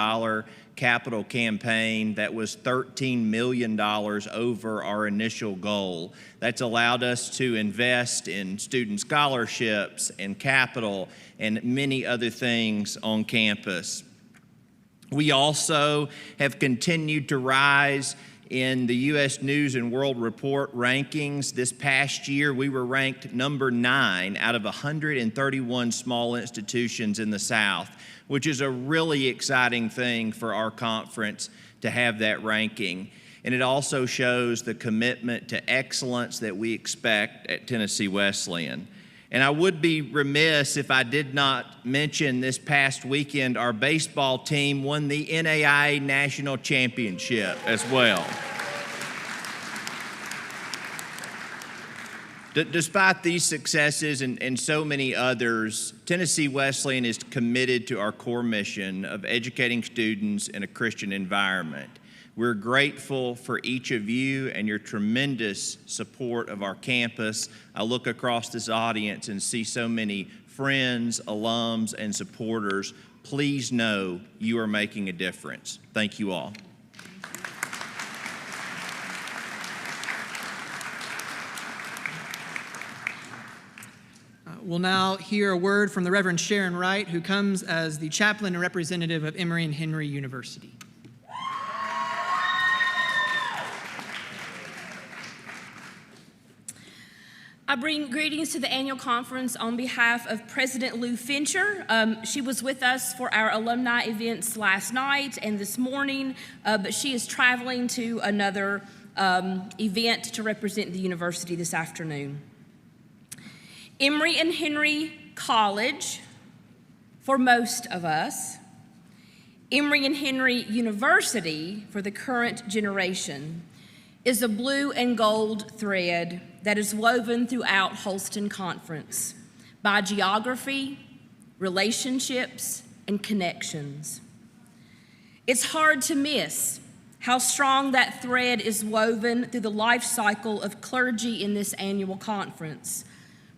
capital campaign that was $13 million over our initial goal. That's allowed us to invest in student scholarships and capital and many other things on campus. We also have continued to rise in the U.S. News and World Report rankings. This past year, we were ranked number 9 out of 131 small institutions in the South, which is a really exciting thing for our conference to have that ranking. And it also shows the commitment to excellence that we expect at Tennessee Wesleyan. And I would be remiss if I did not mention this past weekend our baseball team won the NAIA National Championship as well. Despite these successes and so many others, Tennessee Wesleyan is committed to our core mission of educating students in a Christian environment. We're grateful for each of you and your tremendous support of our campus. I look across this audience and see so many friends, alums, and supporters. Please know you are making a difference. Thank you all. We'll now hear a word from the Reverend Sharon Wright, who comes as the chaplain and representative of Emory and Henry University. I bring greetings to the annual conference on behalf of President Lou Fincher. She was with us for our alumni events last night and this morning, but she is traveling to another event to represent the university this afternoon. Emory and Henry College, for most of us. Emory and Henry University, for the current generation, is a blue and gold thread that is woven throughout Holston Conference by geography, relationships, and connections. It's hard to miss how strong that thread is woven through the life cycle of clergy in this annual conference,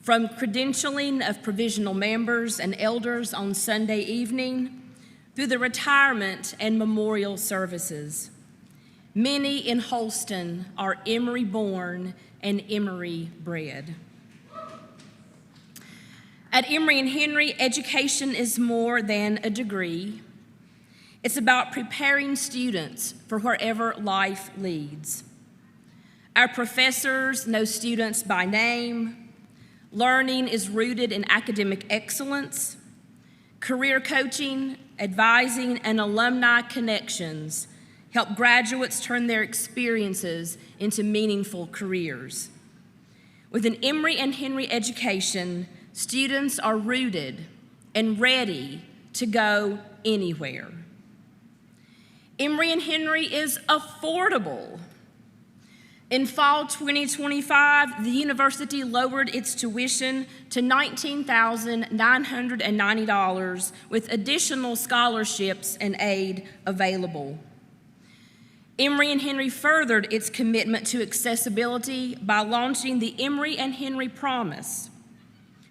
from credentialing of provisional members and elders on Sunday evening through the retirement and memorial services. Many in Holston are Emory born and Emory bred. At Emory and Henry, education is more than a degree. It's about preparing students for wherever life leads. Our professors know students by name. Learning is rooted in academic excellence. Career coaching, advising, and alumni connections help graduates turn their experiences into meaningful careers. With an Emory and Henry education, students are rooted and ready to go anywhere. Emory and Henry is affordable. In fall 2025, the university lowered its tuition to $19,990 with additional scholarships and aid available. Emory and Henry furthered its commitment to accessibility by launching the Emory and Henry Promise,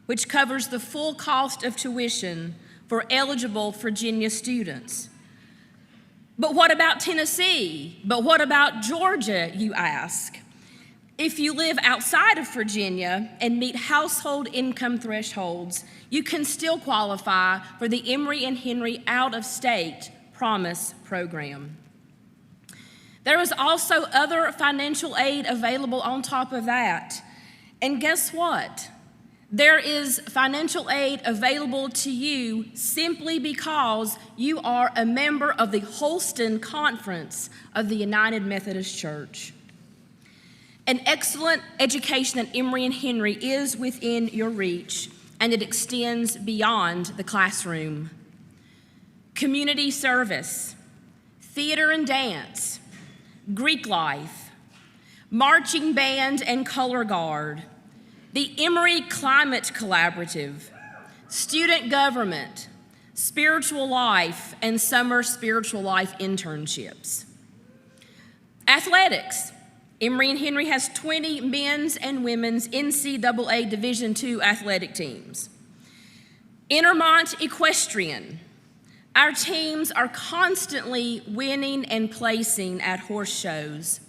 which covers the full cost of tuition for eligible Virginia students. But what about Tennessee? But what about Georgia, you ask? If you live outside of Virginia and meet household income thresholds, you can still qualify for the Emory and Henry Out-of-State Promise program. There is also other financial aid available on top of that. And guess what? There is financial aid available to you simply because you are a member of the Holston Conference of the United Methodist Church. An excellent education at Emory and Henry is within your reach, and it extends beyond the classroom. Community service, theater and dance, Greek life, marching band and color guard, the Emory Climate Collaborative, student government, spiritual life, and summer spiritual life internships. Athletics. Emory and Henry has 20 men's and women's NCAA Division II athletic teams. Intermont Equestrian. Our teams are constantly winning and placing at horse shows.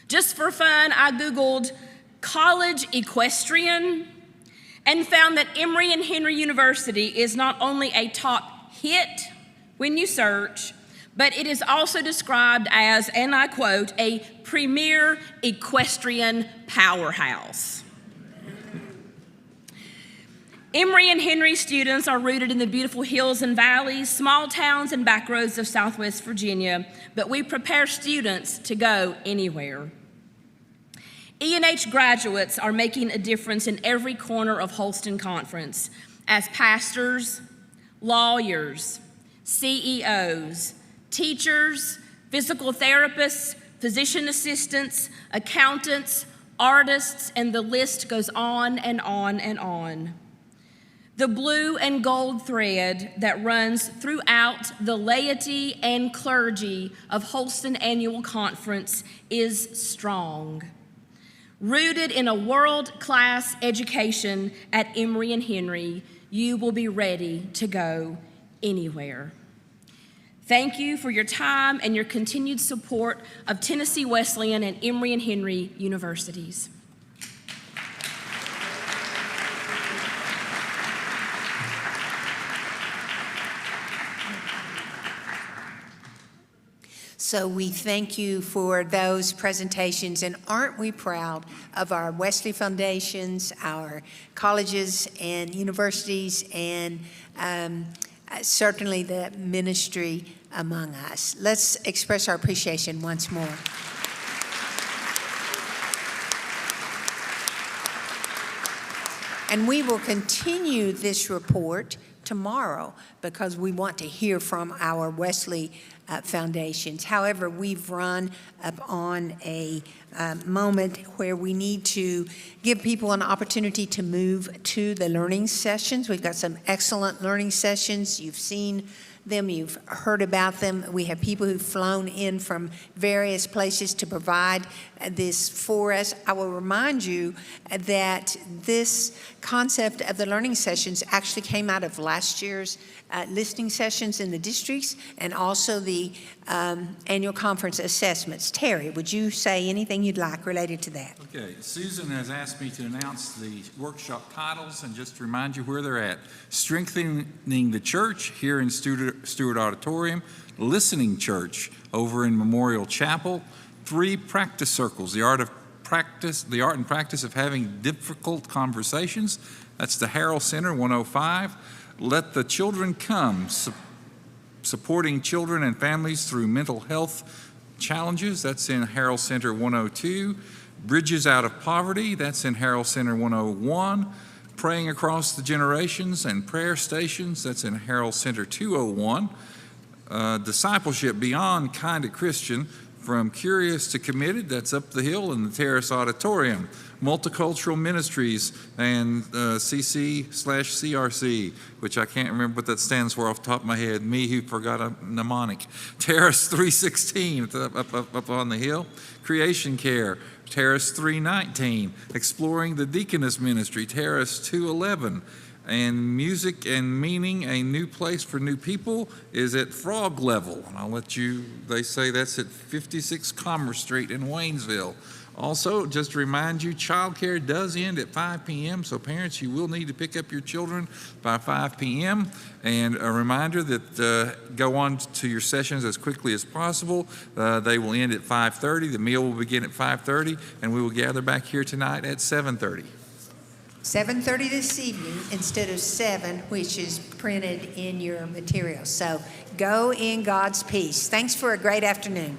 Just for fun, I Googled college equestrian and found that Emory and Henry University is not only a top hit when you search, but it is also described as, and I quote, a premier equestrian powerhouse. Emory and Henry students are rooted in the beautiful hills and valleys, small towns and back roads of Southwest Virginia, but we prepare students to go anywhere. E&H graduates are making a difference in every corner of Holston Conference as pastors, lawyers, CEOs, teachers, physical therapists, physician assistants, accountants, artists, and the list goes on and on and on. The blue and gold thread that runs throughout the laity and clergy of Holston Annual Conference is strong. Rooted in a world-class education at Emory and Henry, you will be ready to go anywhere. Thank you for your time and your continued support of Tennessee Wesleyan and Emory and Henry Universities. So we thank you for those presentations, and aren't we proud of our Wesley Foundations, our colleges and universities, and certainly the ministry among us. Let's express our appreciation once more. And we will continue this report tomorrow because we want to hear from our Wesley foundations. However, we've run up on a moment where we need to give people an opportunity to move to the learning sessions. We've got some excellent learning sessions. You've seen them, you've heard about them. We have people who've flown in from various places to provide this for us. I will remind you that this concept of the learning sessions actually came out of last year's listening sessions in the districts and also the annual conference assessments. Terry, would you say anything you'd like related to that? Okay, Susan has asked me to announce the workshop titles and just to remind you where they're at. Strengthening the Church here in Stewart Auditorium, Listening Church over in Memorial Chapel, 3 practice circles, the art and practice of having difficult conversations. That's the Harrell Center, 105. Let the Children Come, supporting children and families through mental health challenges. That's in Harrell Center 102. Bridges Out of Poverty. That's in Harrell Center 101. Praying Across the Generations and Prayer Stations. That's in Harrell Center 201. Discipleship Beyond Kinda Christian, From Curious to Committed. That's up the hill in the Terrace Auditorium. Multicultural Ministries and CC/CRC, which I can't remember what that stands for off the top of my head. Me who forgot a mnemonic. Terrace 316 up on the hill. Creation Care, Terrace 319. Exploring the Deaconess Ministry, Terrace 211. And Music and Meaning, A New Place for New People is at Frog Level. And I'll let you, they say that's at 56 Commerce Street in Waynesville. Also, just to remind you, childcare does end at 5 p.m., so parents, you will need to pick up your children by 5 p.m. And a reminder that go on to your sessions as quickly as possible. They will end at 5:30. The meal will begin at 5:30, and we will gather back here tonight at 7:30. 7:30 this evening instead of 7, which is printed in your materials. So go in God's peace. Thanks for a great afternoon.